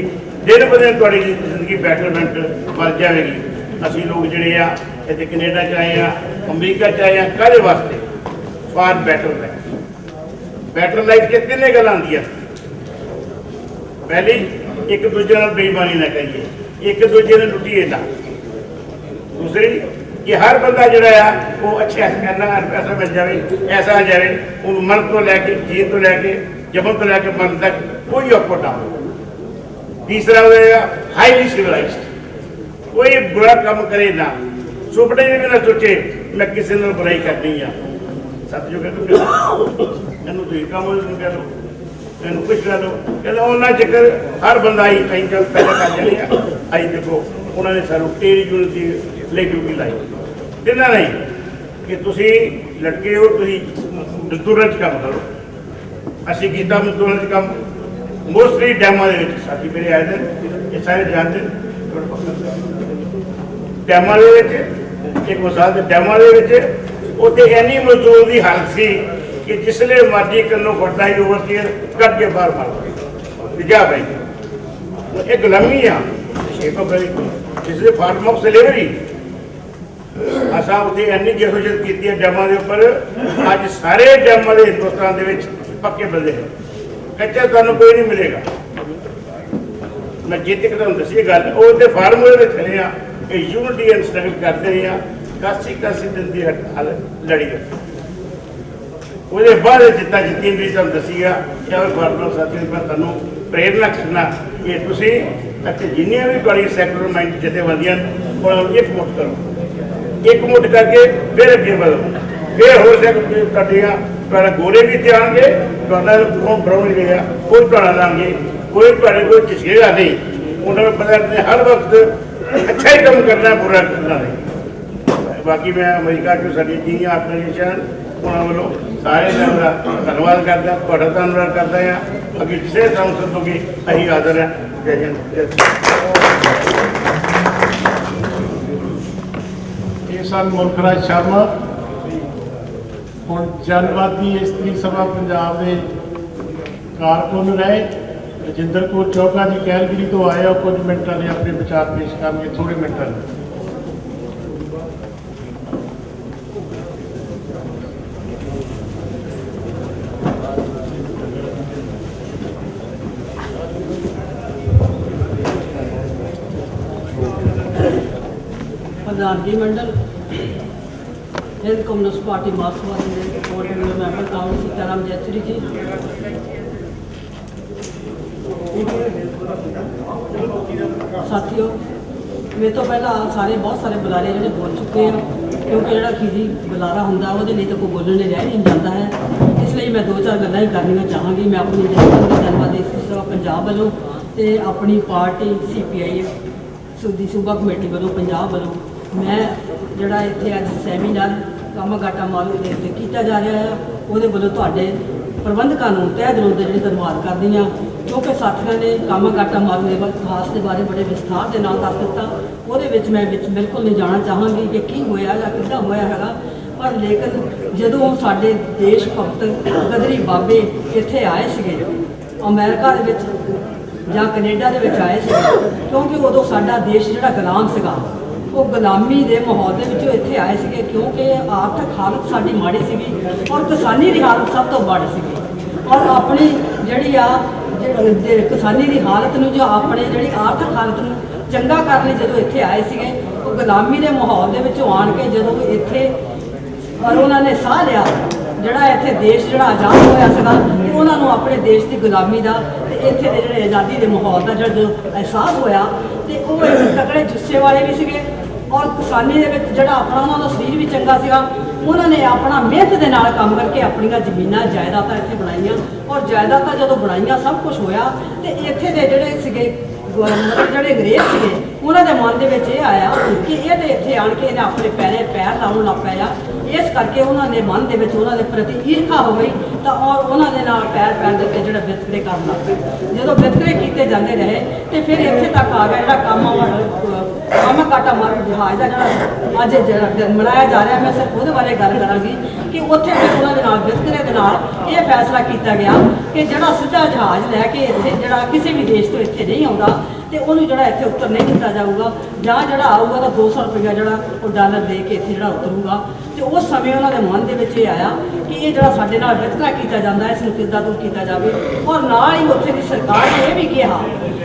दिन ब दिन तुहाडी जिंदगी बैटरमेंट बन जाएगी। असीं लोग जिहड़े आ इत्थे कनेडा च आए आ, अमरीका च आए आ, काहदे वास्ते? For better life. Better life के तीन गल आंदियां। पहली एक दूजे नाल बेईमानी ना करिए, एक दूजे ने लुटिए ना। दूसरी कि हर बंदा जोड़ा आ वो अच्छा करना पैसा मिल जाए, ऐसा आ जाए, उन्होंने मन तो लैके जीन तो लैके जमन तो लैके मन तक कोई औकड़ ना हो। तीसरा होगा हाईली सिविलाइज्ड, कोई बुरा काम करे ना, सुपने में भी ना सोचे मैं किसी ने बुराई करनी है। सतयुग इनू तुम काम कह लो, इन कुछ कह लो, कहते उन्होंने चक्कर हर बंदा आई कहीं चल पैदा कर जाने आई। देखो उन्होंने सानू टेरी यूनिट ले ड्यूटी लाई दिना नहीं कि तुम लड़के हो, तुम मजदूर काम करो। असी किया मजदूर काम मोस्टली डैमां दे विच साथी मेरे आए थे, ये सारे जानते डैमां दे विच एक मिसाल के डैमां दे विच उत्थे इन्नी मजदूर की हालत सी कि जिसले मर्जी कन्नों फटता ही ओवर के कट के बाहर मार जा भाई एक गुलामी आ शेप ऑफ जिसले फॉर्म ऑफ स्लेवरी। असा उत्थे इन्नी जदोजहद की डैमां के उपर, अज सारे डैमां के हिंदुस्तान के पक्के बंदे हैं, कच्चा तुहानूं कोई नहीं मिलेगा। मैं जित तक तुहानूं दसी गल वो फार्मूले चले आ कि यूनिटी एंड स्ट्रगल करते रहे हैं, 81 दिन की हड़ताल लड़ी उसके बाद जितना जितनी भी तुम दसी आ फार्मूला साथी मैं तुहानूं प्रेरणा करना कि तुम जिन्नियां भी तुहाडी सैकुलर माइंड जथेबंदियां उन्होंने एक मुठ करो, एक मुठ करके फिर अगे बढ़ो। फिर हो सकता गोरे भी इतने आएंगे, ब्राउन गया कोई तुहाडा लाएंगे, कोई तुहाडे कोई झिझकेगा नहीं। उन्होंने पता हर वक्त अच्छा ही काम करना, बुरा करना नहीं। बाकी मैं अमेरिका की साड़ी जी ऑर्गेनाइजेशन ਉਹਨਾਂ ਵੱਲੋਂ ਸਾਰੇ ਦਾ ਧੰਨਵਾਦ ਕਰਦਾ, ਤੁਹਾਡਾ ਧੰਨਵਾਦ ਕਰਦਾ ਹਾਂ। ਅੱਗੇ ਕਿਸੇ ਸੰਸਦ ਤੋਂ ਵੀ ਅਸੀਂ ਹਾਜ਼ਰ ਹਾਂ। ਜੈ ਹਿੰਦ, ਜੈ ਇਹ ਸਨ ਮੁਲਕ ਰਾਜ ਸ਼ਰਮਾ। ਹੁਣ ਜਨਵਾਦੀ ਇਸਤਰੀ ਸਭਾ ਪੰਜਾਬ ਦੇ ਕਾਰਕੁਨ ਰਹੇ ਰਜਿੰਦਰ ਕੌਰ ਚੌਗਾ ਜੀ ਕੈਲਗਰੀ ਤੋਂ ਆਏ ਆ, ਕੁਝ ਮਿੰਟਾਂ ਲਈ ਆਪਣੇ ਵਿਚਾਰ ਪੇਸ਼ ਕਰਨਗੇ, ਥੋੜੇ ਮਿੰਟਾਂ ਲਈ। प्रधानगी मंडल हिंद कम्युनिस्ट पार्टी मार्क्सवादी के बोर्ड मेंबर कांग्रेस सीताराम जयश्री जी, साथियों मेरे तो पहला सारे बहुत सारे बुलारे जो बोल चुके हैं, क्योंकि जो अखीरी बुलारा होंगे वो कोई बोलने रह नहीं जाता है, इसलिए मैं 2-4 गल्लां ही करनियां चाहांगी। मैं अपनी धन्यवाद इस पंजाब वालों ते अपनी पार्टी CPI सूदी सूबा कमेटी वालों पंजाब वालों मैं जोड़ा इतने अज सैमीनार कामागाटा मारू के किया जा रहा है वो वालों तुहाडे प्रबंधकों को तह दिलों से जी धन्यवाद करती हाँ, क्योंकि साथियों ने कामागाटा मारू के इतिहास के बारे बड़े विस्तार के नाल दस दिता। वो मैं बिल्कुल नहीं जाना चाहांगी कि की होया या किदा होया है, पर लेकिन जदों साडे देश भगत गदरी बाबे इत्थे आए थे अमेरिका ਜਾਂ कनेडा ਦੇ ਵਿੱਚ ਆਏ ਸੀ, क्योंकि उदों साडा देश ਜਿਹੜਾ गुलाम ਸੀਗਾ वो गुलामी के माहौल के ਵਿੱਚੋਂ ਇੱਥੇ ਆਏ ਸੀਗੇ, क्योंकि आर्थिक हालत साडी माड़ी ਸੀਗੀ और किसानी की हालत सब तो माड़ी ਸੀਗੀ। और अपनी ਜਿਹੜੀ ਆ किसानी की हालत ਨੂੰ जो अपने ਜਿਹੜੀ आर्थिक हालत ਨੂੰ ਚੰਗਾ ਕਰਨ ਲਈ ਜਦੋਂ ਇੱਥੇ ਆਏ ਸੀਗੇ ਉਹ गुलामी के माहौल के ਵਿੱਚੋਂ आण के ਜਦੋਂ ਇੱਥੇ और उन्होंने साह लिया ਜਿਹੜਾ ਇੱਥੇ देश ਜਿਹੜਾ आज़ाद ਹੋਇਆ ਸੀਗਾ ਤੇ ਉਹਨਾਂ ਨੂੰ ਆਪਣੇ देश की गुलामी का ਇੱਥੇ ਦੇ ਜਿਹੜੇ ਆਜ਼ਾਦੀ ਦੇ ਮਾਹੌਲ ਦਾ ਜਦੋਂ ਅਹਿਸਾਸ ਹੋਇਆ ਤੇ ਉਹ ਤਕੜੇ ਜੁੱਸੇ ਵਾਲੇ ਵੀ ਸੀਗੇ ਔਰ ਕਿਸਾਨੀ ਦੇ ਵਿੱਚ ਜਿਹੜਾ ਆਪਣਾ ਉਹਨਾਂ ਦਾ ਸਰੀਰ ਵੀ ਚੰਗਾ ਸੀਗਾ। ਉਹਨਾਂ ਨੇ ਆਪਣਾ ਮਿਹਨਤ ਦੇ ਨਾਲ ਕੰਮ ਕਰਕੇ ਆਪਣੀਆਂ ਜ਼ਮੀਨਾਂ ਜਾਇਦਾਦਾਂ ਇੱਥੇ ਬਣਾਈਆਂ ਔਰ ਜਾਇਦਾਦਾਂ ਜਦੋਂ ਬਣਾਈਆਂ ਸਭ ਕੁਝ ਹੋਇਆ ਤੇ ਇੱਥੇ ਦੇ ਜਿਹੜੇ ਸੀਗੇ ਜਿਹੜੇ ਅੰਗਰੇਜ਼ ਸੀਗੇ ਉਹਨਾਂ ਦੇ ਮਨ ਦੇ ਵਿੱਚ ਇਹ ਆਇਆ ਕਿ ਇਹ ਤੇ ਇੱਥੇ ਆਣ ਕੇ ਇਹਨੇ ਆਪਣੇ ਪੈਰ ਲਾਉਣ ਲੱਗ ਪਿਆ। ਇਸ ਕਰਕੇ ਉਹਨਾਂ ਦੇ ਮਨ ਦੇ ਵਿੱਚ ਉਹਨਾਂ ਦੇ ਪ੍ਰਤੀ ਈਰਖਾ ਹੋ ਗਈ ਤਾਂ ਔਰ ਉਹਨਾਂ ਦੇ ਨਾਲ ਪੈਰ ਦੇ ਉੱਤੇ ਜਿਹੜਾ ਵਿਤਕਰੇ ਕਰਨ ਲੱਗ ਪਏ। ਜਦੋਂ ਵਿਤਕਰੇ ਕੀਤੇ ਜਾਂਦੇ ਰਹੇ ਤੇ ਫਿਰ ਇੱਥੇ ਤੱਕ ਆ ਗਿਆ ਜਿਹੜਾ ਕਾਮਾਗਾਟਾ ਮਾਰੂ ਜਹਾਜ਼ ਦਾ ਜਿਹੜਾ ਅੱਜ ਜਿਹੜਾ ਮਨਾਇਆ ਜਾ ਰਿਹਾ, ਮੈਂ ਸਿਰਫ ਉਹਦੇ ਬਾਰੇ ਗੱਲ ਕਰਾਂਗੀ ਕਿ ਉੱਥੇ ਫਿਰ ਉਹਨਾਂ ਦੇ ਨਾਲ ਵਿਤਕਰੇ ਦੇ ਨਾਲ ਇਹ ਫੈਸਲਾ ਕੀਤਾ ਗਿਆ ਕਿ ਜਿਹੜਾ ਸਿੱਧਾ ਜਹਾਜ਼ ਲੈ ਕੇ ਇੱਥੇ ਜਿਹੜਾ ਕਿਸੇ ਵੀ ਦੇਸ਼ ਤੋਂ ਇੱਥੇ ਨਹੀਂ ਆਉਂਦਾ ਤੇ ਉਹਨੂੰ ਜਿਹੜਾ ਇੱਥੇ ਉੱਤਰ ਨਹੀਂ ਦਿੱਤਾ ਜਾਊਗਾ, ਜਾਂ ਜਿਹੜਾ ਆਊਗਾ ਤਾਂ 200 ਰੁਪਇਆ ਜਿਹੜਾ ਉਹ ਡਾਲਰ ਦੇ ਕੇ ਇੱਥੇ ਜਿਹੜਾ ਉਤਰੂਗਾ। ਤੇ ਉਸ ਸਮੇਂ ਉਹਨਾਂ ਦੇ ਮਨ ਦੇ ਵਿੱਚ ਇਹ ਆਇਆ ਕਿ ਇਹ ਜਿਹੜਾ ਸਾਡੇ ਨਾਲ ਵਿਤਕਰਾ ਕੀਤਾ ਜਾਂਦਾ ਇਸ ਨੂੰ ਕਿੱਦਾਂ ਦੂਰ ਕੀਤਾ ਜਾਵੇ। ਔਰ ਨਾਲ ਹੀ ਉੱਥੇ ਦੀ ਸਰਕਾਰ ਨੇ ਇਹ ਵੀ ਕਿਹਾ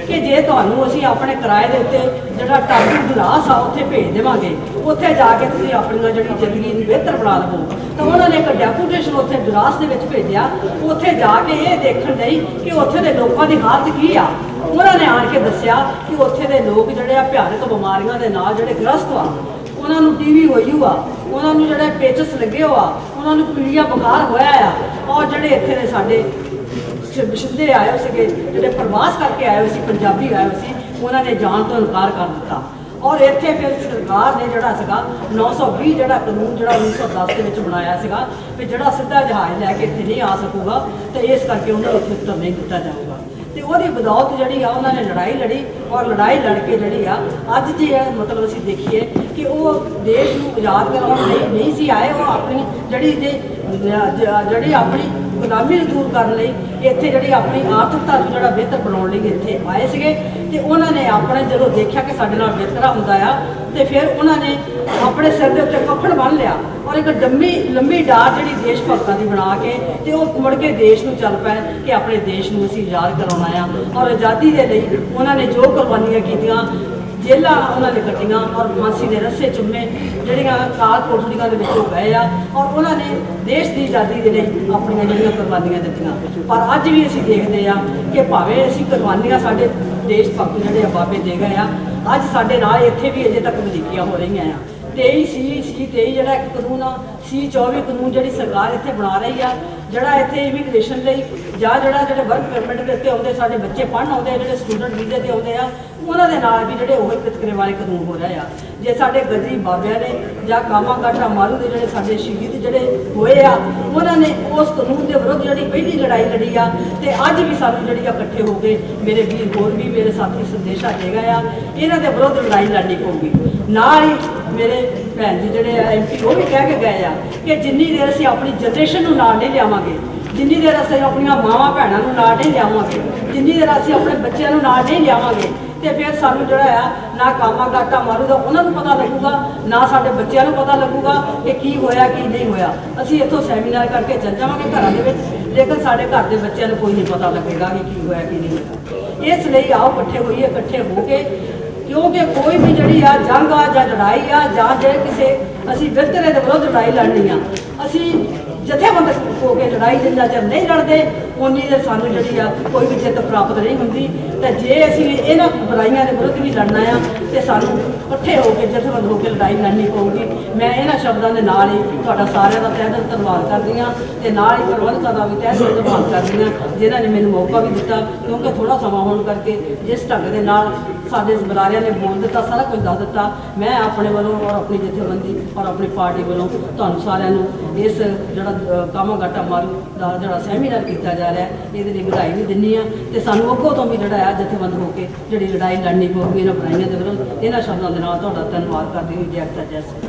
ਕਿ ਜੇ ਤੁਹਾਨੂੰ ਅਸੀਂ ਆਪਣੇ ਕਿਰਾਏ ਦੇ ਉੱਤੇ ਜਿਹੜਾ ਟਾਪੂ ਗਲਾਸ ਆ ਉੱਥੇ ਭੇਜ ਦੇਵਾਂਗੇ, ਉੱਥੇ ਜਾ ਕੇ ਤੁਸੀਂ ਆਪਣੀਆਂ ਜਿਹੜੀ ਜ਼ਿੰਦਗੀ ਨੂੰ ਬਿਹਤਰ ਬਣਾ ਲਵੋ। ਤਾਂ ਉਹਨਾਂ ਨੇ ਇੱਕ ਡੈਪੂਟੇਸ਼ਨ ਉੱਥੇ ਗਲਾਸ ਦੇ ਵਿੱਚ ਭੇਜਿਆ, ਉੱਥੇ ਜਾ ਕੇ ਇਹ ਦੇਖਣ ਲਈ ਕਿ ਉੱਥੇ ਦੇ ਲੋਕਾਂ ਦੀ ਹਾਲਤ ਕੀ ਆ। ਉਹਨਾਂ ਨੇ ਆਣ ਕੇ ਦੱਸਿਆ ਕਿ ਉੱਥੇ ਦੇ ਲੋਕ ਜਿਹੜੇ ਆ ਭਿਆਨਕ ਬਿਮਾਰੀਆਂ ਦੇ ਨਾਲ ਜਿਹੜੇ ਗ੍ਰਸਤ ਆ, ਉਹਨਾਂ ਨੂੰ TB ਹੋਈ ਆ, ਉਹਨਾਂ ਨੂੰ ਜਿਹੜੇ ਪੇਚਸ ਲੱਗੇ ਹੋ ਆ, ਉਹਨਾਂ ਨੂੰ ਪੀਲੀਆ ਬੁਖਾਰ ਹੋਇਆ ਆ। ਔਰ ਜਿਹੜੇ ਇੱਥੇ ਦੇ ਸਾਡੇ ਸਿੱਧੇ ਆਏ ਹੋ ਸੀਗੇ ਜਿਹੜੇ ਪ੍ਰਵਾਸ ਕਰਕੇ ਆਏ ਹੋਏ ਸੀ ਪੰਜਾਬੀ ਆਏ ਹੋਏ ਸੀ, ਉਹਨਾਂ ਨੇ ਜਾਣ ਤੋਂ ਇਨਕਾਰ ਕਰ ਦਿੱਤਾ। ਔਰ ਇੱਥੇ ਫਿਰ ਸਰਕਾਰ ਨੇ ਜਿਹੜਾ ਸੀਗਾ 920 ਜਿਹੜਾ ਕਾਨੂੰਨ ਜਿਹੜਾ 1910 ਦੇ ਵਿੱਚ ਬਣਾਇਆ ਸੀਗਾ ਵੀ ਜਿਹੜਾ ਸਿੱਧਾ ਜਹਾਜ਼ ਲੈ ਕੇ ਇੱਥੇ ਨਹੀਂ ਆ ਸਕੂਗਾ ਤੇ ਇਸ ਕਰਕੇ ਉਹਨਾਂ ਨੂੰ ਉੱਥੇ ਉਤਰ ਨਹੀਂ ਦਿੱਤਾ ਜਾਊਗਾ। ਤੇ ਉਹਦੀ ਬਦੌਲਤ ਜਿਹੜੀ ਆ ਉਹਨਾਂ ਨੇ ਲੜਾਈ ਲੜੀ ਔਰ ਲੜਾਈ ਲੜ ਕੇ ਜਿਹੜੀ ਆ ਅੱਜ ਜੇ ਮਤਲਬ ਅਸੀਂ ਦੇਖੀਏ ਕਿ ਉਹ ਦੇਸ਼ ਨੂੰ ਆਜ਼ਾਦ ਕਰਾਉਣ ਲਈ ਨਹੀਂ ਸੀ ਆਏ, ਉਹ ਆਪਣੀ ਜਿਹੜੀ ਆਪਣੀ ਗੁਲਾਮੀ ਨੂੰ ਦੂਰ ਕਰਨ ਲਈ ਇੱਥੇ ਜਿਹੜੀ ਆਪਣੀ ਆਰਥਿਕਤਾ ਨੂੰ ਜਿਹੜਾ ਬਿਹਤਰ ਬਣਾਉਣ ਲਈ ਇੱਥੇ ਆਏ ਸੀਗੇ। ਤੇ ਉਹਨਾਂ ਨੇ ਆਪਣੇ ਜਦੋਂ ਦੇਖਿਆ ਕਿ ਸਾਡੇ ਨਾਲ ਵਿਤਕਰਾ ਹੁੰਦਾ ਆ ਤੇ ਫਿਰ ਉਹਨਾਂ ਨੇ ਆਪਣੇ ਸਿਰ ਦੇ ਉੱਤੇ ਕੱਫਣ ਬੰਨ੍ਹ ਲਿਆ ਔਰ ਇੱਕ ਲੰਮੀ ਡਾਰ ਜਿਹੜੀ ਦੇਸ਼ ਭਗਤਾਂ ਦੀ ਬਣਾ ਕੇ ਤੇ ਉਹ ਮੁੜ ਕੇ ਦੇਸ਼ ਨੂੰ ਚੱਲ ਪਏ ਕਿ ਆਪਣੇ ਦੇਸ਼ ਨੂੰ ਅਸੀਂ ਆਜ਼ਾਦ ਕਰਾਉਣਾ ਆ। ਔਰ ਆਜ਼ਾਦੀ ਦੇ ਲਈ ਉਹਨਾਂ ਨੇ ਜੋ ਕੁਰਬਾਨੀਆਂ ਕੀਤੀਆਂ, ਜੇਲਾਂ ਉਹਨਾਂ ਨੇ ਕੱਟੀਆਂ ਔਰ ਫਾਂਸੀ ਦੇ ਰੱਸੇ ਚੁੰਮੇ ਜਿਹੜੀਆਂ ਕਾਲ ਕੋਠੜੀਆਂ ਦੇ ਵਿੱਚੋਂ ਗਏ ਆ ਔਰ ਉਹਨਾਂ ਨੇ ਦੇਸ਼ ਦੀ ਆਜ਼ਾਦੀ ਦੇ ਲਈ ਆਪਣੀਆਂ ਜਿਹੜੀਆਂ ਕੁਰਬਾਨੀਆਂ ਦਿੱਤੀਆਂ। ਪਰ ਅੱਜ ਵੀ ਅਸੀਂ ਦੇਖਦੇ ਆ ਕਿ ਭਾਵੇਂ ਅਸੀਂ ਕੁਰਬਾਨੀਆਂ ਸਾਡੇ ਦੇਸ਼ ਭਗਤ ਜਿਹੜੇ ਬਾਬੇ ਦੇ ਗਏ ਆ, ਅੱਜ ਸਾਡੇ ਨਾਲ ਇੱਥੇ ਵੀ ਅਜੇ ਤੱਕ ਵਧੀਕੀਆਂ ਹੋ ਰਹੀਆਂ ਆ। 23 ਜਿਹੜਾ ਇੱਕ ਕਾਨੂੰਨ ਆ C24 ਕਾਨੂੰਨ ਜਿਹੜੀ ਸਰਕਾਰ ਇੱਥੇ ਬਣਾ ਰਹੀ ਆ, ਜਿਹੜਾ ਇੱਥੇ ਇਮੀਗ੍ਰੇਸ਼ਨ ਲਈ ਜਾਂ ਜਿਹੜੇ ਵਰਕ ਪਰਮਿਟ ਦੇ ਉੱਤੇ ਆਉਂਦੇ ਸਾਡੇ ਬੱਚੇ ਪੜ੍ਹਨ ਆਉਂਦੇ ਆ, ਜਿਹੜੇ ਸਟੂਡੈਂਟ ਵੀਜ਼ੇ ਤੇ ਆਉਂਦੇ ਆ, ਉਹਨਾਂ ਦੇ ਨਾਲ ਵੀ ਜਿਹੜੇ ਉਹੀ ਵਿਤਕਰੇ ਵਾਲੇ ਕਾਨੂੰਨ ਹੋ ਰਹੇ ਆ। ਜੇ ਸਾਡੇ ਗਦਰੀ ਬਾਬਿਆਂ ਨੇ ਜਾਂ ਕਾਮਾ ਗਾਟਾ ਮਾਰੂ ਦੇ ਜਿਹੜੇ ਸਾਡੇ ਸ਼ਹੀਦ ਜਿਹੜੇ ਹੋਏ ਆ, ਉਹਨਾਂ ਨੇ ਉਸ ਕਾਨੂੰਨ ਦੇ ਵਿਰੁੱਧ ਜਿਹੜੀ ਪਹਿਲੀ ਲੜਾਈ ਲੜੀ ਆ, ਤੇ ਅੱਜ ਵੀ ਸਾਨੂੰ ਜਿਹੜੀ ਆ ਇਕੱਠੇ ਹੋ ਕੇ ਮੇਰੇ ਵੀਰ ਹੋਰ ਵੀ ਮੇਰੇ ਸਾਥੀ ਸੰਦੇਸ਼ਾ ਦੇਗਾ ਆ, ਇਹਨਾਂ ਦੇ ਵਿਰੁੱਧ ਲੜਾਈ ਲੜਨੀ ਪਊਗੀ। ਨਾਲ ਹੀ ਮੇਰੇ ਭੈਣ ਜੀ ਜਿਹੜੇ MP ਉਹ ਵੀ ਕਹਿ ਕੇ ਗਏ ਆ ਕਿ ਜਿੰਨੀ ਦੇਰ ਅਸੀਂ ਆਪਣੀ ਜਨਰੇਸ਼ਨ ਨੂੰ ਨਾਲ ਨਹੀਂ ਲਿਆਵਾਂਗੇ, ਜਿੰਨੀ ਦੇਰ ਅਸੀਂ ਆਪਣੀਆਂ ਮਾਵਾਂ ਭੈਣਾਂ ਨੂੰ ਨਾਲ ਨਹੀਂ ਲਿਆਵਾਂਗੇ, ਜਿੰਨੀ ਦੇਰ ਅਸੀਂ ਆਪਣੇ ਬੱਚਿਆਂ ਨੂੰ ਨਾਲ ਨਹੀਂ ਲਿਆਵਾਂਗੇ, ਤੇ ਫਿਰ ਸਾਨੂੰ ਜਿਹੜਾ ਆ ਨਾ ਕਾਮਾ ਗਾਟਾ ਮਾਰੂ ਦਾ ਉਹਨਾਂ ਨੂੰ ਪਤਾ ਲੱਗੂਗਾ, ਨਾ ਸਾਡੇ ਬੱਚਿਆਂ ਨੂੰ ਪਤਾ ਲੱਗੂਗਾ ਕਿ ਕੀ ਹੋਇਆ ਕੀ ਨਹੀਂ ਹੋਇਆ। ਅਸੀਂ ਇੱਥੋਂ ਸੈਮੀਨਾਰ ਕਰਕੇ ਚੱਲ ਜਾਵਾਂਗੇ ਘਰਾਂ ਦੇ ਵਿੱਚ, ਲੇਕਿਨ ਸਾਡੇ ਘਰ ਦੇ ਬੱਚਿਆਂ ਨੂੰ ਕੋਈ ਨਹੀਂ ਪਤਾ ਲੱਗੇਗਾ ਕਿ ਕੀ ਹੋਇਆ ਕੀ ਨਹੀਂ ਹੋਇਆ। ਇਸ ਲਈ ਆਓ ਇਕੱਠੇ ਹੋਈਏ, ਇਕੱਠੇ ਹੋ ਕੇ, ਕਿਉਂਕਿ ਕੋਈ ਵੀ ਜਿਹੜੀ ਆ ਜੰਗ ਆ ਜਾਂ ਲੜਾਈ ਆ ਜਾਂ ਜੇ ਕਿਸੇ ਅਸੀਂ ਵਿਤਕਰੇ ਦੇ ਵਿਰੁੱਧ ਲੜਾਈ ਲੜਨੀ ਆ, ਅਸੀਂ ਜਥੇਬੰਦ ਹੋ ਕੇ ਲੜਾਈ ਜਿੰਨਾ ਚਿਰ ਨਹੀਂ ਲੜਦੇ ਉਨੀ ਦੇਰ ਸਾਨੂੰ ਜਿਹੜੀ ਆ ਕੋਈ ਵੀ ਜਿੱਤ ਪ੍ਰਾਪਤ ਨਹੀਂ ਹੁੰਦੀ। ਤੇ ਜੇ ਅਸੀਂ ਇਹਨਾਂ ਬੁਰਾਈਆਂ ਦੇ ਵਿਰੁੱਧ ਵੀ ਲੜਨਾ ਆ ਤੇ ਸਾਨੂੰ ਇਕੱਠੇ ਹੋ ਕੇ ਜਥੇਬੰਦ ਹੋ ਕੇ ਲੜਾਈ ਲੜਨੀ ਪਊਗੀ। ਮੈਂ ਇਹਨਾਂ ਸ਼ਬਦਾਂ ਦੇ ਨਾਲ ਹੀ ਤੁਹਾਡਾ ਸਾਰਿਆਂ ਦਾ ਤਹਿ ਦਿਲ ਧੰਨਵਾਦ ਕਰਦੀ ਹਾਂ ਤੇ ਨਾਲ ਹੀ ਪ੍ਰਬੰਧਕਾਂ ਦਾ ਵੀ ਤਹਿ ਦਿਲ ਧੰਨਵਾਦ ਕਰਦੀ ਹਾਂ ਜਿਨ੍ਹਾਂ ਨੇ ਮੈਨੂੰ ਮੌਕਾ ਵੀ ਦਿੱਤਾ, ਕਿਉਂਕਿ ਥੋੜਾ ਸਮਾਂ ਹੋਣ ਕਰਕੇ ਜਿਸ ਢੰਗ ਦੇ ਨਾਲ ਸਾਡੇ ਬੁਲਾਰਿਆਂ ਨੇ ਬੋਲ ਦਿੱਤਾ, ਸਾਰਾ ਕੁਝ ਦੱਸ ਦਿੱਤਾ, ਮੈਂ ਆਪਣੇ ਵੱਲੋਂ ਔਰ ਆਪਣੀ ਜਥੇਬੰਦੀ ਔਰ ਆਪਣੀ ਪਾਰਟੀ ਵੱਲੋਂ ਤੁਹਾਨੂੰ ਸਾਰਿਆਂ ਨੂੰ ਇਸ ਜਿਹੜਾ ਕਾਮਾ ਗਾਟਾ ਮਾਰੂ ਦਾ ਜਿਹੜਾ ਸੈਮੀਨਾਰ ਕੀਤਾ ਜਾ ਰਿਹਾ ਇਹਦੇ ਲਈ ਵਧਾਈ ਵੀ ਦਿੰਦੀ ਹਾਂ ਤੇ ਸਾਨੂੰ ਅੱਗੋਂ ਤੋਂ ਵੀ ਜਿਹੜਾ ਆ ਜਥੇਬੰਦ ਹੋ ਕੇ ਜਿਹੜੀ ਲੜਾਈ ਲੜਨੀ ਪਊਗੀ ਇਹਨਾਂ ਬੁਰਾਈਆਂ ਦੇ ਵਿਰੁੱਧ। ਇਹਨਾਂ ਸ਼ਬਦਾਂ ਦੇ ਨਾਲ ਤੁਹਾਡਾ ਧੰਨਵਾਦ ਕਰਦੀ ਹੋਈ ਜੈ ਅਖਤਾ ਜੈ ਸਿੰਘ।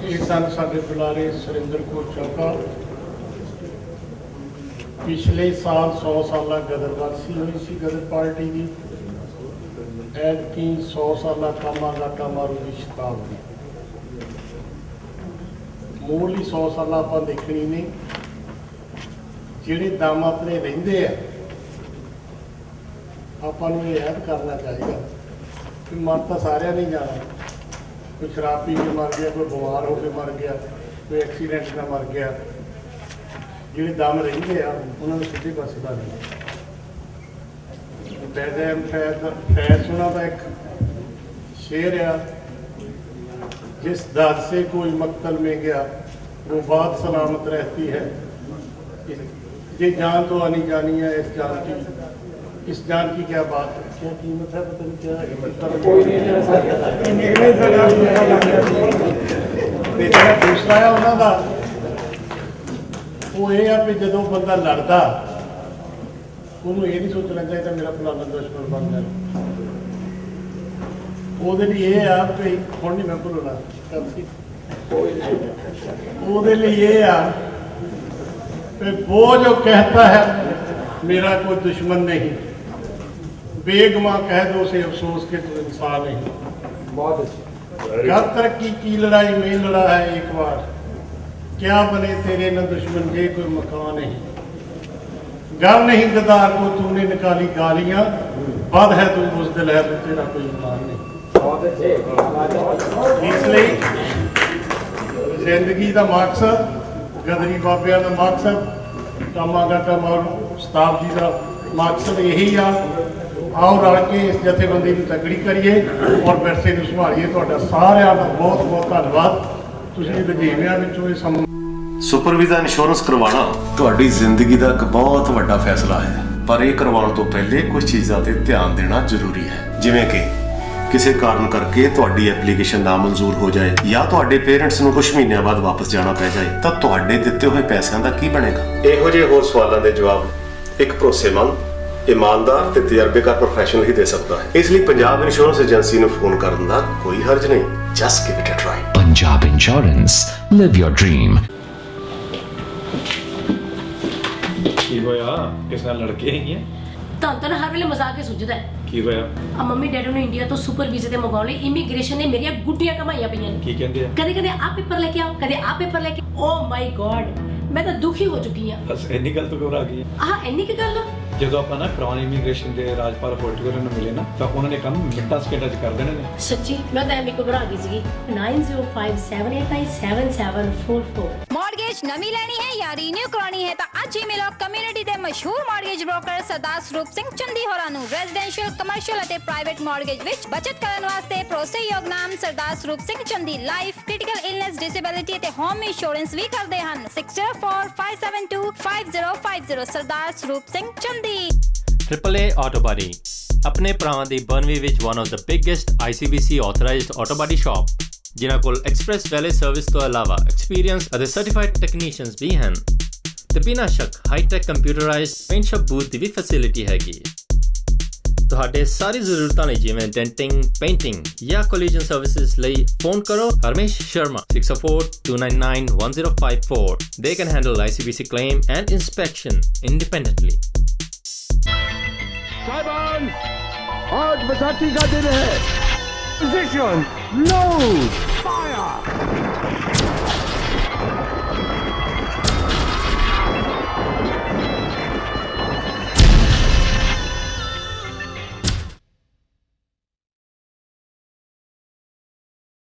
ਇਹ ਸਨ ਸਾਡੇ ਬੁਲਾਰੇ ਸੁਰਿੰਦਰ ਕੌਰ ਚੌਕਾ। ਪਿਛਲੇ ਸਾਲ 100 ਸਾਲਾ ਗਦਰ ਵਾਰਸੀ ਹੋਈ ਸੀ ਗਦਰ ਪਾਰਟੀ ਦੀ, ਐਤਕੀ 100 ਸਾਲਾ ਕਾਮਾ ਗਾਟਾ ਮਾਰੂ ਦੀ ਸ਼ਤਾਬਦੀ। ਮੂਲੀ 100 ਸਾਲਾਂ ਆਪਾਂ ਦੇਖਣੀ ਨਹੀਂ, ਜਿਹੜੇ ਦਮ ਆਪਣੇ ਰਹਿੰਦੇ ਆ ਆਪਾਂ ਨੂੰ ਇਹ ਯਾਦ ਕਰਨਾ ਚਾਹੀਦਾ ਕਿ ਮਰ ਤਾਂ ਸਾਰਿਆਂ ਨੇ ਜਾਣਾ। ਕੋਈ ਸ਼ਰਾਬ ਪੀ ਕੇ ਮਰ ਗਿਆ, ਕੋਈ ਬਿਮਾਰ ਹੋ ਕੇ ਮਰ ਗਿਆ, ਕੋਈ ਐਕਸੀਡੈਂਟ ਨਾਲ ਮਰ ਗਿਆ। ਜਿਹੜੇ ਦਮ ਰਹਿੰਦੇ ਆ ਉਹਨਾਂ ਨੂੰ ਸਿੱਧੇ ਪਾਸੇ ਲਾ ਦਿੰਦੇ। फैज ਉਹਨਾਂ ਦਾ ਇੱਕ शेर ਆ, जिस दाद से कोई मक्तल में गया वो बात सलामत रहती है। ये जान तो आनी जानी है इस जान की क्या बात है, क्या कीमत है, पता नहीं क्या दूसरा है उन्होंने वो ये है भी जो बंदा लड़ता उन्होंने ये नहीं सोचना चाहिए मेरा फलाना दुश्मन बन जाए। ਉਹਦੇ ਲਈ ਇਹ ਆ ਵੀ ਹੁਣ ਨਹੀਂ ਮੈਂ ਭੁੱਲਣਾ ਉਹਦੇ ਲਈ ਇਹ ਆ कि वो जो कहता है मेरा कोई दुश्मन नहीं, बेगमा कह दो उसे अफसोस के तो इंसान नहीं। बहुत अच्छी घर तरक्की की लड़ाई में लड़ा है एक बार, क्या बने तेरे न दुश्मन ये कोई मकान नहीं। घर नहीं गदार को तूने निकाली गालियां, बद है तू बुज़दिल है तो तेरा कोई ईमान नहीं। इसलिए जिंदगी का मकसद गदरी बाबिया का मकसद, कामा गाटा मारू शताब्दी का मकसद यही आ। आओ रल के इस जथेबंदी को तगड़ी करिए और विरसे को संभालिए। तुहाडा सारिਆਂ ਦਾ बहुत बहुत धन्यवाद। ਤੁਸੀਂ ਰੁਝੇਵਿਆਂ ਵਿੱਚੋਂ ਇਹ ਸਮਾਂ ਸੁਪਰ ਵੀਜ਼ਾ ਇੰਸ਼ੋਰੈਂਸ ਕਰਵਾਉਣਾ ਤੁਹਾਡੀ ਜ਼ਿੰਦਗੀ ਦਾ ਇੱਕ ਬਹੁਤ ਵੱਡਾ ਫੈਸਲਾ ਹੈ, ਪਰ ਇਹ ਕਰਵਾਉਣ ਤੋਂ ਪਹਿਲੇ ਕੁਝ ਚੀਜ਼ਾਂ ਤੇ ਧਿਆਨ ਦੇਣਾ ਜ਼ਰੂਰੀ ਹੈ, ਜਿਵੇਂ ਕਿ ਕਿਸੇ ਕਾਰਨ ਕਰਕੇ ਤੁਹਾਡੀ ਐਪਲੀਕੇਸ਼ਨ ਨਾ ਮਨਜ਼ੂਰ ਹੋ ਜਾਏ ਜਾਂ ਤੁਹਾਡੇ ਪੇਰੈਂਟਸ ਨੂੰ ਕੁਝ ਮਹੀਨਿਆਂ ਬਾਅਦ ਵਾਪਸ ਜਾਣਾ ਪੈ ਜਾਏ ਤਾਂ ਤੁਹਾਡੇ ਦਿੱਤੇ ਹੋਏ ਪੈਸਿਆਂ ਦਾ ਕੀ ਬਣੇਗਾ। ਇਹੋ ਜਿਹੇ ਹੋਰ ਸਵਾਲਾਂ ਦੇ ਜਵਾਬ ਇੱਕ ਭਰੋਸੇਮੰਦ, ਇਮਾਨਦਾਰ ਤੇ ਤਜਰਬੇਕਾਰ ਪ੍ਰੋਫੈਸ਼ਨਲ ਹੀ ਦੇ ਸਕਦਾ ਹੈ। ਇਸ ਲਈ ਪੰਜਾਬ ਇੰਸ਼ੋਰੈਂਸ ਏਜੰਸੀ ਨੂੰ ਫੋਨ ਕਰਨ ਦਾ ਕੋਈ ਹਰਜ ਨਹੀਂ। Just give it a try. Punjab insurance, live your dream. ਕੀ ਹੋਇਆ, ਕਿਸ ਨਾਲ ਲੜ ਕੇ ਆਈ ਹੈ? ਤਾਂ ਹਰ ਵੇਲੇ ਮਜ਼ਾਕ ਹੀ ਸੁਝਦਾ ਹੈ। ਕੀ ਹੋਇਆ? ਆ ਮੰਮੀ ਡੈਡੀ ਨੂੰ ਇੰਡੀਆ ਤੋਂ ਸੁਪਰ ਵੀਜ਼ੇ ਤੇ ਮੰਗਾਉਣ ਲਈ ਇਮੀਗ੍ਰੇਸ਼ਨ ਨੇ ਮੇਰੀਆਂ ਗੁੱਡੀਆਂ ਕਮਾਈਆਂ ਪਈਆਂ ਨੇ। ਕੀ ਕਹਿੰਦੇ ਆ? ਕਦੇ ਕਦੇ ਆ ਪੇਪਰ ਲੈ ਕੇ ਆਓ, ਕਦੇ ਆ ਪੇਪਰ ਲੈ ਕੇ। ਓ ਮਾਈ ਗॉड, ਮੈਂ ਤਾਂ ਦੁਖੀ ਹੋ ਚੁੱਕੀ ਆ। ਬਸ ਇੰਨੀ ਗੱਲ ਤੋਂ ਘਬਰਾ ਗਈ? ਆਹ ਇੰਨੀ ਕੀ ਗੱਲ? ਜਦੋਂ ਆਪਾਂ ਨਾ ਕ੍ਰਾਊਨ ਇਮੀਗ੍ਰੇਸ਼ਨ ਦੇ ਰਾਜਪਾਲ ਹੋਲਟਗਰ ਨੂੰ ਮਿਲੇ ਨਾ ਤਾਂ ਉਹਨਾਂ ਨੇ ਕੰਮ ਮਿੰਟਾਂ ਸਕਿੰਟਾਂ 'ਚ ਕਰ ਦੇਣੇ ਨੇ। ਸੱਚੀ ਮੈਂ ਤਾਂ ਐਵੇਂ ਘਬਰਾ ਗਈ ਸੀਗੀ। 9057897744 मॉर्गेज नवी लेनी है या रीन्यू करानी है तो आज ही मिलो कम्युनिटी के मशहूर मॉर्गेज ब्रोकर सरदार स्वरूप सिंह चंदी होरां नूं। रेजिडेंशियल कमर्शियल और प्राइवेट मॉर्गेज विच बचत करने वास्ते भरोसेयोग नाम सरदार स्वरूप सिंह चंदी। लाइफ क्रिटिकल इलनेस डिसेबिलिटी ते होम इंश्योरेंस भी करते हैं। 6045725050 सरदार स्वरूप सिंह चंदी। AAA Auto Body अपने ਭਰਾਵਾਂ ਦੀ ਬਰਨਵੀ ਵਿੱਚ one of the biggest ICBC authorized auto body shop ਜਿਨ੍ਹਾਂ ਕੋਲ ਐਕਸਪ੍ਰੈਸ ਵੈਲੇ ਸਰਵਿਸ ਤੋਂ ਇਲਾਵਾ ਐਕਸਪੀਰੀਅੰਸ ਅਤੇ ਸਰਟੀਫਾਈਡ ਟੈਕਨੀਸ਼ੀਅਨਸ ਵੀ ਹਨ ਤੇ ਬਿਨਾਂ ਸ਼ੱਕ high tech computerised paint shop booth ਦੀ ਵੀ ਫੈਸਿਲਿਟੀ ਹੈਗੀ ਹੈ। ਤੁਹਾਡੇ ਸਾਰੀ ਜ਼ਰੂਰਤਾਂ ਲਈ ਜਿਵੇਂ ਡੈਂਟਿੰਗ, ਪੇਂਟਿੰਗ ਜਾਂ ਕੋਲੀਜਨ ਸਰਵਿਸਿਜ਼ ਲਈ ਫੋਨ ਕਰੋ Harmesh Sharma 6042991054. They can handle ICBC claim and inspection independently. साहिबान, आज बैसाखी का दिन है। Position, load, fire.